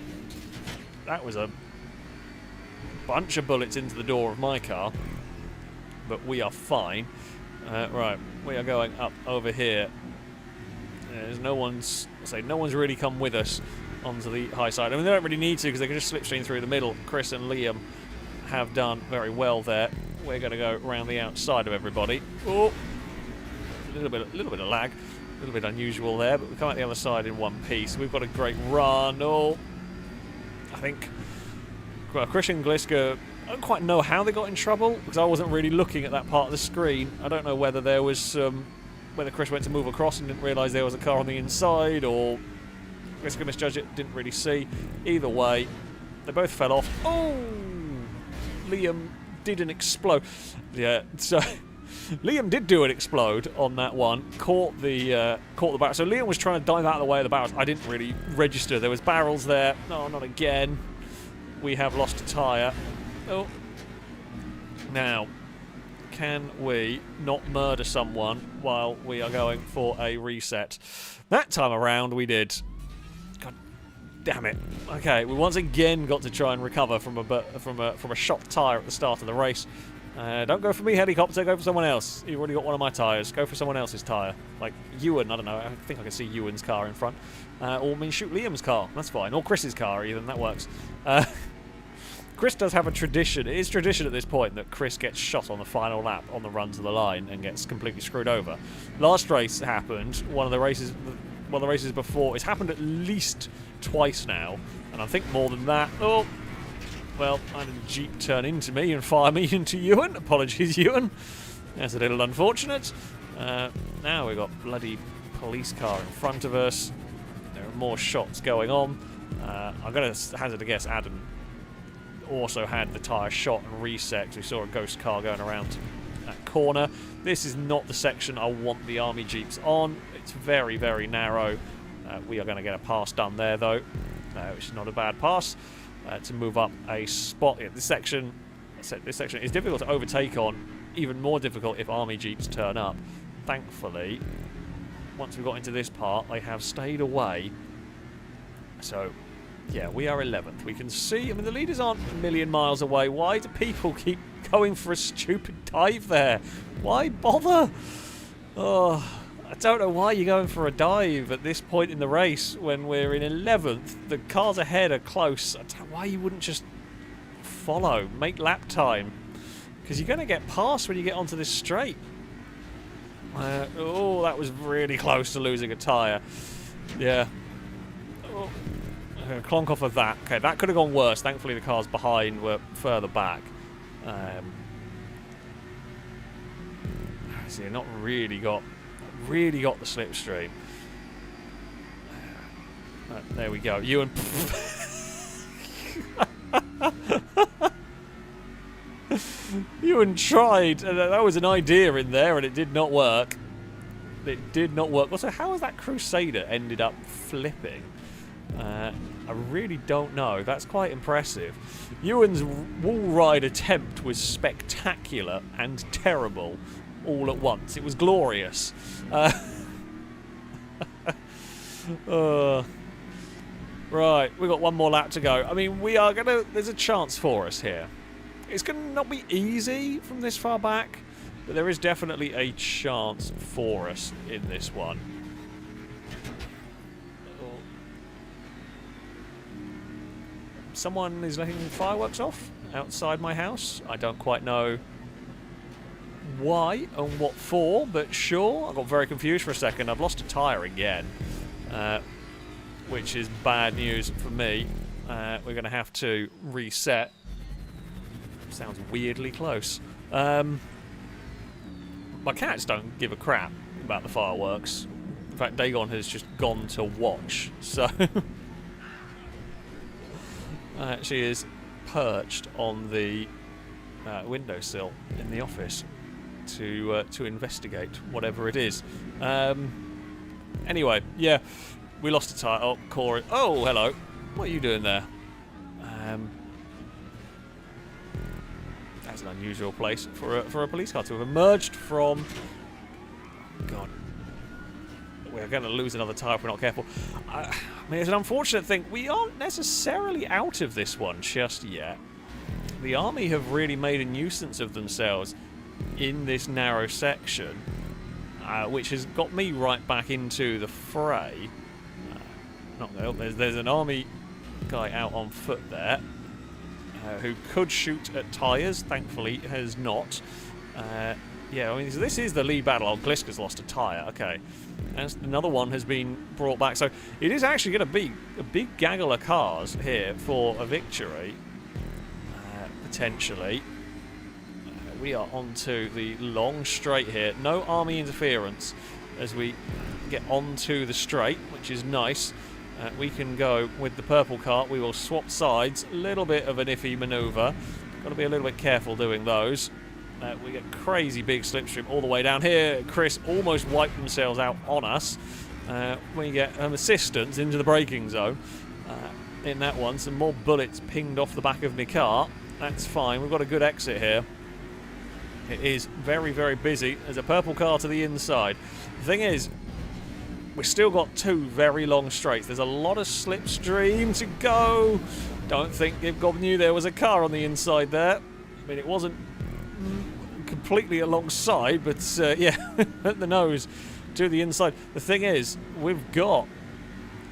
That was a bunch of bullets into the door of my car. But we are fine. Right, we are going up over here. There's no one's really come with us onto the high side. I mean, they don't really need to because they can just slipstream through the middle. Chris and Liam have done very well there. We're going to go around the outside of everybody. Oh, a little bit of lag, a little bit unusual there, but we come out the other side in one piece. We've got a great run. Oh, I think Chris and Gliska, I don't quite know how they got in trouble because I wasn't really looking at that part of the screen. I don't know whether there was whether Chris went to move across and didn't realise there was a car on the inside, or Gliska misjudged it, didn't really see. Either way, they both fell off. Oh, Liam didn't explode. Yeah, so Liam did do an explode on that one. Caught the barrel. So Liam was trying to dive out of the way of the barrels. I didn't really register. There was barrels there. No, not again. We have lost a tyre. Oh. Now, can we not murder someone while we are going for a reset? That time around we did. God damn it. Okay, we once again got to try and recover from a shot tyre at the start of the race. Don't go for me, helicopter, go for someone else. You've already got one of my tyres. Go for someone else's tyre. Like Ewan, I don't know, I think I can see Ewan's car in front. Or I mean, shoot Liam's car, that's fine. Or Chris's car even, that works. Chris does have a tradition. It is tradition at this point that Chris gets shot on the final lap on the run to the line and gets completely screwed over. Last race happened. One of the races before. It's happened at least twice now, and I think more than that. Oh, well, I had a jeep turn into me and fire me into Ewan. Apologies, Ewan. That's a little unfortunate. Now we've got bloody police car in front of us. There are more shots going on. I'm going to hazard a guess Adam also had the tyre shot and reset. We saw a ghost car going around that corner. This is not the section I want the army jeeps on. It's very, very narrow. We are going to get a pass done there, though, which is not a bad pass, to move up a spot. Yeah, this section is difficult to overtake on, even more difficult if army jeeps turn up. Thankfully, once we got into this part, they have stayed away. So, yeah, we are 11th. We can see, I mean, the leaders aren't a million miles away. Why do people keep going for a stupid dive there? Why bother? Oh, I don't know why you're going for a dive at this point in the race when we're in 11th. The cars ahead are close. I don't know why you wouldn't just follow, make lap time. Because you're going to get past when you get onto this straight. Oh, that was really close to losing a tyre. Yeah. Oh. Clonk off of that. Okay, that could have gone worse. Thankfully, the cars behind were further back. See, not really got the slipstream. There we go. Ewan. Ewan tried. That was an idea in there, and it did not work. It did not work. Also, how has that Crusader ended up flipping? I really don't know. That's quite impressive. Ewan's wall ride attempt was spectacular and terrible all at once. It was glorious. Right, we've got one more lap to go. I mean, we are going to... There's a chance for us here. It's going to not be easy from this far back, but there is definitely a chance for us in this one. Someone is letting fireworks off outside my house. I don't quite know why and what for, but sure. I got very confused for a second. I've lost a tyre again, which is bad news for me. We're going to have to reset. Sounds weirdly close. My cats don't give a crap about the fireworks. In fact, Dagon has just gone to watch. So she is perched on the windowsill in the office to investigate whatever it is. Anyway, yeah, we lost a tyre. Oh, Corey. Oh, hello. What are you doing there? That's an unusual place for a police car to have emerged from. God, we're going to lose another tyre if we're not careful. I mean, it's an unfortunate thing. We aren't necessarily out of this one just yet. The army have really made a nuisance of themselves in this narrow section, which has got me right back into the fray. There's an army guy out on foot there who could shoot at tyres. Thankfully, has not. Yeah, I mean, so this is the lead battle. Oh, Gliska's lost a tyre. Okay. And another one has been brought back. So it is actually going to be a big gaggle of cars here for a victory, potentially. We are onto the long straight here. No army interference as we get onto the straight, which is nice. We can go with the purple car. We will swap sides. A little bit of an iffy manoeuvre. Got to be a little bit careful doing those. We get crazy big slipstream all the way down here. Chris almost wiped themselves out on us. We get assistance into the braking zone in that one. Some more bullets pinged off the back of my car. That's fine. We've got a good exit here. It is very, very busy. There's a purple car to the inside. The thing is, we've still got two very long straights. There's a lot of slipstream to go. Don't think Gibgob knew there was a car on the inside there. I mean, it wasn't completely alongside, but yeah, at the nose to the inside. The thing is, we've got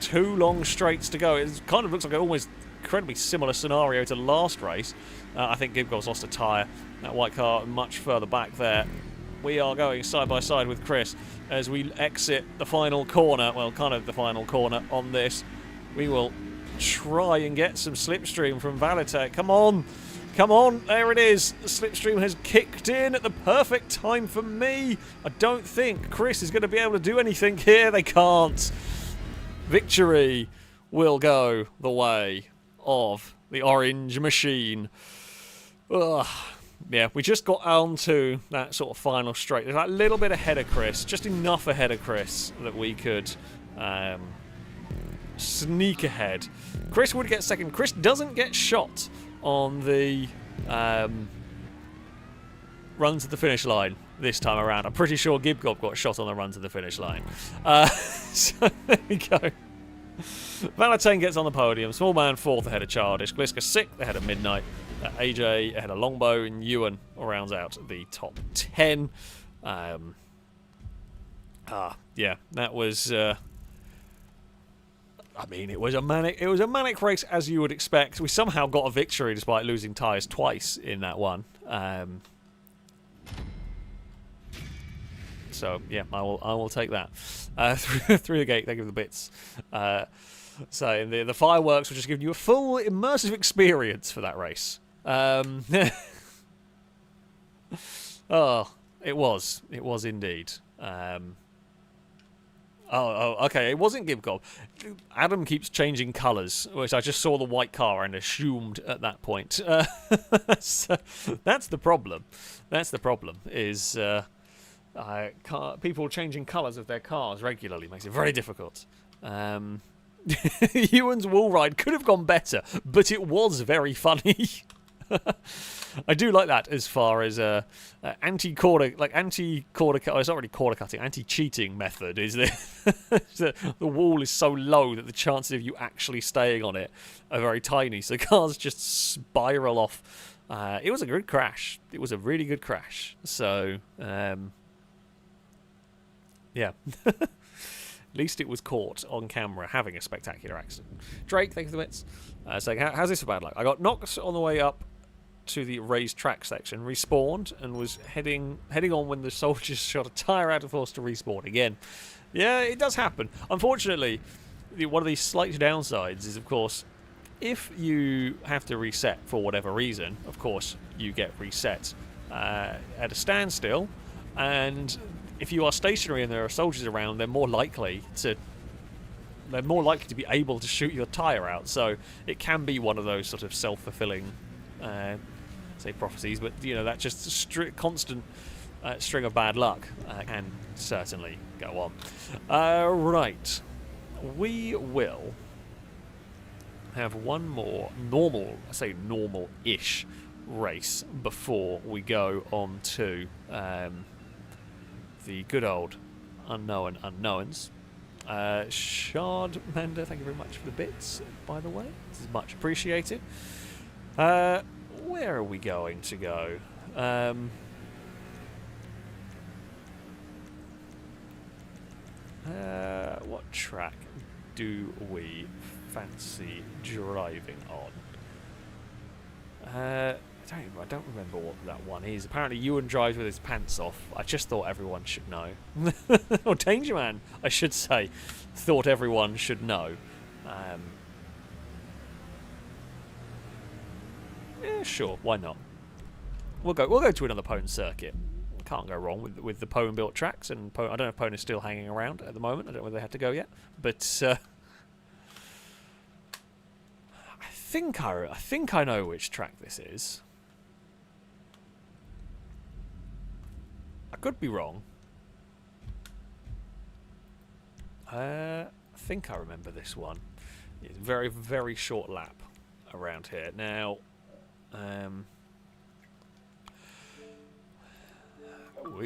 two long straights to go. It kind of looks like an almost incredibly similar scenario to last race. I think Gibgob's lost a tyre. That white car much further back there. We are going side by side with Chris as we exit the final corner. Well, kind of the final corner on this. We will try and get some slipstream from Valitech. Come on. Come on, there it is. The slipstream has kicked in at the perfect time for me. I don't think Chris is going to be able to do anything here. They can't. Victory will go the way of the orange machine. Ugh. Yeah, we just got onto that sort of final straight. There's that little bit ahead of Chris, just enough ahead of Chris that we could sneak ahead. Chris would get second. Chris doesn't get shot on the run to the finish line this time around. I'm pretty sure Gibgob got shot on the run to the finish line. So there we go. Valentine gets on the podium. Small Man 4th ahead of Childish. Gliska 6th ahead of Midnight. AJ ahead of Longbow. And Ewan rounds out the top 10. Yeah, that was... I mean, it was a manic race, as you would expect. We somehow got a victory despite losing tyres twice in that one. So yeah, I will take that through the gate. Thank you for the bits. So the fireworks were just giving you a full immersive experience for that race. Oh, it was indeed. Okay, it wasn't Gibgob. Adam keeps changing colours, which I just saw the white car and assumed at that point. So that's the problem. That's the problem, is people changing colours of their cars regularly makes it very difficult. Ewan's wall ride could have gone better, but it was very funny. I do like that as far as anti-corner, like anti-corner cut. Oh, it's not really corner cutting. Anti-cheating method is the wall is so low that the chances of you actually staying on it are very tiny. So cars just spiral off. It was a good crash. It was a really good crash. So yeah. At least it was caught on camera having a spectacular accident. Drake, thank you for the bits. Saying, how's this for bad luck? I got knocked on the way up to the raised track section, respawned, and was heading on when the soldiers shot a tyre out of force to respawn again. Yeah, it does happen. Unfortunately, one of these slight downsides is, of course, if you have to reset for whatever reason, of course, you get reset at a standstill, and if you are stationary and there are soldiers around, they're more likely to be able to shoot your tyre out. So it can be one of those sort of self-fulfilling say prophecies, but you know, that just constant string of bad luck can certainly go on. Right, we will have one more normal-ish race before we go on to the good old unknown unknowns. Shard Manda, thank you very much for the bits, by the way. This is much appreciated. Where are we going to go? What track do we fancy driving on? I don't remember what that one is. Apparently Ewan drives with his pants off. I just thought everyone should know. Or Danger Man, I should say, thought everyone should know. Yeah, sure, why not? We'll go to another Pone circuit. Can't go wrong with the Pone built tracks, and I don't know if Pone is still hanging around at the moment. I don't know whether they had to go yet, but I think I know which track this is. I could be wrong. I think I remember this one. It's a very, very short lap around here. Now,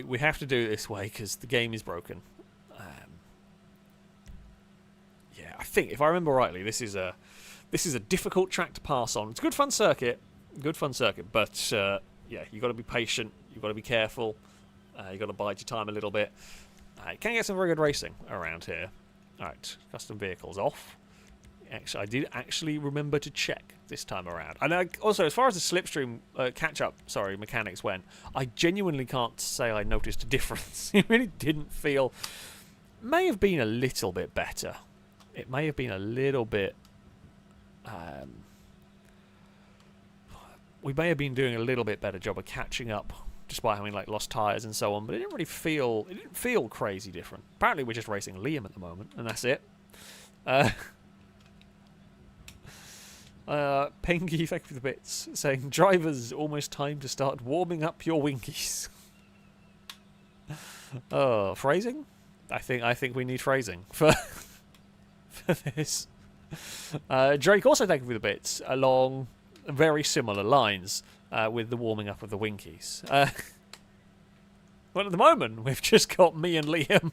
we have to do it this way because the game is broken. Yeah, I think if I remember rightly, this is a difficult track to pass on. It's a good fun circuit, but yeah, you got to be patient. You got to be careful. You got to bide your time a little bit. You can get some very good racing around here. All right, custom vehicles off. Actually, I did actually remember to check this time around. And also, as far as the slipstream catch-up, mechanics went, I genuinely can't say I noticed a difference. It really didn't feel... May have been a little bit better. It may have been a little bit... we may have been doing a little bit better job of catching up, despite having like lost tyres and so on. But it didn't really feel... It didn't feel crazy different. Apparently, we're just racing Liam at the moment, and that's it. Pengy, thank you for the bits, saying, drivers, almost time to start warming up your winkies. Oh, phrasing? I think we need phrasing for this. Drake, also thank you for the bits, along very similar lines with the warming up of the winkies. Well, at the moment, we've just got me and Liam.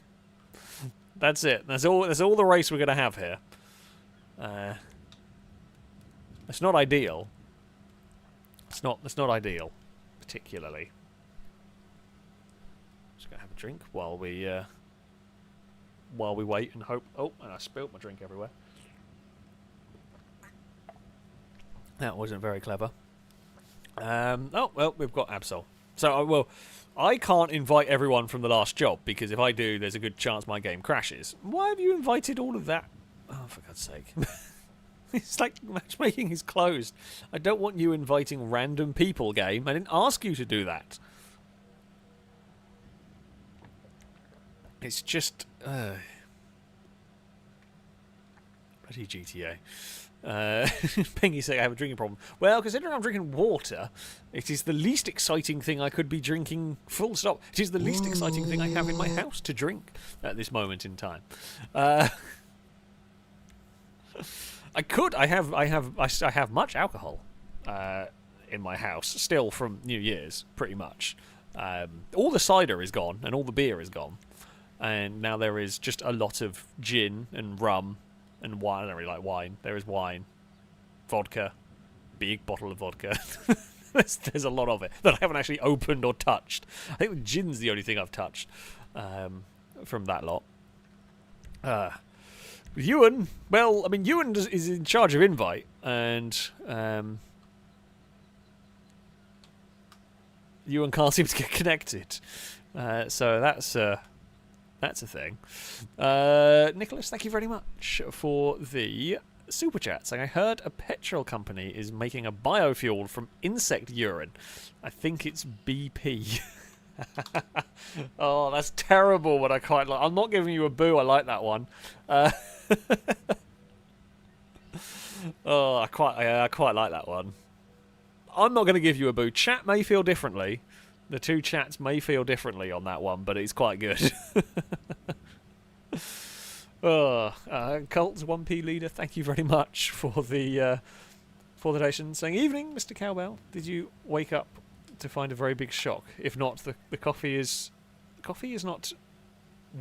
That's it. That's all the race we're going to have here. It's not ideal. It's not ideal, particularly. Just going to have a drink while we wait and hope. Oh, and I spilt my drink everywhere. That wasn't very clever. Oh, well, we've got Absol. So, I can't invite everyone from the last job, because if I do, there's a good chance my game crashes. Why have you invited all of that? Oh, for God's sake. It's like matchmaking is closed. I don't want you inviting random people, game. I didn't ask you to do that. It's just... bloody GTA. Pingy say I have a drinking problem. Well, considering I'm drinking water, it is the least exciting thing I could be drinking. Full stop. It is the least exciting thing I have in my house to drink at this moment in time. I have much alcohol in my house still from New Year's, pretty much. All the cider is gone and all the beer is gone, and now there is just a lot of gin and rum. And wine. I don't really like wine. There is wine. Vodka. Big bottle of vodka. there's a lot of it that I haven't actually opened or touched. I think the gin's the only thing I've touched from that lot. Ewan, well, I mean, Ewan is in charge of invite, and Ewan can't seem to get connected. So that's a thing. Nicholas, thank you very much for the super chat. Saying, I heard a petrol company is making a biofuel from insect urine. I think it's BP. Oh, that's terrible, but I quite like. I'm not giving you a boo. I like that one. Oh, I quite like that one. I'm not going to give you a boo. Chat may feel differently. The two chats may feel differently on that one, but it's quite good. Colt's 1p leader, thank you very much for the donation. Saying, evening, Mr. Cowbell. Did you wake up to find a very big shock? If not, the coffee is not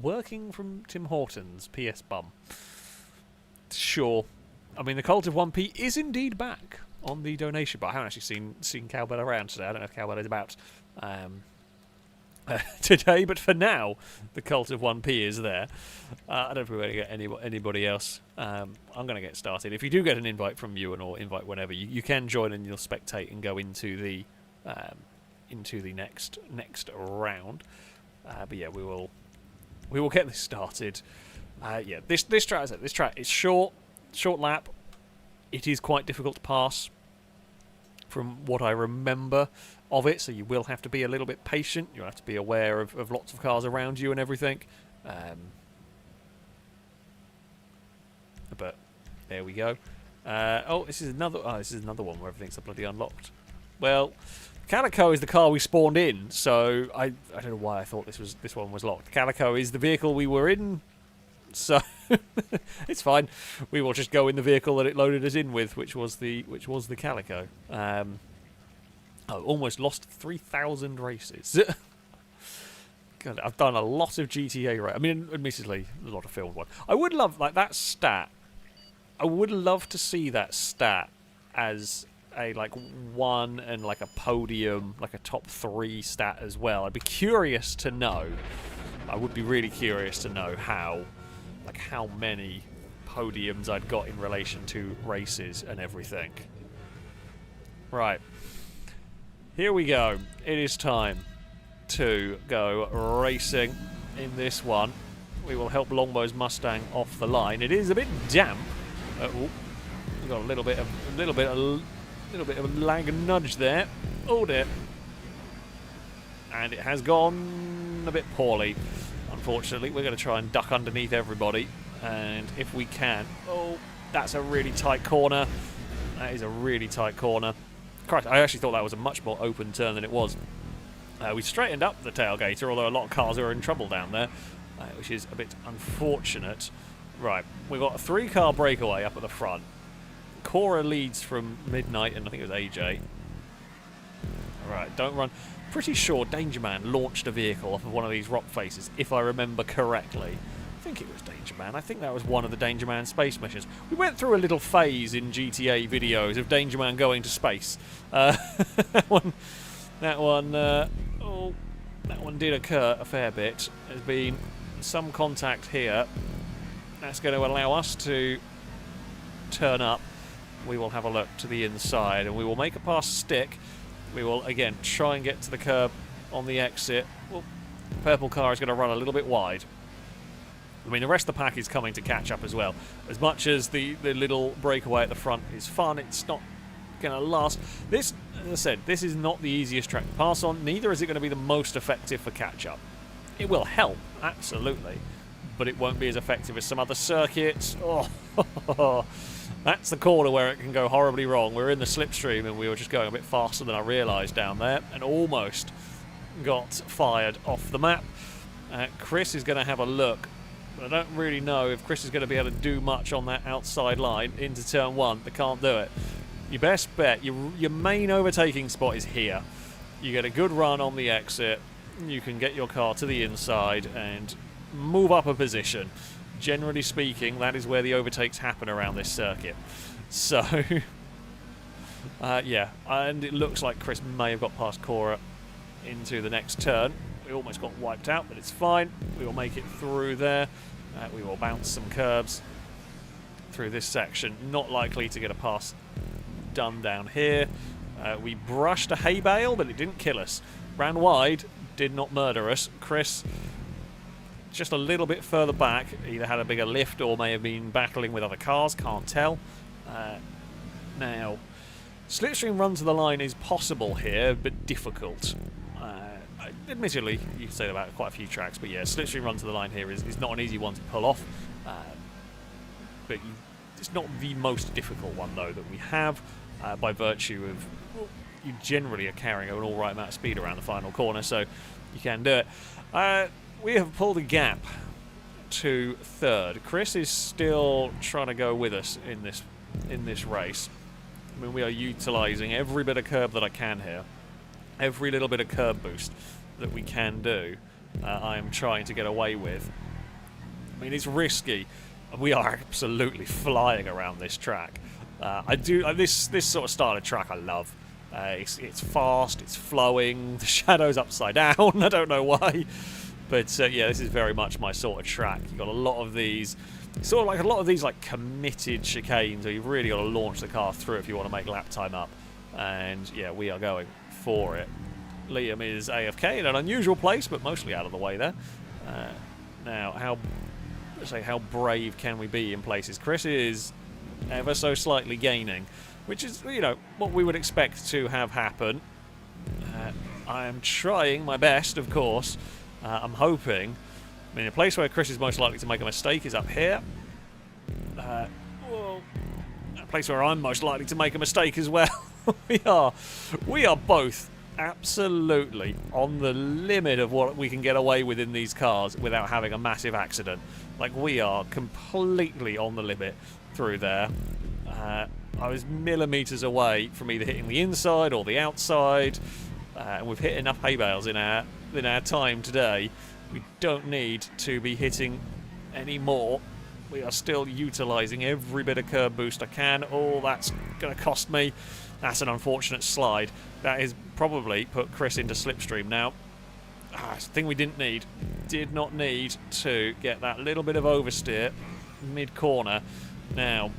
working from Tim Hortons. P.S. Bum. Sure. I mean, the Cult of 1p is indeed back on the donation, but I haven't actually seen Cowbell around today. I don't know if Cowbell is about today, but for now, the Cult of 1p is there. I don't know if we're going to get anybody else. I'm going to get started. If you do get an invite from Ewan or invite whenever, you can join and you'll spectate and go into the next round. But yeah, we will get this started. Yeah, this track is short lap. It is quite difficult to pass from what I remember of it, so you will have to be a little bit patient. You'll have to be aware of lots of cars around you and everything. But there we go. This is another one where everything's bloody unlocked. Well, Calico is the car we spawned in, so I don't know why I thought this one was locked. Calico is the vehicle we were in, so it's fine. We will just go in the vehicle that it loaded us in with, which was the Calico. Almost lost 3,000 races. God, I've done a lot of GTA races. I mean, admittedly, a lot of filmed one. I would love, like, that stat. I would love to see that stat as a, like, one and, like, a podium, like a top 3 stat as well. I'd be curious to know. I would be really curious to know how many podiums I'd got in relation to races and everything. Right. Here we go. It is time to go racing in this one. We will help Longbow's Mustang off the line. It is a bit damp. We've got a little bit of lag and nudge there. Oh dear. And it has gone a bit poorly. Unfortunately, we're going to try and duck underneath everybody, and if we can... Oh, that's a really tight corner. That is a really tight corner. Christ, I actually thought that was a much more open turn than it was. We straightened up the tailgater, although a lot of cars are in trouble down there, which is a bit unfortunate. Right, we've got a 3-car breakaway up at the front. Cora leads from Midnight, and I think it was AJ. Right, don't run. Pretty sure Danger Man launched a vehicle off of one of these rock faces, if I remember correctly. I think it was Danger Man. I think that was one of the Danger Man space missions. We went through a little phase in GTA videos of Danger Man going to space. That one did occur a fair bit. There's been some contact here. That's going to allow us to turn up. We will have a look to the inside, and we will make a pass stick. We will, again, try and get to the curb on the exit. Well, the purple car is going to run a little bit wide. I mean, the rest of the pack is coming to catch up as well. As much as the little breakaway at the front is fun, it's not going to last. This, as I said, this is not the easiest track to pass on. Neither is it going to be the most effective for catch-up. It will help, absolutely, but it won't be as effective as some other circuits. Oh, that's the corner where it can go horribly wrong. We're in the slipstream and we were just going a bit faster than I realised down there and almost got fired off the map. Chris is going to have a look, but I don't really know if Chris is going to be able to do much on that outside line into turn 1. They can't do it. Your best bet, your main overtaking spot is here. You get a good run on the exit, you can get your car to the inside and move up a position. Generally speaking, that is where the overtakes happen around this circuit. So, yeah, and it looks like Chris may have got past Cora into the next turn. We almost got wiped out, but it's fine. We will make it through there. We will bounce some curbs through this section. Not likely to get a pass done down here. We brushed a hay bale, but it didn't kill us. Ran wide, did not murder us. Chris, just a little bit further back, either had a bigger lift or may have been battling with other cars, can't tell. Now, slipstream run to the line is possible here, but difficult. Admittedly, you can say that about quite a few tracks, but yeah, slipstream run to the line here is not an easy one to pull off. But it's not the most difficult one, though, that we have, by virtue of, well, you generally are carrying an alright amount of speed around the final corner, so you can do it. We have pulled a gap to third. Chris is still trying to go with us in this race. I mean, we are utilising every bit of curb that I can here. Every little bit of curb boost that we can do, I am trying to get away with. I mean, it's risky. We are absolutely flying around this track. This sort of style of track I love. It's fast, it's flowing, the shadow's upside down, I don't know why. But yeah, this is very much my sort of track. You've got a lot of these, sort of like a lot of these like committed chicanes where you've really got to launch the car through if you want to make lap time up. And yeah, we are going for it. Liam is AFK in an unusual place, but mostly out of the way there. Now, how brave can we be in places? Chris is ever so slightly gaining, which is, you know, what we would expect to have happen. I am trying my best, of course. I'm hoping. I mean, a place where Chris is most likely to make a mistake is up here. Well, a place where I'm most likely to make a mistake as well. We are both absolutely on the limit of what we can get away with in these cars without having a massive accident. Like, we are completely on the limit through there. I was millimetres away from either hitting the inside or the outside. And we've hit enough hay bales in our time today. We don't need to be hitting any more. We are still utilising every bit of curb boost I can. Oh, that's going to cost me. That's an unfortunate slide. That has probably put Chris into slipstream now. It's a thing we didn't need. Did not need to get that little bit of oversteer mid-corner. Now,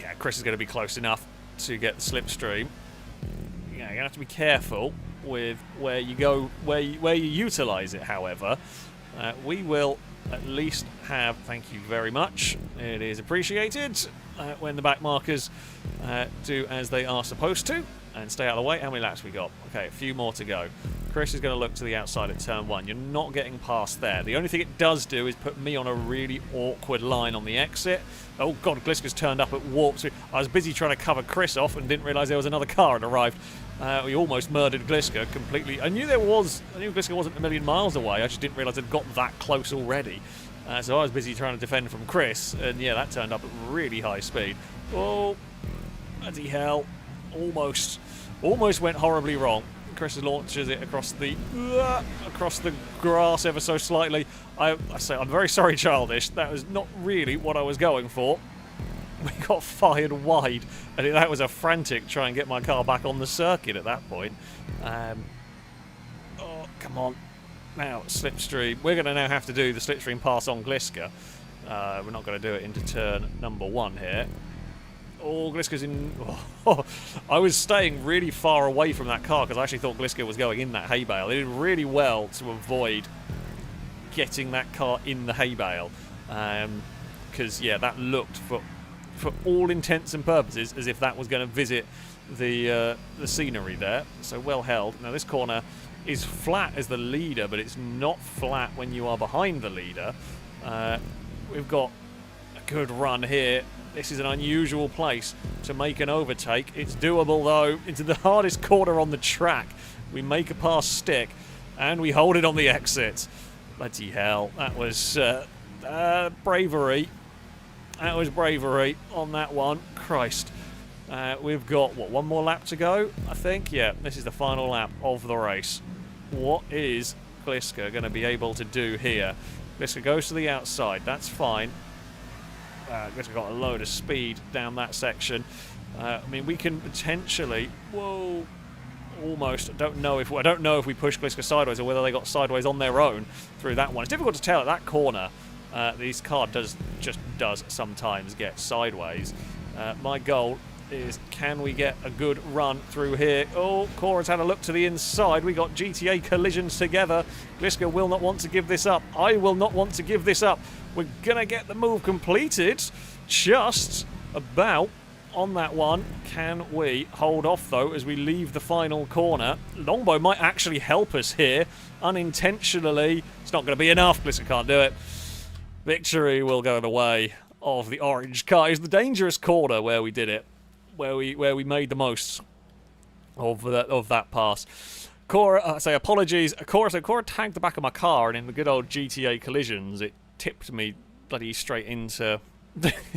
yeah, Chris is going to be close enough to get the slipstream. Yeah, you're going to have to be careful with where you go, where you utilise it, however. We will at least have, thank you very much, it is appreciated when the back markers do as they are supposed to and stay out of the way. How many laps we got? Okay, a few more to go. Chris is going to look to the outside at turn 1. You're not getting past there. The only thing it does do is put me on a really awkward line on the exit. Oh god, Gliska's turned up at warp 2. I was busy trying to cover Chris off and didn't realise there was another car had arrived. We almost murdered Gliska completely. I knew Gliska wasn't a million miles away. I just didn't realise it got that close already. So I was busy trying to defend from Chris, and yeah, that turned up at really high speed. Oh, bloody hell. Almost went horribly wrong. Chris launches it across the grass ever so slightly. I say I'm very sorry, Childish. That was not really what I was going for. We got fired wide, and that was a frantic try and get my car back on the circuit at that point. Oh, come on. Now, slipstream. We're going to now have to do the slipstream pass on Gliska. We're not going to do it into turn number 1 here. Oh, Gliska's in... Oh, I was staying really far away from that car because I actually thought Gliska was going in that hay bale. They did really well to avoid getting that car in the hay bale. Because, yeah, that looked, for all intents and purposes, as if that was going to visit the scenery there. So well held. Now, this corner is flat as the leader, but it's not flat when you are behind the leader. We've got a good run here. This is an unusual place to make an overtake. It's doable, though. Into the hardest corner on the track. We make a pass stick, and we hold it on the exit. Bloody hell. That was bravery. That was bravery on that one. Christ. We've got, what, one more lap to go, I think? Yeah, this is the final lap of the race. What is Gliska going to be able to do here? Gliska goes to the outside. That's fine. Gliska got a load of speed down that section. I mean, we can potentially... Whoa. Almost. I don't know if we push Gliska sideways or whether they got sideways on their own through that one. It's difficult to tell at that corner. This car does sometimes get sideways. My goal is, can we get a good run through here? Oh, Cora's had a look to the inside. We got GTA collisions together. Gliska will not want to give this up. I will not want to give this up. We're going to get the move completed just about on that one. Can we hold off, though, as we leave the final corner? Longbow might actually help us here unintentionally. It's not going to be enough. Gliska can't do it. Victory will go the way of the orange car. It's the dangerous corner where we did it, where we made the most of that pass. Cora, say apologies. Cora tagged the back of my car, and in the good old GTA collisions, it tipped me bloody straight into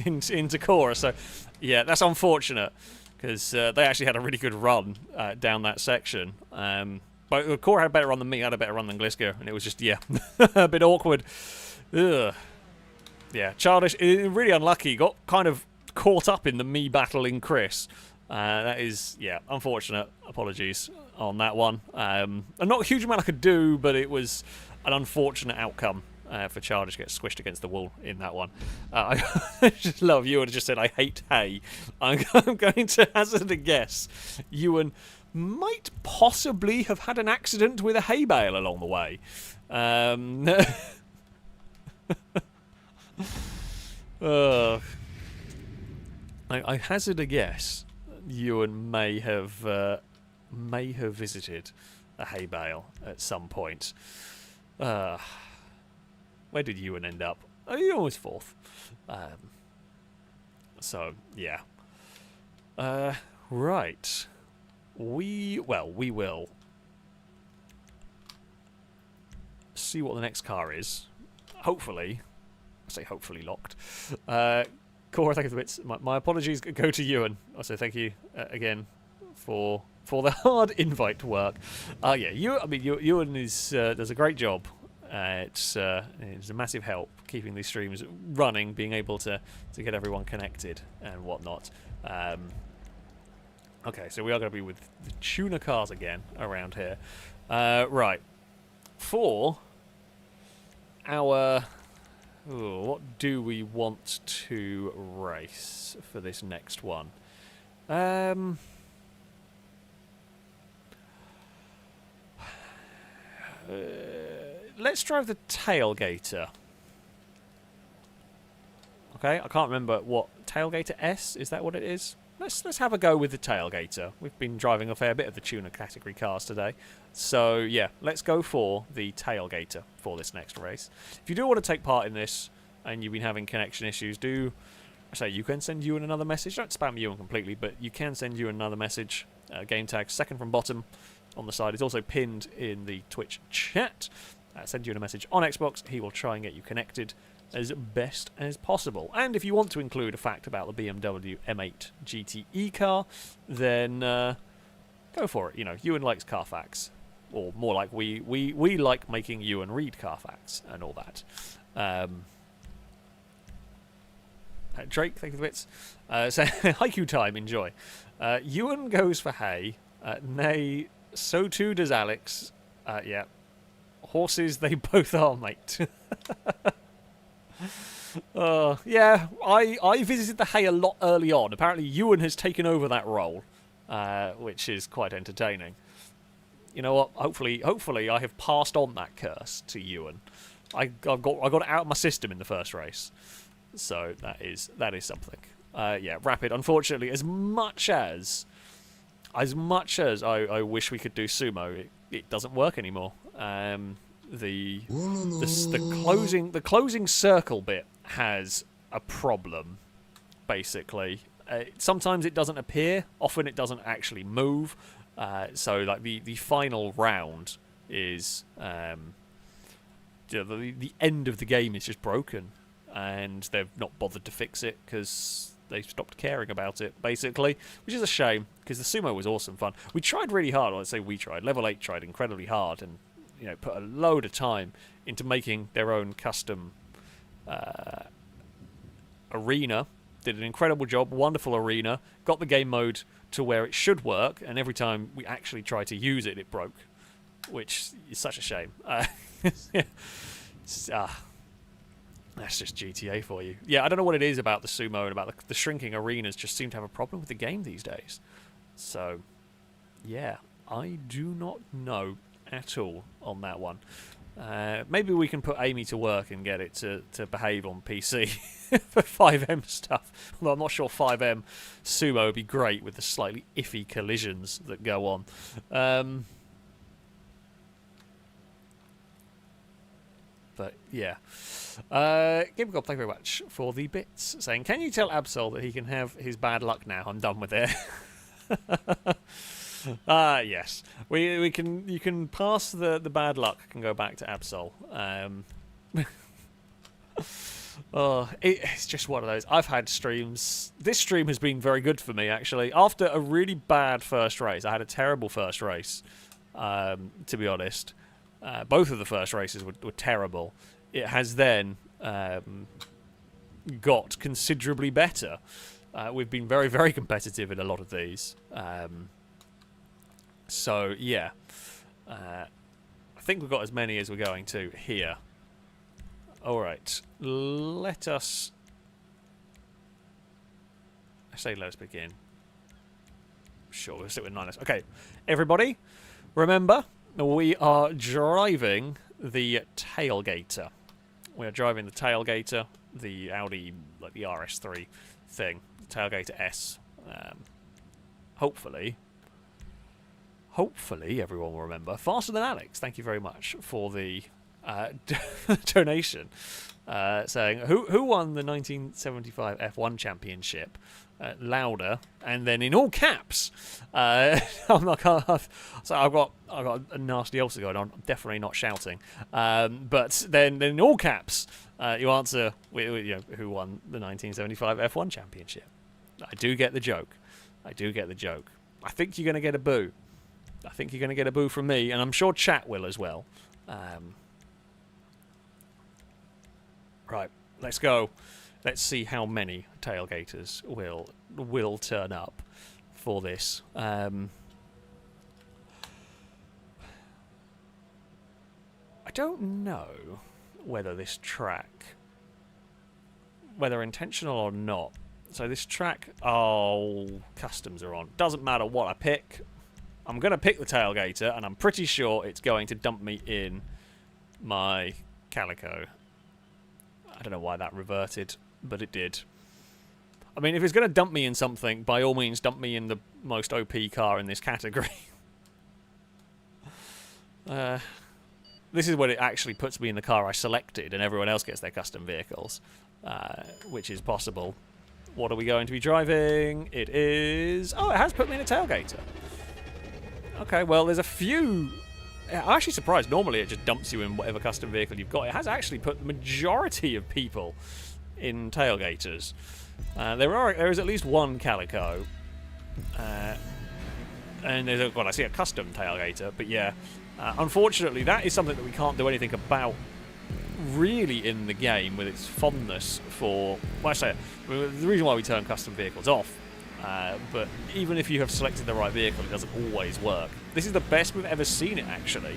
into Cora. So yeah, that's unfortunate because they actually had a really good run down that section. But Cora had a better run than me. I had a better run than Gliska, and it was just a bit awkward. Ugh. Yeah, Childish, really unlucky. Got kind of caught up in the me battling Chris. That is, yeah, unfortunate. Apologies on that one. And not a huge amount I could do, but it was an unfortunate outcome for Childish to get squished against the wall in that one. I just love Ewan just said, I hate hay. I'm going to hazard a guess. Ewan might possibly have had an accident with a hay bale along the way. I hazard a guess. Ewan may have visited a hay bale at some point. Where did Ewan end up? Oh, Ewan was 4th. So yeah. Right. We will see what the next car is. Hopefully. I say hopefully locked. Cora, thank you for the bits. My apologies go to Ewan. I say thank you again for the hard invite work. Yeah, Ewan does a great job. It's a massive help keeping these streams running, being able to get everyone connected and whatnot. Okay, so we are going to be with the tuner cars again around here. Right. For our... Ooh, what do we want to race for this next one? Let's drive the Tailgater. Okay, I can't remember what... Tailgater S? Is that what it is? Let's have a go with the Tailgater. We've been driving a fair bit of the tuner category cars today. So, yeah, let's go for the Tailgater for this next race. If you do want to take part in this and you've been having connection issues, you can send Ewan another message. Don't spam Ewan completely, but you can send Ewan another message. Game tag second from bottom on the side is also pinned in the Twitch chat. Send Ewan a message on Xbox. He will try and get you connected as best as possible. And if you want to include a fact about the BMW M8 GTE car, then go for it. You know, Ewan likes Carfax, or more like we like making Ewan read Carfax and all that. Drake, thank you for the bits. So haiku time, enjoy. Ewan goes for hay. Nay, so too does Alex. Yeah, horses they both are, mate. Yeah, I visited the hay a lot early on. Apparently Ewan has taken over that role, which is quite entertaining. You know what? Hopefully I have passed on that curse to Ewan. I got it out of my system in the first race, so that is something. Yeah, Rapid. Unfortunately, as much as I wish we could do sumo, it doesn't work anymore. The closing circle bit has a problem, basically. Sometimes it doesn't appear, often it doesn't actually move. So like the final round is the end of the game is just broken, and they've not bothered to fix it because they stopped caring about it, basically, which is a shame because the sumo was awesome fun. We tried really hard. Let's say we tried. Level 8 tried incredibly hard and put a load of time into making their own custom arena. Did an incredible job, wonderful arena, got the game mode to where it should work, and every time we actually tried to use it, it broke, which is such a shame. That's just GTA for you. Yeah, I don't know what it is about the sumo and about the shrinking arenas just seem to have a problem with the game these days. So, yeah, I do not know at all on that one. Maybe we can put Amy to work and get it to behave on PC for 5M stuff. Although I'm not sure 5M sumo would be great with the slightly iffy collisions that go on. But yeah. Game God, thank you very much for the bits. Saying, can you tell Absol that he can have his bad luck now? I'm done with it. Yes. We can. You can pass the bad luck. Can go back to Absol. It's just one of those. I've had streams. This stream has been very good for me, actually. After a really bad first race, I had a terrible first race. To be honest, both of the first races were terrible. It has then got considerably better. We've been very, very competitive in a lot of these. So, yeah. I think we've got as many as we're going to here. Alright. Let us begin. Sure, we'll sit with 9. Okay, everybody, remember, we are driving the Tailgater. We are driving the Tailgater, the Audi, like the RS3 thing, the Tailgater S. Hopefully everyone will remember. Faster than Alex, thank you very much for the donation. Saying, who won the 1975 F1 championship? Louder, and then in all caps. I'm not. So I've got a nasty ulcer going on. I'm definitely not shouting. But then in all caps, you answer, who won the 1975 F1 championship? I do get the joke. I think you're going to get a boo. I think you're going to get a boo from me, and I'm sure chat will as well. Right, let's go. Let's see how many tailgaters will turn up for this. I don't know whether this track, whether intentional or not. So this track, customs are on. Doesn't matter what I pick. I'm going to pick the tailgater, and I'm pretty sure it's going to dump me in my Calico. I don't know why that reverted, but it did. I mean, if it's going to dump me in something, by all means, dump me in the most OP car in this category. This is when it actually puts me in the car I selected, and everyone else gets their custom vehicles, which is possible. What are we going to be driving? It is... Oh, it has put me in a tailgater. Okay, well, there's a few... I'm actually surprised. Normally it just dumps you in whatever custom vehicle you've got. It has actually put the majority of people in tailgaters. There is at least one Calico And there's I see a custom tailgater, but yeah, unfortunately that is something that we can't do anything about really in the game with its fondness for, well, I say, the reason why we turn custom vehicles off, but even if you have selected the right vehicle, it doesn't always work. This is the best we've ever seen it, actually,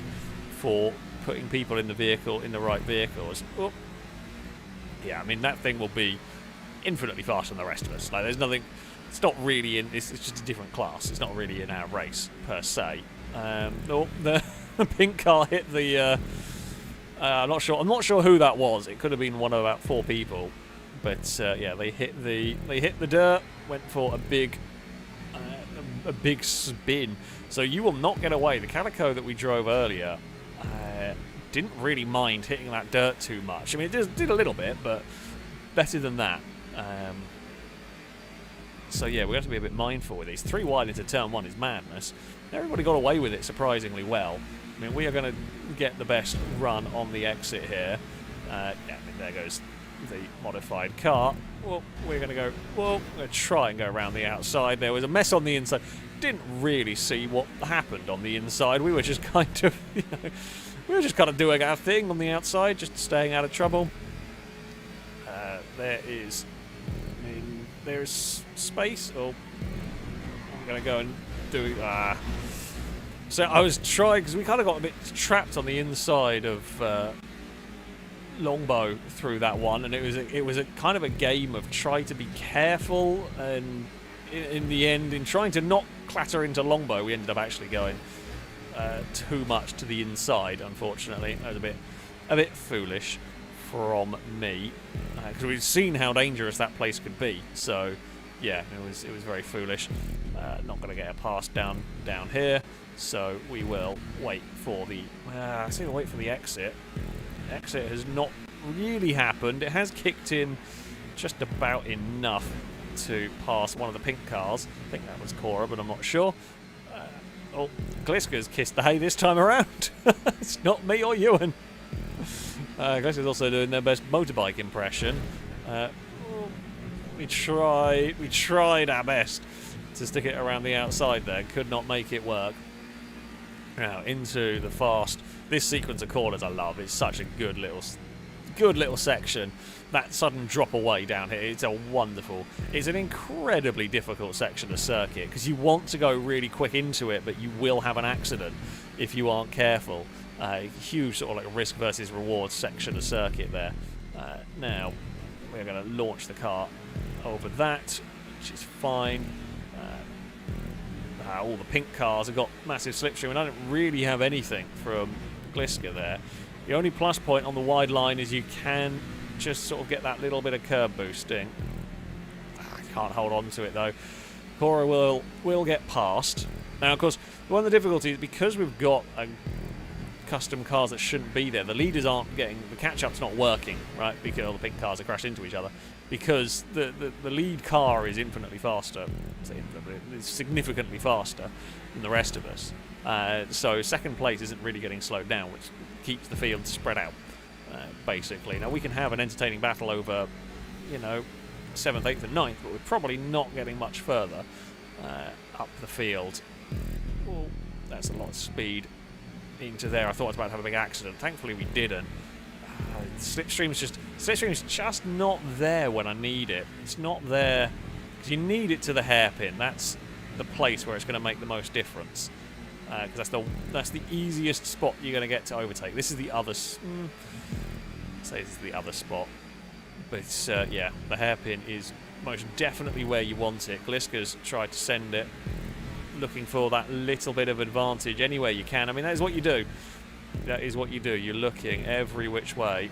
for putting people in the vehicle, in the right vehicles. Oh. Yeah, I mean, that thing will be infinitely faster than the rest of us. Like, there's nothing, it's not really in, it's just a different class. It's not really in our race, per se. Oh, the pink car hit the, I'm not sure who that was. It could have been one of about 4 people. But, yeah, they hit the dirt, went for a big spin. So you will not get away. The Calico that we drove earlier didn't really mind hitting that dirt too much. I mean, it did a little bit, but better than that. So yeah, we have to be a bit mindful with these. 3 wide into turn 1 is madness. Everybody got away with it surprisingly well. I mean, we are going to get the best run on the exit here. Yeah, I mean, there goes the modified car. Well, we're going to try and go around the outside. There was a mess on the inside. Didn't really see what happened on the inside. We were just kind of, doing our thing on the outside, just staying out of trouble. There's space. Oh, I'm going to go and do. So I was trying, because we kind of got a bit trapped on the inside of Longbow through that one, and it was a kind of a game of try to be careful, and in the end, in trying to not clatter into Longbow, we ended up actually going too much to the inside. Unfortunately, that was a bit foolish from me, because we've seen how dangerous that place could be. So yeah, it was very foolish. Not going to get a pass down here. So we will wait for the. I think we'll wait for the exit. Exit has not really happened. It has kicked in just about enough to pass one of the pink cars. I think that was Cora, but I'm not sure. Oh, Gliska's kissed the hay this time around. It's not me or Ewan. Gliska's also doing their best motorbike impression. We tried our best to stick it around the outside there. Could not make it work. Now into the fast. This sequence of corners I love. It's such a good little section. That sudden drop away down here, it's an incredibly difficult section of circuit, because you want to go really quick into it, but you will have an accident if you aren't careful. Huge sort of like risk versus reward section of circuit there. Now we're going to launch the car over that, which is fine. All the pink cars have got massive slipstream, and I don't really have anything from Gliska there. The only plus point on the wide line is you can just sort of get that little bit of curb boosting. I can't hold on to it though. Cora will get past. Now, of course, one of the difficulties, because we've got custom cars that shouldn't be there, the leaders aren't getting, the catch-up's not working, right? Because all the pink cars are crashed into each other. Because the lead car is infinitely faster. It's significantly faster than the rest of us. So second place isn't really getting slowed down, which keeps the field spread out, basically. Now, we can have an entertaining battle over, 7th, 8th and 9th, but we're probably not getting much further up the field. Oh, that's a lot of speed into there. I thought I was about to have a big accident. Thankfully, we didn't. Slipstream's just not there when I need it. It's not there because you need it to the hairpin. That's the place where it's going to make the most difference. Because that's the easiest spot you're going to get to overtake. This is the other. Say this is the other spot, but yeah, the hairpin is most definitely where you want it. Gliska's tried to send it, looking for that little bit of advantage anywhere you can. I mean, that is what you do. That is what you do. You're looking every which way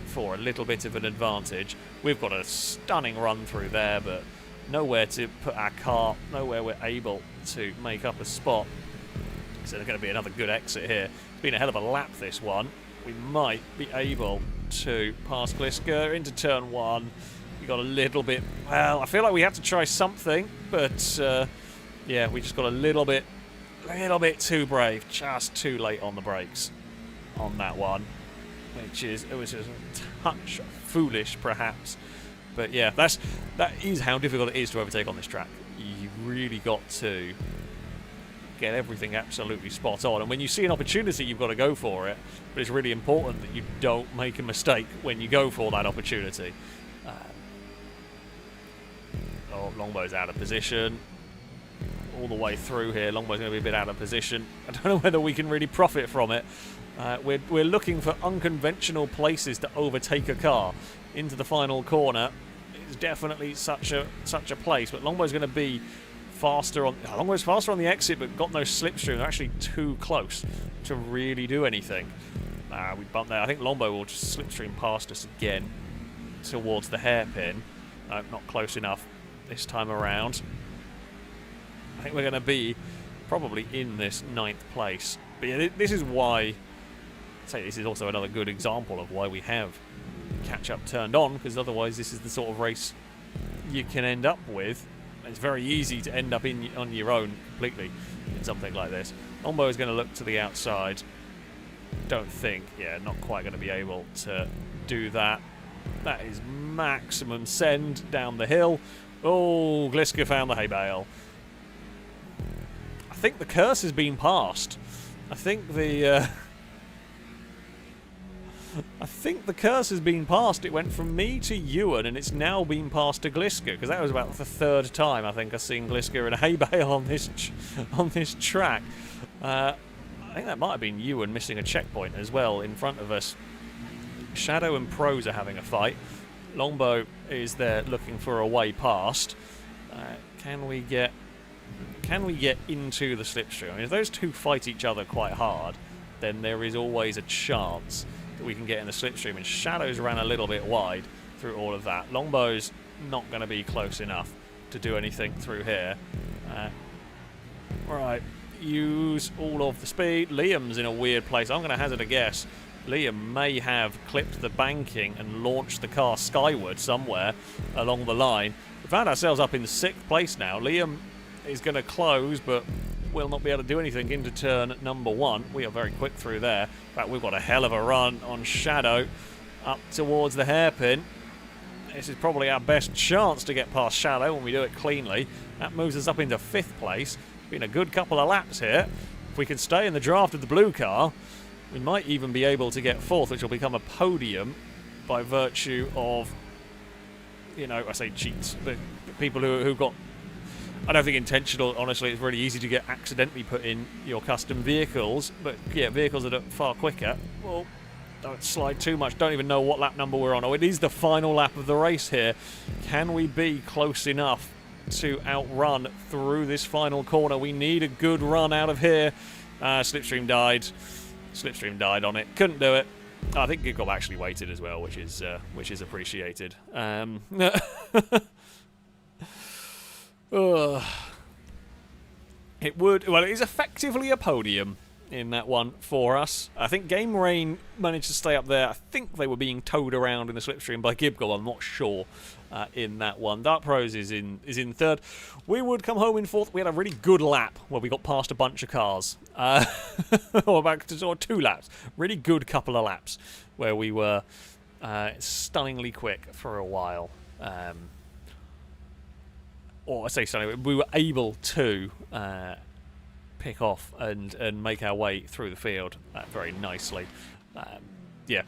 for a little bit of an advantage. We've got a stunning run through there, but nowhere to put our car, nowhere we're able to make up a spot. So there's going to be another good exit here. It's been a hell of a lap, this one. We might be able to pass Gliska into turn 1. We got a little bit, well, I feel like we have to try something, but yeah, we just got a little bit too brave, just too late on the brakes on that one, it was just a touch foolish perhaps, but yeah, that is how difficult it is to overtake on this track. You really got to get everything absolutely spot on. And when you see an opportunity, you've got to go for it. But it's really important that you don't make a mistake when you go for that opportunity. Oh, Longbow's out of position. All the way through here, Longbow's going to be a bit out of position. I don't know whether we can really profit from it. We're looking for unconventional places to overtake a car. Into the final corner is definitely such a place, but Longbow's going to be faster on. Longbow's faster on the exit, but got no slipstream. They're actually too close to really do anything. We bumped there. I think Longbow will just slipstream past us again towards the hairpin. Not close enough this time around. I think we're going to be probably in this 9th place. But yeah, this is why, I'd say this is also another good example of why we have catch-up turned on, because otherwise this is the sort of race you can end up with. It's very easy to end up on your own completely in something like this. Longbow is going to look to the outside. Don't think, yeah, not quite going to be able to do that. That is maximum send down the hill. Oh, Gliska found the hay bale. I think the curse has been passed. I think the curse has been passed. It went from me to Ewan, and it's now been passed to Gliska, because that was about the 3rd time I think I've seen Gliska in a hay bale on this track. I think that might have been Ewan missing a checkpoint as well in front of us. Shadow and Pros are having a fight. Longbow is there looking for a way past. Can we get into the slipstream? I mean, if those two fight each other quite hard, then there is always a chance that we can get in the slipstream. And Shadow's ran a little bit wide through all of that. Longbow's not going to be close enough to do anything through here. Right, use all of the speed. Liam's in a weird place. I'm going to hazard a guess. Liam may have clipped the banking and launched the car skyward somewhere along the line. We found ourselves up in 6th place now. Liam is going to close, but will not be able to do anything into turn number 1. We are very quick through there. In fact, we've got a hell of a run on Shadow up towards the hairpin. This is probably our best chance to get past Shadow when we do it cleanly. That moves us up into 5th place. Been a good couple of laps here. If we can stay in the draft of the blue car, we might even be able to get 4th, which will become a podium by virtue of, you know, I say cheats, but people who got, I don't think intentional, honestly. It's really easy to get accidentally put in your custom vehicles, but yeah, vehicles that are far quicker. Well, don't slide too much. Don't even know what lap number we're on. Oh, it is the final lap of the race here. Can we be close enough to outrun through this final corner? We need a good run out of here. Slipstream died. Slipstream died on it. Couldn't do it. I think Giggle actually waited as well, which is appreciated. It is effectively a podium in that one for us. I think Game Rain managed to stay up there. I think they were being towed around in the slipstream by Gibgle. I'm not sure in that one. Dark Pros is in 3rd. We would come home in 4th. We had a really good lap where we got past a bunch of cars. Or back to sort of 2 laps. Really good couple of laps where we were stunningly quick for a while. Or I say stunningly, we were able to pick off and make our way through the field very nicely. Yeah,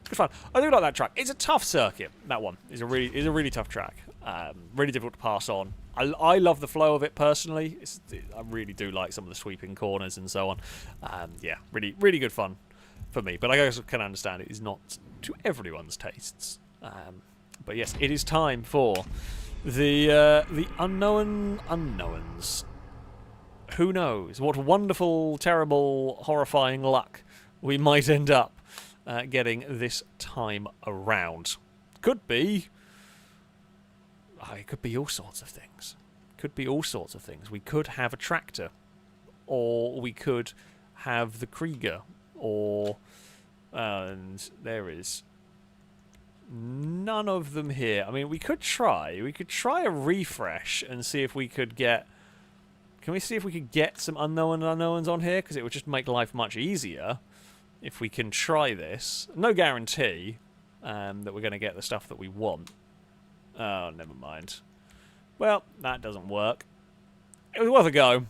good fun. I do like that track. It's a tough circuit. That one is a really tough track. Really difficult to pass on. I love the flow of it personally. I really do like some of the sweeping corners and so on. Yeah, really good fun for me. But I also can understand it is not to everyone's tastes. But yes, it is time for the unknown unknowns. Who knows what wonderful, terrible, horrifying luck we might end up getting this time around. Could be. It could be all sorts of things. Could be all sorts of things. We could have a tractor, or we could have the Krieger, or and there is none of them here. I mean, we could try. We could try a refresh and see if we could get. Can we see if we could get some unknown unknowns on here? Because it would just make life much easier if we can try this. No guarantee that we're going to get the stuff that we want. Oh, never mind. Well, that doesn't work. It was worth a go.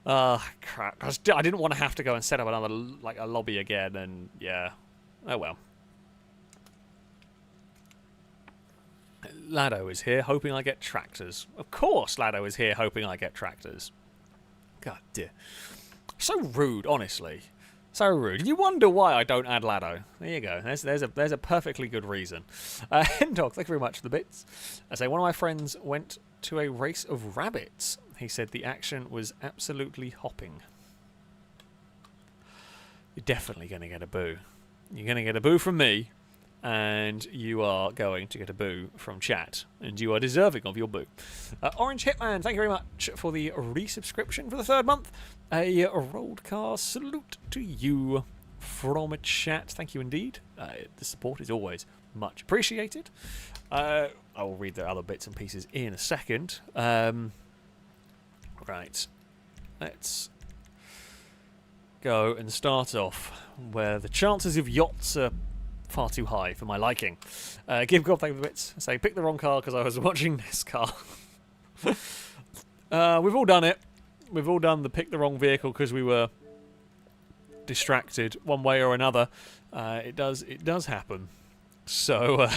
Crap. I didn't want to have to go and set up another, like, a lobby again, and yeah. Oh well. Lado is here, hoping I get tractors. Of course Lado is here, hoping I get tractors. God dear. So rude, honestly. So rude. You wonder why I don't add Lado. There you go. There's a perfectly good reason. Hendog, thank you very much for the bits. I say, one of my friends went to a race of rabbits. He said the action was absolutely hopping. You're definitely going to get a boo. You're going to get a boo from me, and you are going to get a boo from chat, and you are deserving of your boo. Orange Hitman, thank you very much for the resubscription for the 3rd month. A rolled car salute to you from chat. Thank you indeed. The support is always much appreciated. I will read the other bits and pieces in a second. Right. Let's go and start off where the chances of yachts are far too high for my liking. Give God thank you for the bits. Say, pick the wrong car because I was watching NASCAR. We've all done it. We've all done the pick the wrong vehicle because we were distracted one way or another. It does happen. So,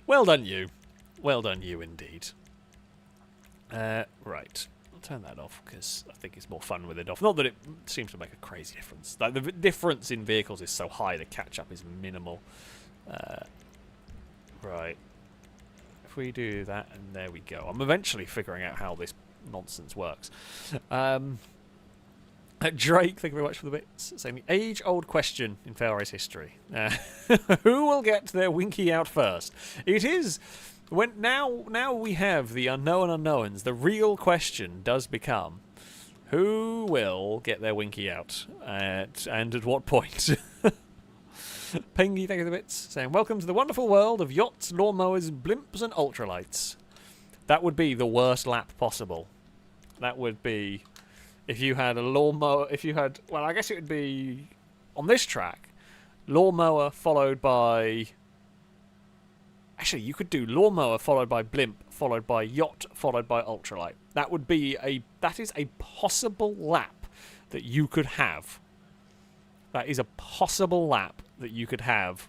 well done you. Well done you indeed. Right. I'll turn that off because I think it's more fun with it off. Not that it seems to make a crazy difference. Like, the difference in vehicles is so high, the catch-up is minimal. Right. If we do that, and there we go. I'm eventually figuring out how this nonsense works. Drake, thank you very much for the bits. Saying the age-old question in FailRace history. Who will get their Winky out first? It is... Now we have the unknown unknowns. The real question does become, who will get their Winky out, and at what point? Pengy, thank you for the bits, saying, welcome to the wonderful world of yachts, lawnmowers, blimps, and ultralights. That would be the worst lap possible. That would be, if you had a lawnmower, well, I guess it would be, on this track, lawnmower followed by... Actually, you could do lawnmower followed by blimp, followed by yacht, followed by ultralight. That is a possible lap that you could have. That is a possible lap that you could have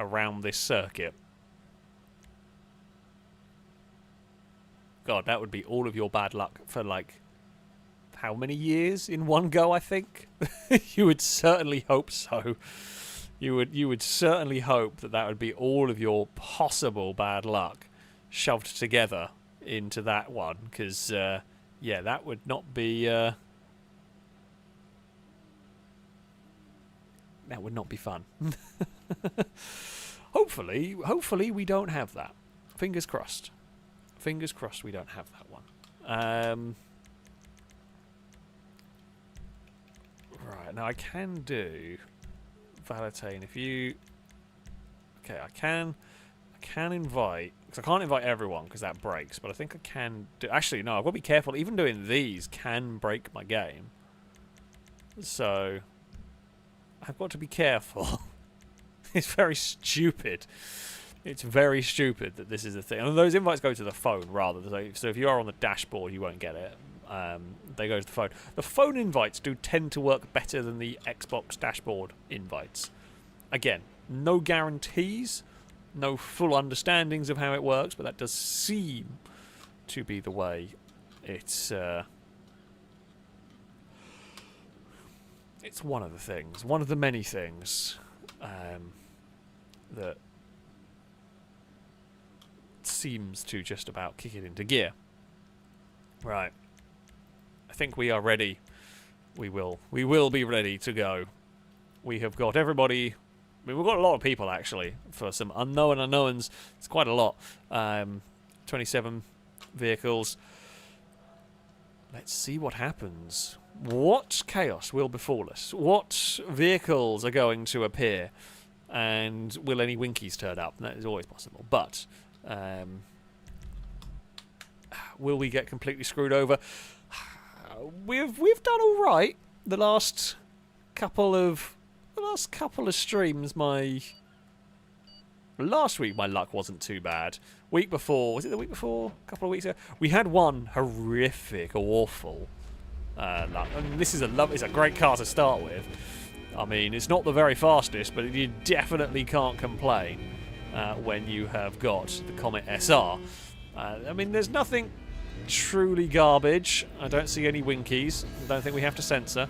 around this circuit. God, that would be all of your bad luck for, like, how many years in one go, I think? You would certainly hope so. You would certainly hope that would be all of your possible bad luck shoved together into that one, because yeah, that would not be fun. Hopefully we don't have that. Fingers crossed. Fingers crossed we don't have that one. Right, now I can do Valentine, if you... Okay, I can invite... Because I can't invite everyone because that breaks, but I think I can do... Actually, no, I've got to be careful. Even doing these can break my game. So, I've got to be careful. It's very stupid. It's very stupid that this is a thing. And those invites go to the phone rather. So if you are on the dashboard, you won't get it. They go to the phone. The phone invites do tend to work better than the Xbox dashboard invites. Again, no guarantees, no full understandings of how it works, but that does seem to be the way it's one of the things, one of the many things that seems to just about kick it into gear. Right. I think we are ready. We will be ready to go. We have got everybody... I mean, we've got a lot of people, actually, for some unknown unknowns. It's quite a lot. 27 vehicles. Let's see what happens. What chaos will befall us? What vehicles are going to appear? And will any Winkies turn up? That is always possible. But... will we get completely screwed over? We've done all right the last couple of streams. My Last week my luck wasn't too bad. Week before, was it the week before? A couple of weeks ago, we had one horrific, awful luck. I mean, this is it's a great car to start with. I mean, it's not the very fastest, but you definitely can't complain when you have got the Comet SR. I mean, there's nothing truly garbage. I don't see any winkies. I don't think we have to censor.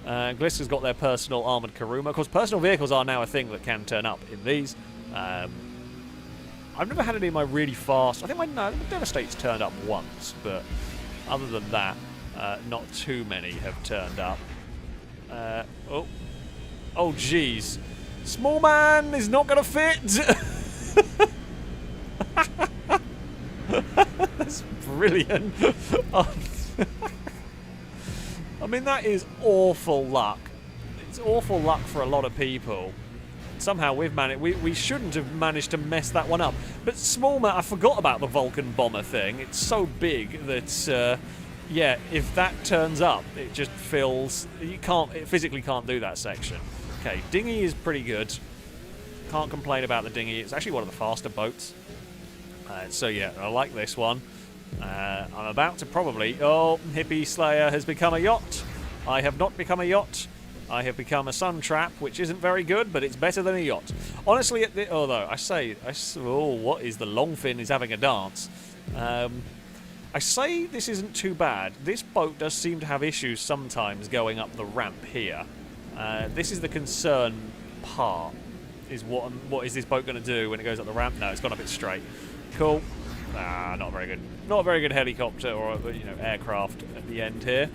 Glister's got their personal armoured Karuma. Of course, personal vehicles are now a thing that can turn up in these. I've never had any of my really fast... I think my Devastate's turned up once, but other than that, not too many have turned up. Oh, jeez. Small man is not going to fit! That's brilliant. I mean, that is awful luck. It's awful luck for a lot of people. Somehow we've managed. We shouldn't have managed to mess that one up. But small man, I forgot about the Vulcan bomber thing. It's so big that, yeah, if that turns up, it just fills. It physically can't do that section. Okay, dinghy is pretty good. Can't complain about the dinghy. It's actually one of the faster boats. So yeah, I like this one. I'm about to probably... Oh, Hippie Slayer has become a yacht. I have not become a yacht. I have become a sun trap, which isn't very good, but it's better than a yacht. Honestly, although what is the Longfin is having a dance. I say this isn't too bad. This boat does seem to have issues sometimes going up the ramp here. This is the concern part. Is what is this boat going to do when it goes up the ramp? No, it's gone up it straight. Cool. Not very good. Not a very good helicopter or aircraft at the end here.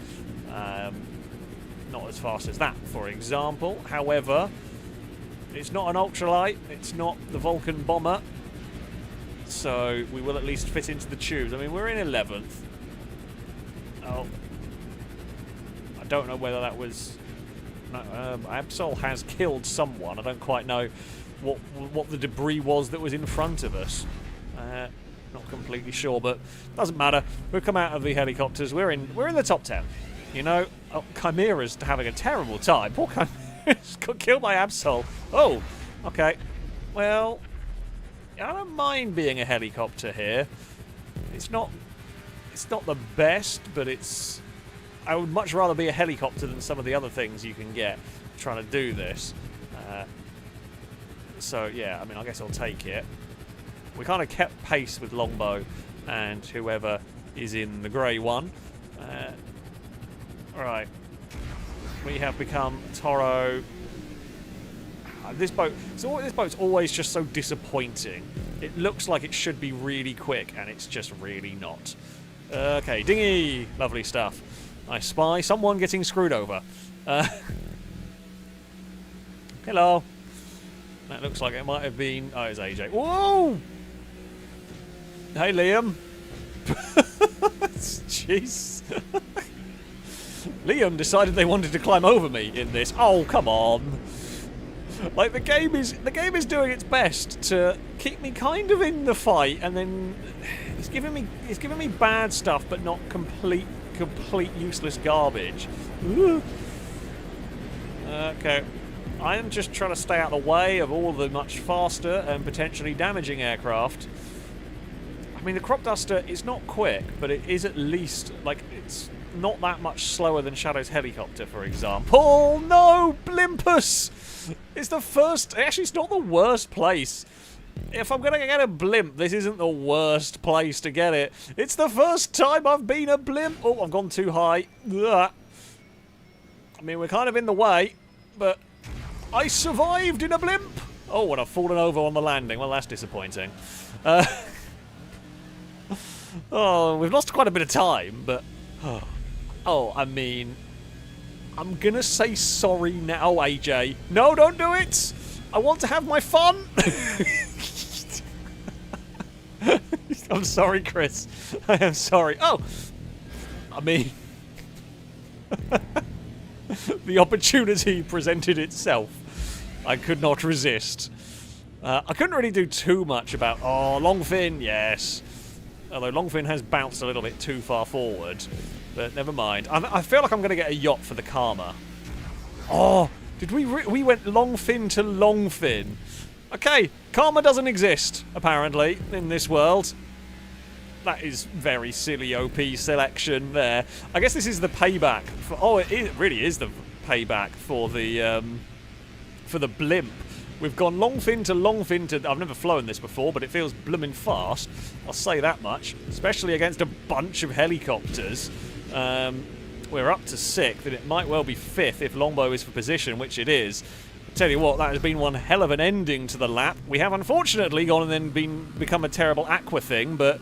Not as fast as that, for example. However, it's not an ultralight. It's not the Vulcan bomber. So we will at least fit into the tubes. I mean, we're in 11th. Oh, I don't know whether that was. No, Absol has killed someone. I don't quite know what the debris was that was in front of us. Not completely sure, but doesn't matter. We've come out of the helicopters. We're in the top 10. You know, Chimera's having a terrible time. Poor Chimera's got killed by Absol. Oh, okay. Well, I don't mind being a helicopter here. It's not the best, but it's. I would much rather be a helicopter than some of the other things you can get trying to do this. So yeah, I mean, I guess I'll take it. We kind of kept pace with Longbow and whoever is in the grey one. Right, we have become Toro. This boat's always just so disappointing. It looks like it should be really quick, and it's just really not. Okay, dinghy, lovely stuff. I spy someone getting screwed over. Hello. That looks like it might have been. Oh, it's AJ. Whoa! Hey, Liam. Jeez. Liam decided they wanted to climb over me in this. Oh, come on. Like, the game is doing its best to keep me kind of in the fight, and then it's giving me bad stuff, but not complete useless garbage. Ooh. Okay. I am just trying to stay out of the way of all the much faster and potentially damaging aircraft. I mean, the Crop Duster is not quick, but it is at least, like, it's not that much slower than Shadow's helicopter, for example. No! Blimpus! It's the first... Actually, it's not the worst place. If I'm going to get a blimp, this isn't the worst place to get it. It's the first time I've been a blimp. Oh, I've gone too high. Ugh. I mean, we're kind of in the way, but I survived in a blimp. Oh, and I've fallen over on the landing. Well, that's disappointing. Oh, we've lost quite a bit of time, but... Oh, I mean... I'm gonna say sorry now, AJ. No, don't do it! I want to have my fun! I'm sorry, Chris. I am sorry. Oh! I mean... the opportunity presented itself. I could not resist. I couldn't really do too much about... Oh, Longfin, yes. Although Longfin has bounced a little bit too far forward. But never mind. I feel like I'm going to get a yacht for the Karma. Oh, did we went Longfin to Longfin. Okay, karma doesn't exist, apparently, in this world. That is very silly OP selection there. I guess this is the payback for... Oh, it really is the payback for the blimp. We've gone long fin to long fin to... I've never flown this before, but it feels bloomin' fast. I'll say that much. Especially against a bunch of helicopters. We're up to 6th, and it might well be 5th if longbow is for position, which it is. Tell you what, that has been one hell of an ending to the lap. We have unfortunately gone and then become a terrible aqua thing, but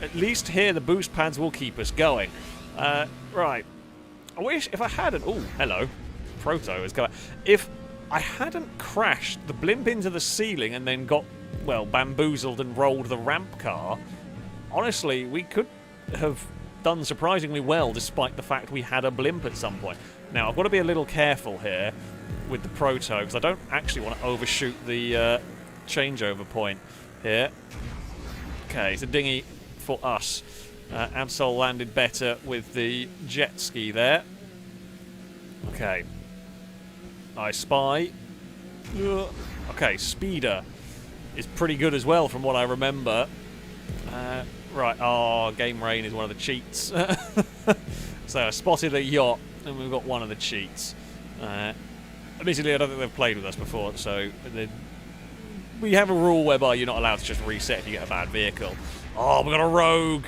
at least here the boost pads will keep us going. Right. I wish if I hadn't... Oh, hello. Proto has come. If I hadn't crashed the blimp into the ceiling and then got, well, bamboozled and rolled the ramp car, honestly, we could have done surprisingly well despite the fact we had a blimp at some point. Now, I've got to be a little careful here with the Proto because I don't actually want to overshoot the changeover point here. Okay, it's a dinghy for us. Absol landed better with the jet ski there. Okay. I spy. Okay, speeder is pretty good as well from what I remember. Right, oh, game rain is one of the cheats. So I spotted a yacht and we've got one of the cheats. Admittedly, I don't think they've played with us before, so we have a rule whereby you're not allowed to just reset if you get a bad vehicle. Oh, we've got a rogue.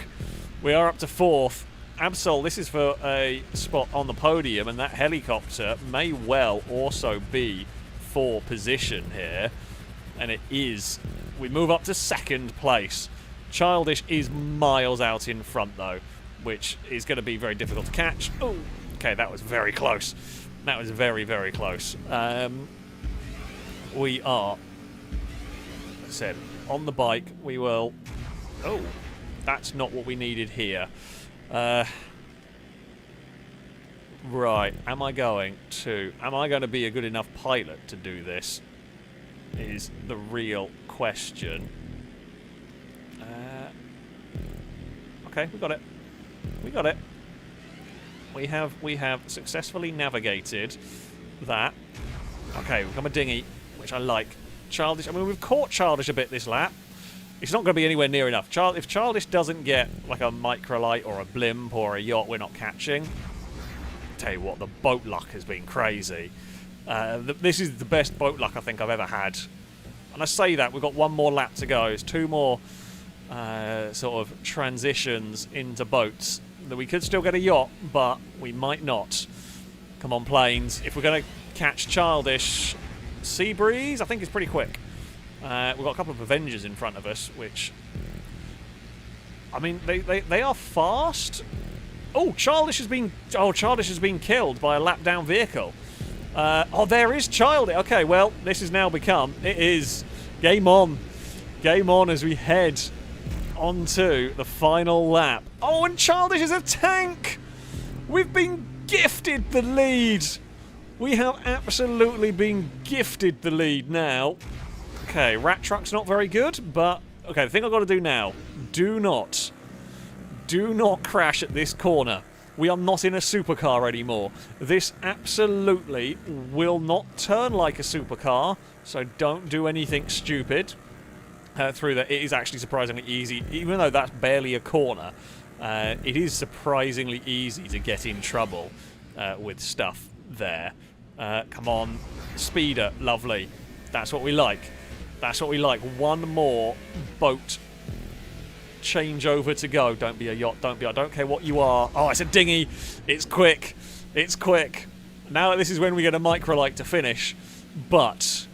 We are up to 4th. Absol, this is for a spot on the podium, and that helicopter may well also be for position here. And it is. We move up to 2nd place. Childish is miles out in front, though, which is going to be very difficult to catch. Oh, okay, that was very close. That was very, very close. We are, as I said, on the bike. We will... Oh, that's not what we needed here. Right, am I going to be a good enough pilot to do this? Is the real question. Okay, we got it. We got it. We have successfully navigated that. Okay, we've got a dinghy, which I like. Childish, I mean, we've caught Childish a bit this lap. It's not going to be anywhere near enough. If Childish doesn't get like a microlight or a blimp or a yacht, we're not catching. Tell you what, the boat luck has been crazy. This is the best boat luck I think I've ever had. And I say that, we've got one more lap to go. It's 2 more sort of transitions into boats. That we could still get a yacht, but we might not. Come on, planes. If we're going to catch Childish, Sea Breeze, I think it's pretty quick. We've got a couple of Avengers in front of us, which... I mean, they are fast. Oh, Childish has been killed by a lap-down vehicle. Oh, there is Childish. Okay, well, this has now become... It is game on. Game on as we head onto the final lap. Oh, and Childish is a tank! We've been gifted the lead. We have absolutely been gifted the lead now. Okay, Rat Truck's not very good, but... Okay, the thing I've got to do now... Do not crash at this corner. We are not in a supercar anymore. This absolutely will not turn like a supercar, so don't do anything stupid. Through that, it is actually surprisingly easy, even though that's barely a corner. It is surprisingly easy to get in trouble with stuff there. Come on, speeder, lovely. That's what we like. That's what we like. One more boat changeover to go. Don't be a yacht. Don't be. I don't care what you are. Oh, it's a dinghy. It's quick. It's quick. Now this is when we get a microlight to finish, but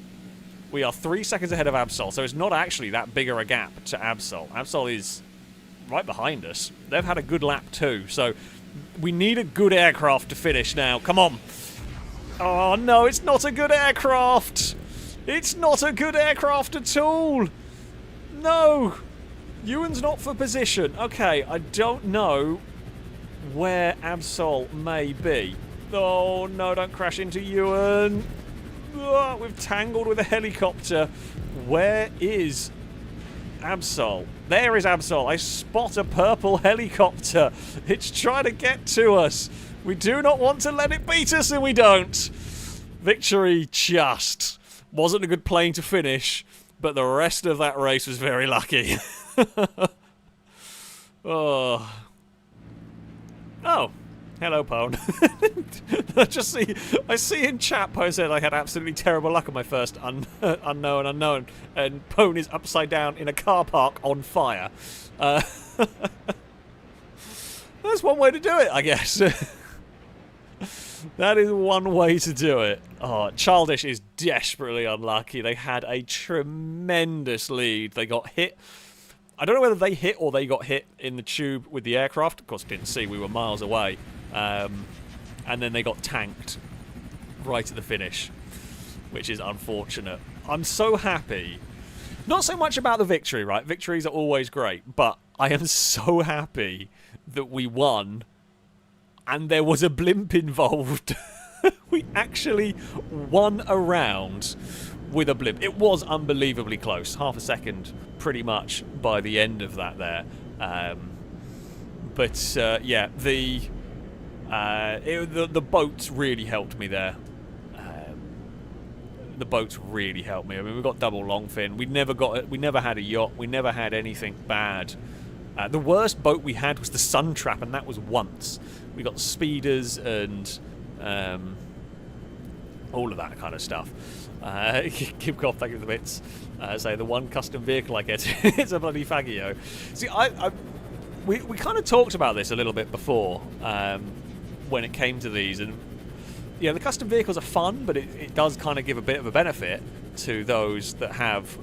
we are 3 seconds ahead of Absol, so it's not actually that big of a gap to Absol. Absol is right behind us. They've had a good lap too, so we need a good aircraft to finish now. Come on. Oh no, it's not a good aircraft. It's not a good aircraft at all. No. Ewan's not for position. Okay, I don't know where Absol may be. Oh no, don't crash into Ewan. Oh, we've tangled with a helicopter. Where is Absol? There is Absol. I spot a purple helicopter. It's trying to get to us. We do not want to let it beat us, and we don't. Victory just. Wasn't a good plane to finish, but the rest of that race was very lucky. Oh. Oh. Hello, Pone. I see in chat Pone said I had absolutely terrible luck on my first unknown, and Pone is upside down in a car park on fire. That's one way to do it, I guess. That is one way to do it. Oh, Childish is desperately unlucky. They had a tremendous lead. They got hit. I don't know whether they hit or they got hit in the tube with the aircraft. Of course, didn't see. We were miles away. And then they got tanked right at the finish, which is unfortunate. I'm so happy. Not so much about the victory, right? Victories are always great. But I am so happy that we won and there was a blimp involved. We actually won a round with a blimp. It was unbelievably close. Half a second, pretty much, by the end of that there. Yeah, the boats really helped me there. The boats really helped me. I mean, we got double long fin. We never had a yacht. We never had anything bad. The worst boat we had was the Sun Trap, and that was once. We got speeders and all of that kind of stuff. Give God thank you for the bits. So the one custom vehicle I get, it's a bloody Faggio. See, we kind of talked about this a little bit before when it came to these, and yeah, the custom vehicles are fun, but it does kind of give a bit of a benefit to those that have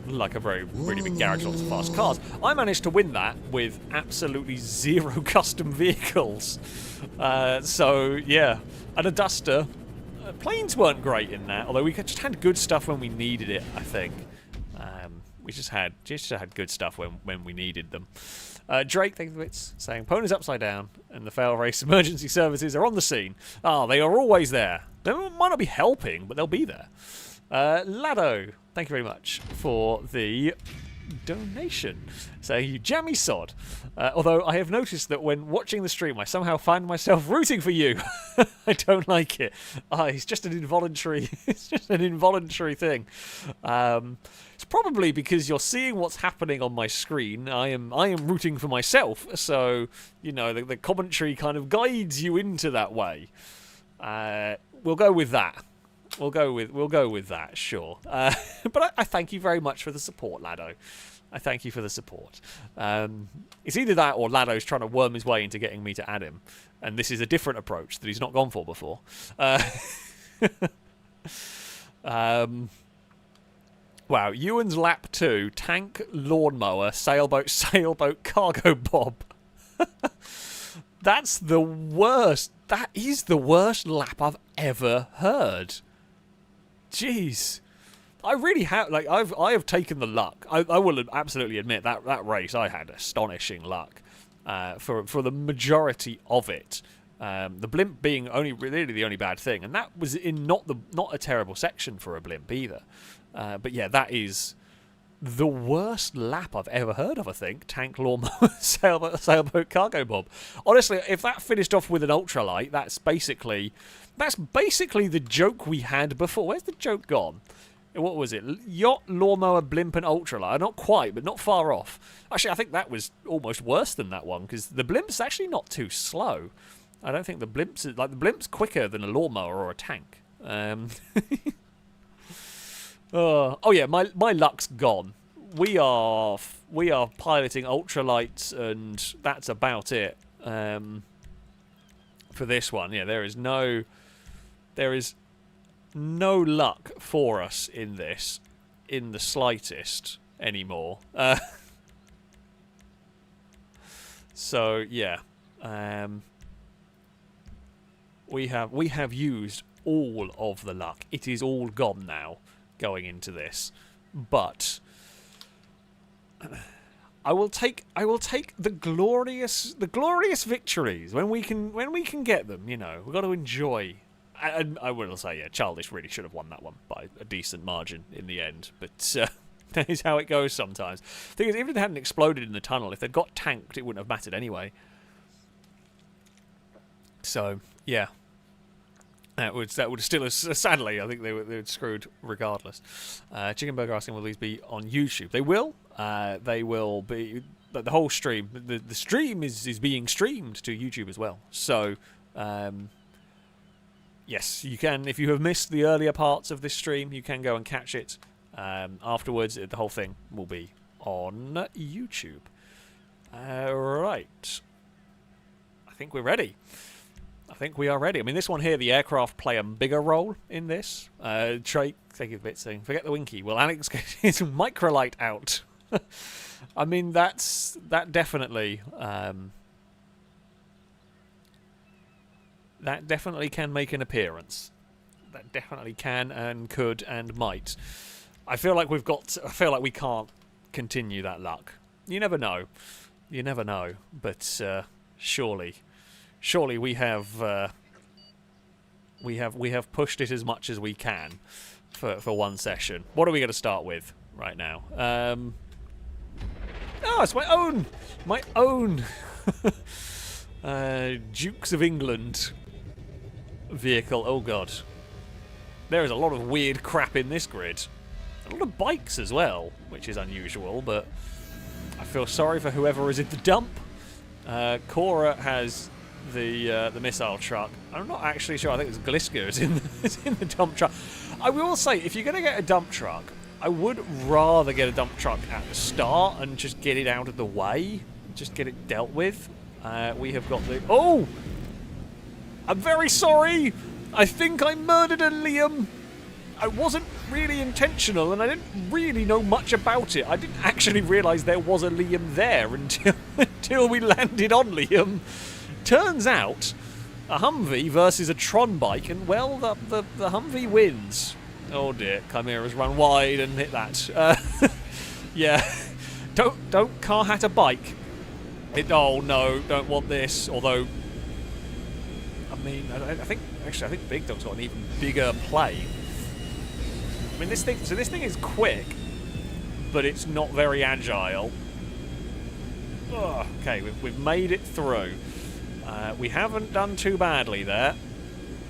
like a really big garage, lots of fast cars. I managed to win that with absolutely zero custom vehicles. So yeah, and a Duster. Planes weren't great in that, although we just had good stuff when we needed it. I think we just had good stuff when we needed them. Drake, thank you for the bits, saying Pony's upside down and the FailRace emergency services are on the scene. They are always there. They might not be helping, but they'll be there. Lado, thank you very much for the donation. Saying you jammy sod. Although I have noticed that when watching the stream, I somehow find myself rooting for you. I don't like it. It's just an involuntary. It's just an involuntary thing. It's probably because you're seeing what's happening on my screen. I am rooting for myself. So you know the commentary kind of guides you into that way. We'll go with that. We'll go with that, sure. But I thank you very much for the support, Lado. I thank you for the support. It's either that or Lado's trying to worm his way into getting me to add him, and this is a different approach that he's not gone for before. Wow, Ewan's lap 2, tank, lawnmower, sailboat, cargo bob. That's the worst. That is the worst lap I've ever heard. Jeez, I really have. Like I have taken the luck. I will absolutely admit that race I had astonishing luck for the majority of it. The blimp being really the only bad thing, and that was in not a terrible section for a blimp either. But yeah, that is the worst lap I've ever heard of. I think tank, lawnmower, sailboat, cargo bob. Honestly, if that finished off with an ultralight, that's basically the joke we had before. Where's the joke gone? What was it? Yacht, lawnmower, blimp, and ultralight. Not quite, but not far off. Actually, I think that was almost worse than that one, because the blimp's actually not too slow. I don't think the blimp's quicker than a lawnmower or a tank. Oh yeah, my luck's gone. We are piloting ultralights, and that's about it for this one. Yeah, there is no luck for us in this in the slightest anymore. So yeah, we have used all of the luck. It is all gone now going into this, but I will take the glorious victories when we can get them. You know, we've got to enjoy. And I will say, yeah, Childish really should have won that one by a decent margin in the end, but that is how it goes sometimes. The thing is, even if it hadn't exploded in the tunnel, if they'd got tanked, it wouldn't have mattered anyway. So yeah, That would still, sadly, I think they were screwed regardless. Chicken Burger asking, will these be on YouTube? They will. They will be. But the whole stream, the stream is being streamed to YouTube as well. So, yes, you can. If you have missed the earlier parts of this stream, you can go and catch it. Afterwards, the whole thing will be on YouTube. Right. I think we're ready. I think we are ready. I mean, this one here, the aircraft play a bigger role in this. Drake, take it a bit saying, forget the winky. Will Alex get his microlight out? I mean, that definitely that definitely can make an appearance. That definitely can and could and might. I feel like I feel like we can't continue that luck. You never know. You never know. But surely we have pushed it as much as we can for one session. What are we going to start with right now? Oh, it's my own Dukes of England vehicle. Oh god, there is a lot of weird crap in this grid. A lot of bikes as well, which is unusual. But I feel sorry for whoever is in the dump. Cora has the missile truck. I'm not actually sure. I think it's Gliska is in the dump truck. I will say, if you're going to get a dump truck, I would rather get a dump truck at the start and just get it out of the way. Just get it dealt with. We have got the... Oh! I'm very sorry! I think I murdered a Liam. I wasn't really intentional, and I didn't really know much about it. I didn't actually realise there was a Liam there until we landed on Liam. Turns out, a Humvee versus a Tron bike, and well, the Humvee wins. Oh dear, Chimera's run wide and hit that. Yeah, don't car hat a bike. Oh no, don't want this. Although, I mean, I think Big Dog's got an even bigger plane. I mean, this thing is quick, but it's not very agile. Oh, okay, we've made it through. We haven't done too badly there,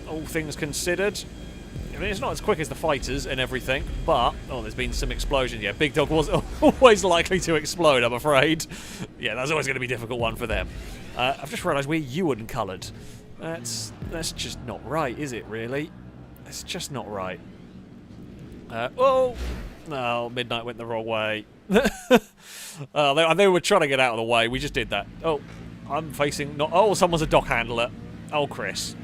all things considered. I mean, it's not as quick as the fighters and everything, but... Oh, there's been some explosions. Yeah, Big Dog was always likely to explode, I'm afraid. Yeah, that's always going to be a difficult one for them. I've just realised we're Ewan coloured. That's just not right, is it, really? It's just not right. Oh! No, Midnight went the wrong way. They were trying to get out of the way. We just did that. Oh, I'm facing... Not. Oh, someone's a dock handler. Oh, Chris.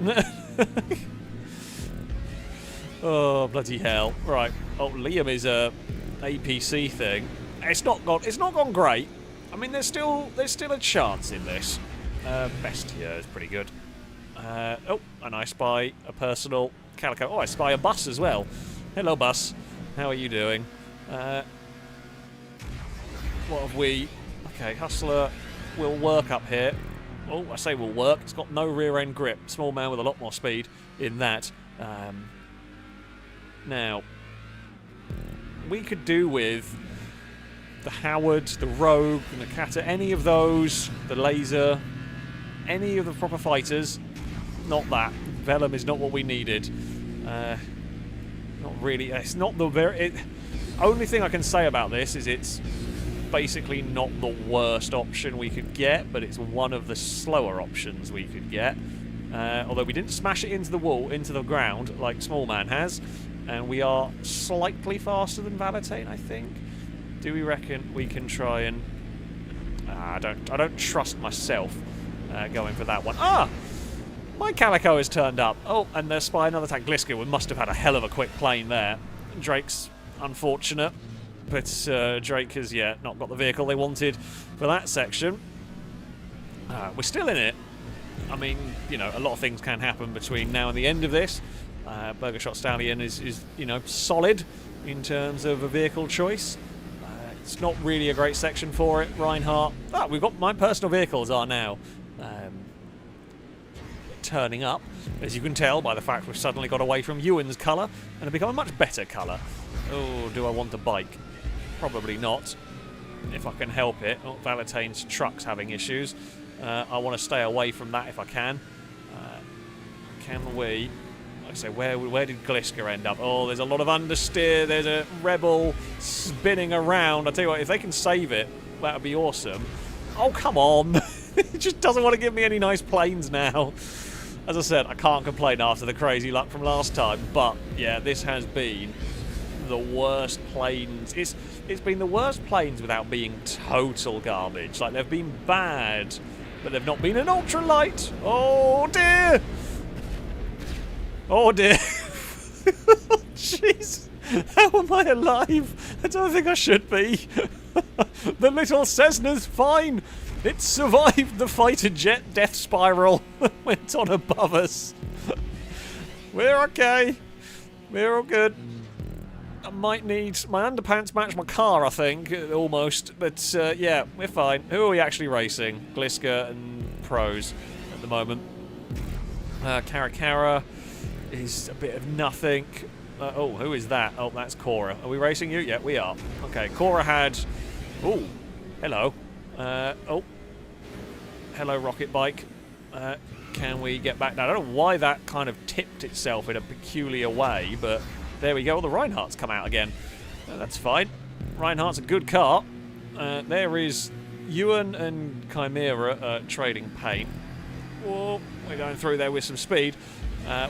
Oh, bloody hell. Right. Oh, Liam is a APC thing. It's not gone great. I mean, there's still a chance in this. Bestia is pretty good. Oh, and I spy a personal Calico. Oh, I spy a bus as well. Hello, bus. How are you doing? What have we... Okay, Hustler will work up here. Oh, I say will work. It's got no rear end grip. Small man with a lot more speed in that. Now, we could do with the Howard, the Rogue, the Nakata, any of those, the Laser, any of the proper fighters. Not that. Vellum is not what we needed. Not really. It's not the very... only thing I can say about this is it's basically not the worst option we could get, but it's one of the slower options we could get. Although we didn't smash it into the wall, into the ground, like Small Man has. And we are slightly faster than Valentine, I think. Do we reckon we can try and... I don't trust myself going for that one. Ah! My Calico has turned up. Oh, and there's spy another tank. Gliska must have had a hell of a quick plane there. Drake's unfortunate. But Drake has, yeah, not got the vehicle they wanted for that section. We're still in it. I mean, you know, a lot of things can happen between now and the end of this. Burger Shot Stallion is you know, solid in terms of a vehicle choice. It's not really a great section for it. Reinhardt. Ah, we've got my personal vehicles are now turning up, as you can tell by the fact we've suddenly got away from Ewan's colour and have become a much better colour. Oh, do I want a bike? Probably not, if I can help it. Oh, Valentine's truck's having issues. I want to stay away from that if I can. Can we like I say, where did Gliska end up? Oh, there's a lot of understeer. There's a Rebel spinning around. I tell you what, if they can save it, that would be awesome. Oh, come on. It just doesn't want to give me any nice planes now. As I said, I can't complain after the crazy luck from last time. But, yeah, this has been the worst planes. It's been the worst planes without being total garbage. Like, they've been bad, but they've not been an ultralight. Oh, dear. Oh, dear. Jeez. How am I alive? I don't think I should be. The little Cessna's fine. It survived the fighter jet death spiral that went on above us. We're okay. We're all good. I might need my underpants match my car, I think, almost. But yeah, we're fine. Who are we actually racing? Gliska and Pros at the moment. Karakara is a bit of nothing. Oh, who is that? Oh, that's Cora. Are we racing you? Yeah, we are. Okay, Cora had... Oh, hello. Oh. Hello, rocket bike. Can we get back now? I don't know why that kind of tipped itself in a peculiar way, but there we go. The Reinhardt's come out again. That's fine. Reinhardt's a good car. There is Ewan and Chimera trading paint. Oh, we're going through there with some speed.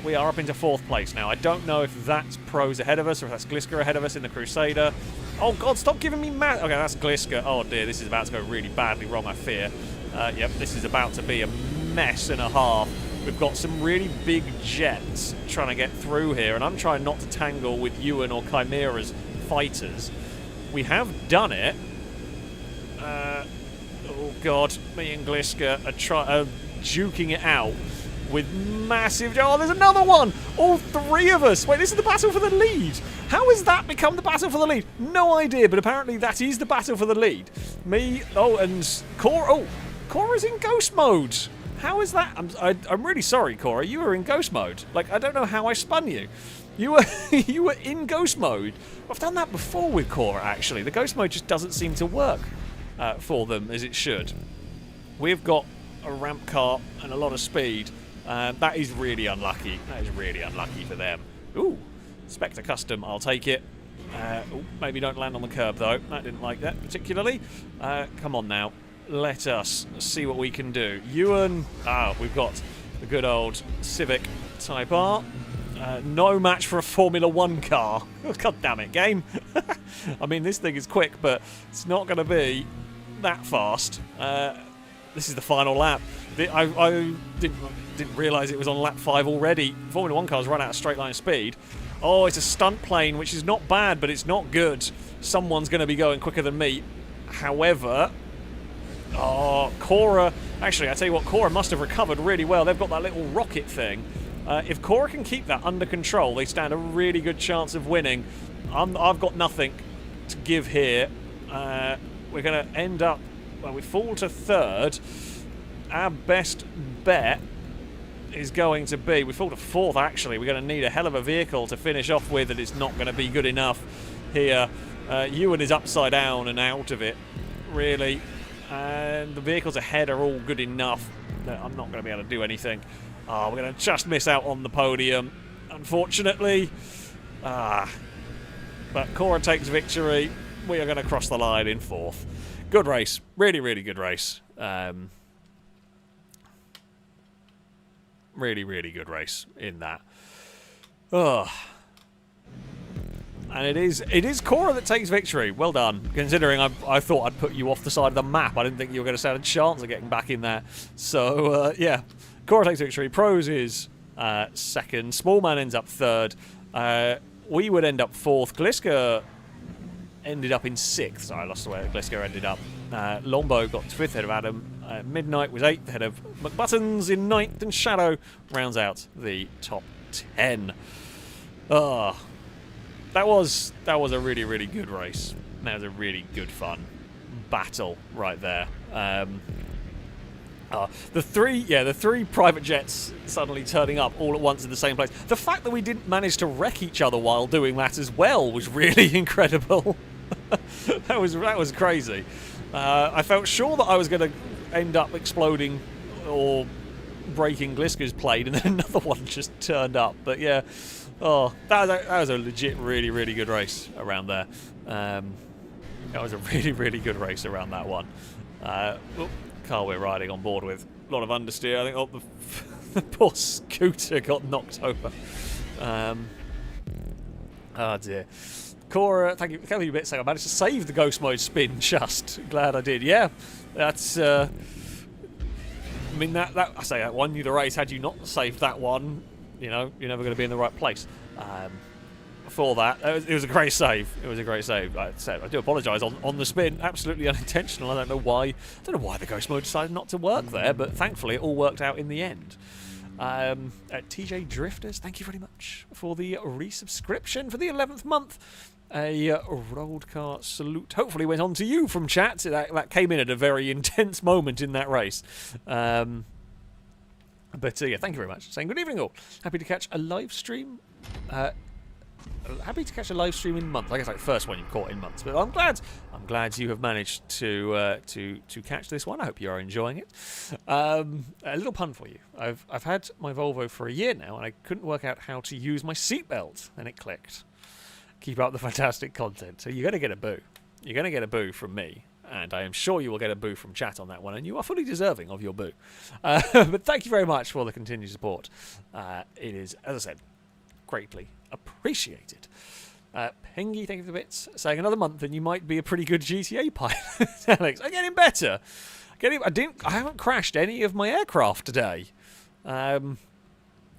We are up into 4th place now. I don't know if that's Pros ahead of us or if that's Gliska ahead of us in the Crusader. Oh, God, stop giving me Okay, that's Gliska. Oh, dear, this is about to go really badly wrong, I fear. Yep, this is about to be a mess and a half. We've got some really big jets trying to get through here, and I'm trying not to tangle with Ewan or Chimera's fighters. We have done it. Oh, God, me and Gliska are duking it out with massive... Oh, there's another one! All 3 of us! Wait, this is the battle for the lead! How has that become the battle for the lead? No idea, but apparently that is the battle for the lead. Me... Oh, and Cora... Oh, Cora's in ghost mode! How is that? I'm really sorry, Cora. You were in ghost mode. Like, I don't know how I spun you. You were you were in ghost mode. I've done that before with Cora, actually. The ghost mode just doesn't seem to work for them as it should. We've got a ramp car and a lot of speed. That is really unlucky. That is really unlucky for them. Ooh, Spectre Custom, I'll take it. Ooh, maybe don't land on the curb, though. I didn't like that particularly. Come on now. Let us see what we can do. Ewan, we've got the good old Civic Type R. No match for a Formula 1 car. God damn it, game. I mean, this thing is quick, but it's not going to be that fast. This is the final lap. I didn't realise it was on lap 5 already. Formula 1 cars run out of straight line speed. Oh, it's a stunt plane, which is not bad, but it's not good. Someone's going to be going quicker than me. However... Oh, Cora... Actually, I tell you what, Cora must have recovered really well. They've got that little rocket thing. If Cora can keep that under control, they stand a really good chance of winning. I've got nothing to give here. We're going to end up... Well, we fall to 3rd. Our best bet is going to be... We fall to 4th, actually. We're going to need a hell of a vehicle to finish off with, and it's not going to be good enough here. Ewan is upside down and out of it, really. And the vehicles ahead are all good enough that I'm not going to be able to do anything. We're going to just miss out on the podium, unfortunately. But Cora takes victory. We are going to cross the line in 4th. Good race. Really, really good race. Really, really good race in that. And it is Cora that takes victory. Well done. Considering I thought I'd put you off the side of the map. I didn't think you were going to stand a chance of getting back in there. So, yeah. Cora takes victory. Pros is 2nd. Smallman ends up 3rd. We would end up 4th. Gliska ended up in 6th. Sorry, I lost the way Gliska ended up. Lombo got 5th ahead of Adam. Midnight was 8th ahead of McButtons in 9th. And Shadow rounds out the top 10. That was a really, really good race. That was a really good fun battle right there. The three private jets suddenly turning up all at once in the same place. The fact that we didn't manage to wreck each other while doing that as well was really incredible. that was crazy. I felt sure that I was going to end up exploding or breaking Gliska's plane, and then another one just turned up. But yeah, oh, that was a legit, really, really good race around there. That was a really, really good race around that one. Car we're riding on board with. A lot of understeer. I think the poor scooter got knocked over. Oh dear. Cora, thank you a bit saying I managed to save the ghost mode spin just. Glad I did. Yeah, that's I mean that I say that won you the race. Had you not saved that one, you know, you're never going to be in the right place. For that, it was a great save. It was a great save. I do apologise on the spin. Absolutely unintentional. I don't know why the ghost mode decided not to work there, but thankfully it all worked out in the end. TJ Drifters, thank you very much for the resubscription for the 11th month. A rolled car salute hopefully went on to you from chat. That came in at a very intense moment in that race. Yeah, thank you very much. Saying good evening all. Happy to catch a live stream. Happy to catch a live stream in months. I guess like the first one you caught in months, but I'm glad you have managed to catch this one. I hope you are enjoying it. A little pun for you. I've had my Volvo for a year now, and I couldn't work out how to use my seatbelt, and it clicked. Keep up the fantastic content. So you're going to get a boo. You're going to get a boo from me, and I am sure you will get a boo from chat on that one, and you are fully deserving of your boo. But thank you very much for the continued support. It is, as I said, greatly appreciated. Pengy, thank you for the bits. Saying another month and you might be a pretty good GTA pilot. Alex, I'm getting better. I haven't crashed any of my aircraft today.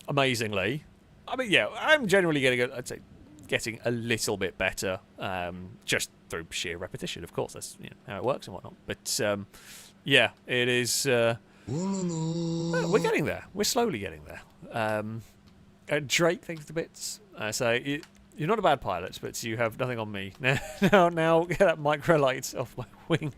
Amazingly. I mean, yeah, I'm generally getting a little bit better. Just through sheer repetition, of course. That's how it works and whatnot. But yeah, it is. We're getting there. We're slowly getting there. Drake, thanks for the bits. So you're not a bad pilot, but you have nothing on me. Now get that microlight off my wing.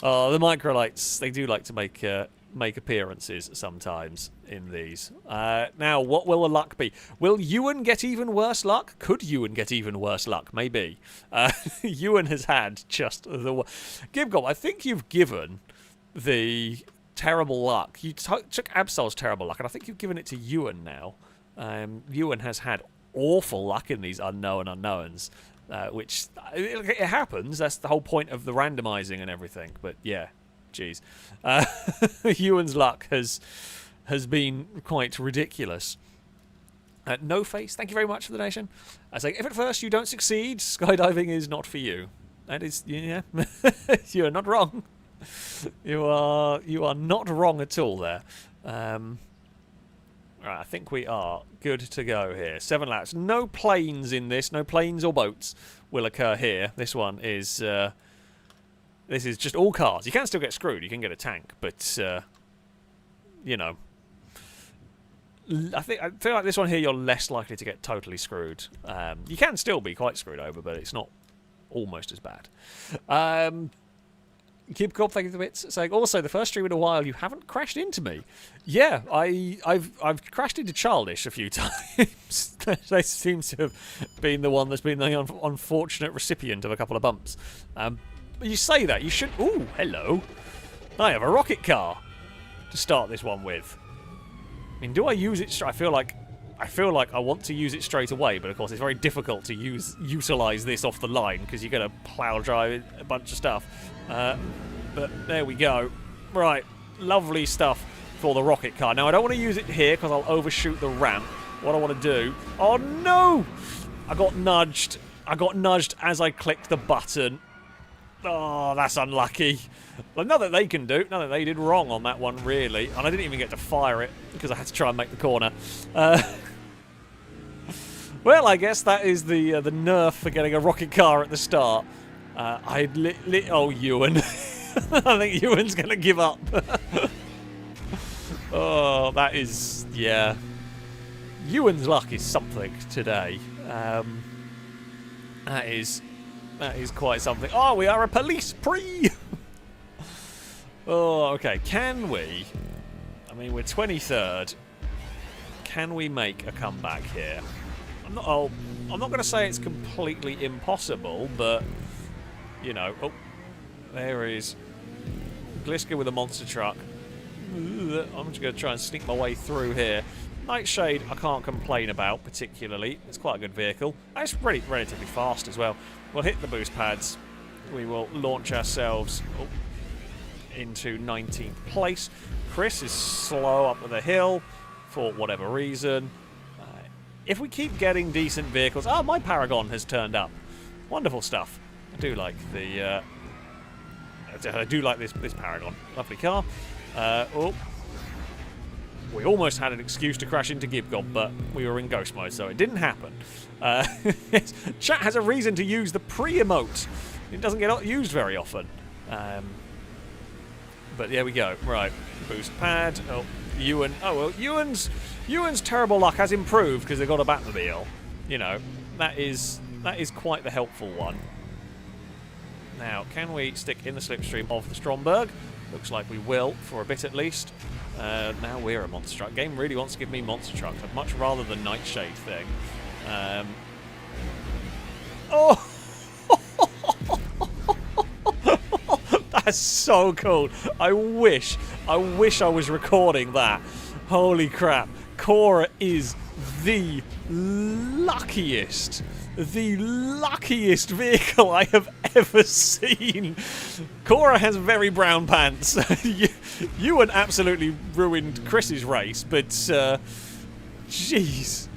Oh, the microlights, they do like to make appearances sometimes in these. Now, what will the luck be? Will Ewan get even worse luck? Could Ewan get even worse luck? Maybe. Ewan has had just the... Gibgob, I think you've given the terrible luck. You took Absol's terrible luck, and I think you've given it to Ewan now. Ewan has had awful luck in these unknown unknowns, which it happens. That's the whole point of the randomizing and everything. But yeah, jeez, Ewan's luck has been quite ridiculous. No Face, thank you very much for the donation. I say, if at first you don't succeed, skydiving is not for you. That is, yeah, you are not wrong. You are not wrong at all there. Right, I think we are good to go here. 7 laps. No planes in this. No planes or boats will occur here. This one is... this is just all cars. You can still get screwed. You can get a tank. But, you know... I feel like this one here you're less likely to get totally screwed. You can still be quite screwed over, but it's not almost as bad. Kibcob, thank you for the bits. Saying, also, the first stream in a while, you haven't crashed into me. Yeah, I've crashed into Childish a few times. They seem to have been the one that's been the unfortunate recipient of a couple of bumps. But you say that, you should... Ooh, hello. I have a rocket car to start this one with. I mean, do I use it... I feel like I want to use it straight away, but of course it's very difficult to utilise this off the line because you're going to plough drive a bunch of stuff. But there we go. Right, lovely stuff for the rocket car. Now I don't want to use it here because I'll overshoot the ramp. What I want to do... Oh no! I got nudged. I got nudged as I clicked the button. Oh, that's unlucky. Well, nothing they can do. Nothing they did wrong on that one, really. And I didn't even get to fire it because I had to try and make the corner. Well, I guess that is the nerf for getting a rocket car at the start. Oh, Ewan. I think Ewan's going to give up. Oh, that is... Yeah. Ewan's luck is something today. That is quite something. Oh, we are a police pre! Oh, okay. Can we... I mean, we're 23rd. Can we make a comeback here? I'm not going to say it's completely impossible, but... You know... Oh, there is... Gliska with a monster truck. I'm just going to try and sneak my way through here. Nightshade, I can't complain about particularly. It's quite a good vehicle. It's relatively fast as well. We'll hit the boost pads. We will launch ourselves into 19th place. Chris is slow up the hill for whatever reason. If we keep getting decent vehicles... Oh, my Paragon has turned up. Wonderful stuff. I do like the... I do like this Paragon. Lovely car. We almost had an excuse to crash into Gibgob, but we were in ghost mode, so it didn't happen. Chat has a reason to use the pre-emote. It doesn't get used very often. But there we go. Right, boost pad. Oh, Ewan. Oh well, Ewan's terrible luck has improved because they got a Batmobile. You know, that is quite the helpful one. Now, can we stick in the slipstream of the Stromberg? Looks like we will, for a bit at least. Now we're a monster truck. Game really wants to give me monster trucks. I'd much rather the Nightshade thing. Oh! That's so cool. I wish I was recording that. Holy crap. Cora is the luckiest vehicle I have ever seen. Cora has very brown pants. Ewan absolutely ruined Chris's race, but jeez,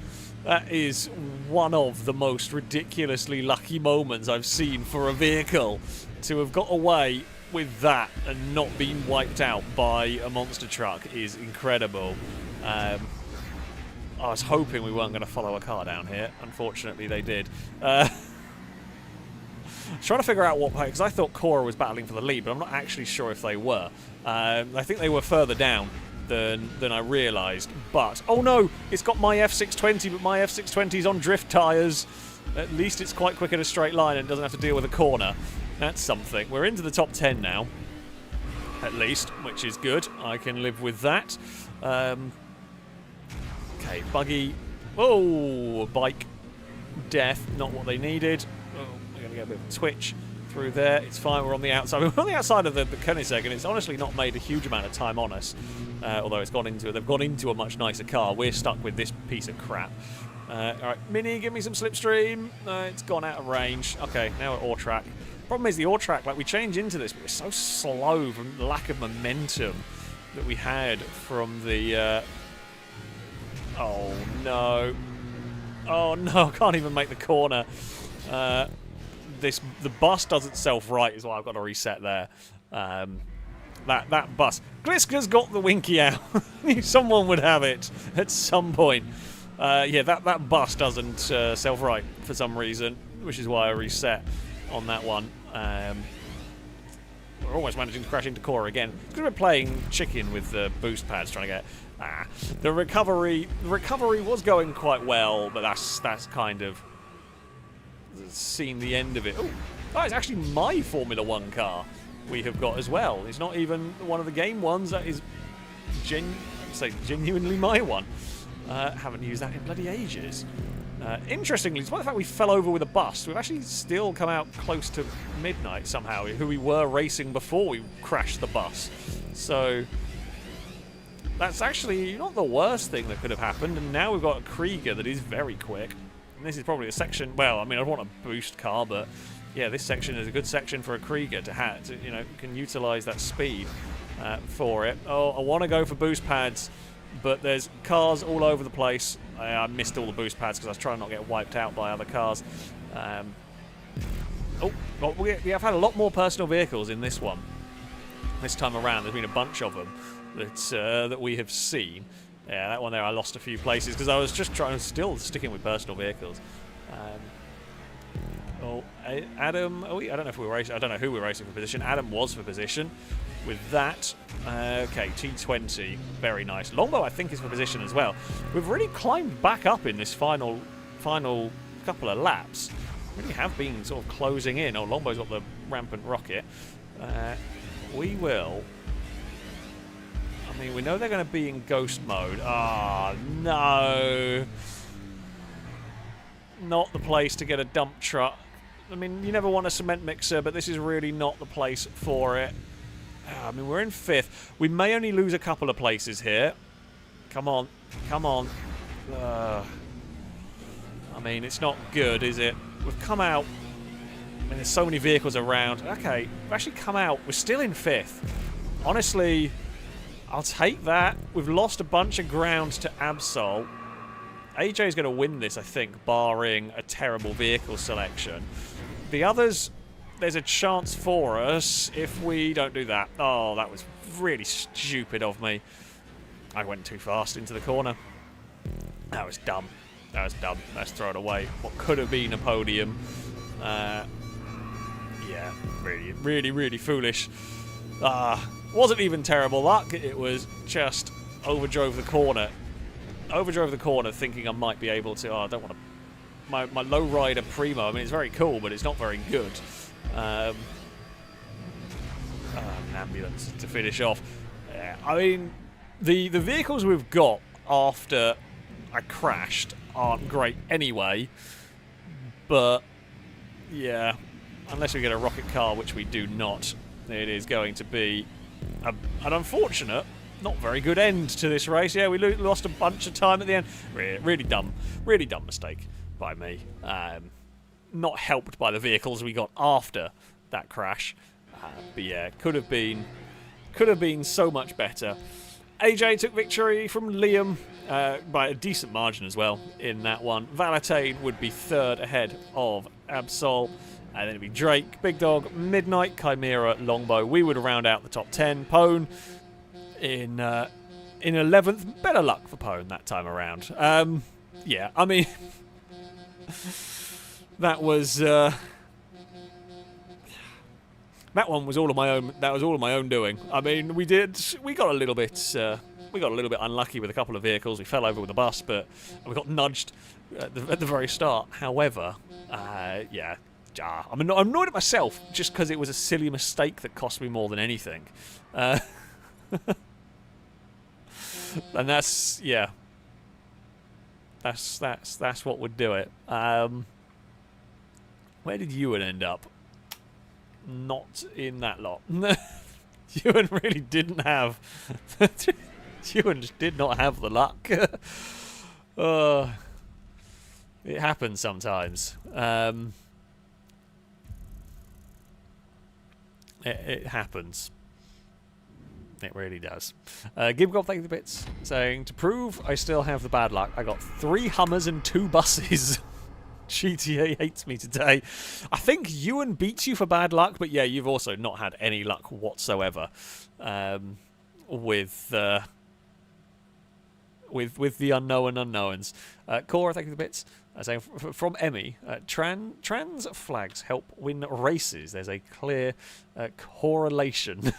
that is one of the most ridiculously lucky moments I've seen for a vehicle. To have got away with that and not been wiped out by a monster truck is incredible. I was hoping we weren't going to follow a car down here. Unfortunately, they did. I was trying to figure out what... Because I thought Cora was battling for the lead, but I'm not actually sure if they were. I think they were further down than I realised. But... Oh no! It's got my F620, but my F620's on drift tyres. At least it's quite quick in a straight line and doesn't have to deal with a corner. That's something. We're into the top 10 now. At least, which is good. I can live with that. Okay, buggy. Oh, bike. Death. Not what they needed. Oh, we're going to get a bit of a twitch through there. It's fine. We're on the outside. We're on the outside of the Koenigsegg, and it's honestly not made a huge amount of time on us. Although they've gone into a much nicer car. We're stuck with this piece of crap. Alright, Mini, give me some slipstream. It's gone out of range. Okay, now we're ore track. Problem is the ore track, like we change into this, but we're so slow from the lack of momentum that we had from the... Oh no. Oh no, I can't even make the corner. The bus doesn't self-right is why I've got to reset there. That bus. Gliska's got the winky out. Someone would have it at some point. Yeah, that bus doesn't self-right for some reason, which is why I reset on that one. We're almost managing to crash into Cora again. Because we're playing chicken with the boost pads, trying to get... The recovery was going quite well, but that's kind of seen the end of it. Oh, it's actually my Formula 1 car we have got as well. It's not even one of the game ones. That is genuinely my one. Haven't used that in bloody ages. Interestingly, despite the fact we fell over with a bus, we've actually still come out close to midnight somehow, who we were racing before we crashed the bus. So that's actually not the worst thing that could have happened, and now we've got a Krieger that is very quick. And this is probably a section, well, I mean, I want a boost car, but yeah, this section is a good section for a Krieger to have, you know, can utilise that speed for it. Oh, I want to go for boost pads, but there's cars all over the place. I missed all the boost pads because I was trying not to get wiped out by other cars. Well, we have had a lot more personal vehicles in this one. This time around, there's been a bunch of them that we have seen. Yeah, that one there I lost a few places because I was just still sticking with personal vehicles. Adam. I don't know if we were racing. I don't know who we were racing for position. Adam was for position with that. Okay, T20, very nice. Longbow, I think, is for position as well. We've really climbed back up in this final couple of laps. Really have been sort of closing in. Oh, Longbow's got the rampant rocket. We will. I mean, we know they're going to be in ghost mode. Ah, no. Not the place to get a dump truck. I mean, you never want a cement mixer, but this is really not the place for it. I mean, we're in 5th. We may only lose a couple of places here. Come on. Come on. I mean, it's not good, is it? We've come out. I mean, there's so many vehicles around. Okay, we've actually come out. We're still in 5th. Honestly, I'll take that. We've lost a bunch of ground to Absol. AJ's going to win this, I think, barring a terrible vehicle selection. The others, there's a chance for us if we don't do that. Oh, that was really stupid of me. I went too fast into the corner. That was dumb. That was dumb. Let's throw it away. What could have been a podium. Yeah, really foolish. Wasn't even terrible luck. It was just overdrove the corner. Overdrove the corner thinking I might be able to... Oh, I don't want to... My lowrider Primo, I mean, it's very cool, but it's not very good. An ambulance to finish off. I mean, the vehicles we've got after I crashed aren't great anyway. But, yeah, unless we get a rocket car, which we do not, it is going to be an unfortunate, not very good end to this race. Yeah, we lost a bunch of time at the end. Really dumb mistake by me. Not helped by the vehicles we got after that crash. But yeah, could have been so much better. AJ took victory from Liam by a decent margin as well in that one. Valentine would be 3rd ahead of Absol. And then it'd be Drake, Big Dog, Midnight, Chimera, Longbow. We would round out the top 10. Pone in 11th. Better luck for Pone that time around. Yeah, I mean, that was that one was all of my own. That was all of my own doing. I mean, we got a little bit unlucky with a couple of vehicles. We fell over with a bus, but we got nudged at the very start. However, yeah. I'm annoyed at myself just because it was a silly mistake that cost me more than anything. And that's, yeah. That's what would do it. Where did Ewan end up? Not in that lot. Ewan really didn't have... Ewan just did not have the luck. It happens sometimes. It happens. It really does. Gibgob, thank you for the bits. Saying, to prove I still have the bad luck, I got 3 Hummers and 2 buses. GTA hates me today. I think Ewan beats you for bad luck, but yeah, you've also not had any luck whatsoever with the unknown unknowns. Cora, thank you for the bits. Saying from Emmy, trans flags help win races. There's a clear correlation.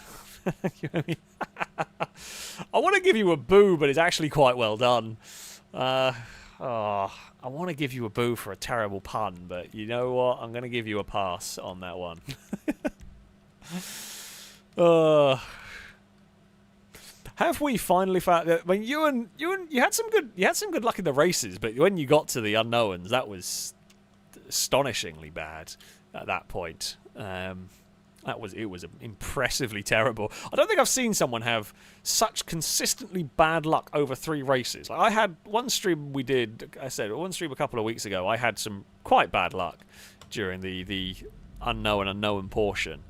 Thank you, Emmy. I want to give you a boo, but it's actually quite well done. I want to give you a boo for a terrible pun, but you know what? I'm going to give you a pass on that one. Have we finally found that? I mean, you had some good luck in the races, but when you got to the unknowns, that was astonishingly bad at that point. It was impressively terrible. I don't think I've seen someone have such consistently bad luck over 3 races. Like I had one stream we did. I said one stream a couple of weeks ago. I had some quite bad luck during the unknown portion,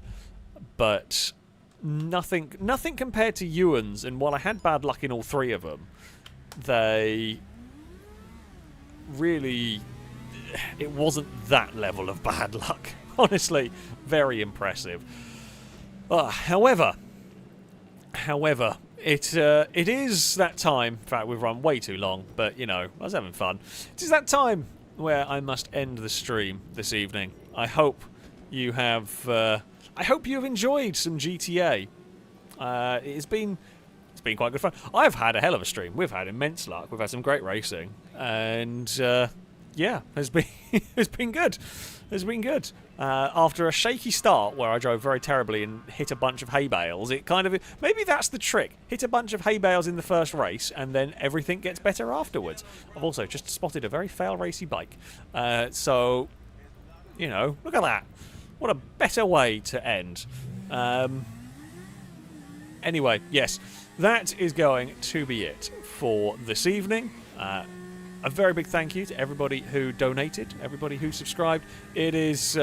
but nothing compared to Ewan's. And while I had bad luck in all 3 of them, they really, it wasn't that level of bad luck. Honestly, very impressive. However, it is that time. In fact, we've run way too long, but you know, I was having fun. It is that time where I must end the stream this evening. I hope you have. I hope you have enjoyed some GTA. It's been quite good fun. I've had a hell of a stream. We've had immense luck. We've had some great racing, and yeah, it's been good. It's been good. After a shaky start where I drove very terribly and hit a bunch of hay bales, it kind of... Maybe that's the trick. Hit a bunch of hay bales in the first race and then everything gets better afterwards. I've also just spotted a very FailRacey bike. So, you know, look at that. What a better way to end. Anyway, yes, that is going to be it for this evening. A very big thank you to everybody who donated, everybody who subscribed. It is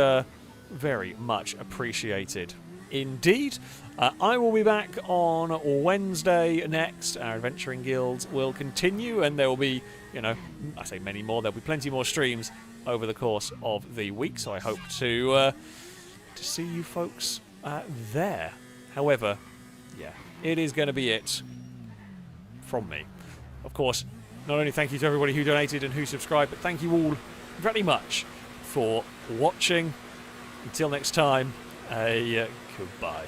very much appreciated indeed. I will be back on Wednesday next. Our adventuring guilds will continue, and there will be, I say many more. There'll be plenty more streams over the course of the week. So I hope to see you folks there. However, yeah, it is going to be it from me. Of course, not only thank you to everybody who donated and who subscribed, but thank you all very much for watching. Until next time, goodbye.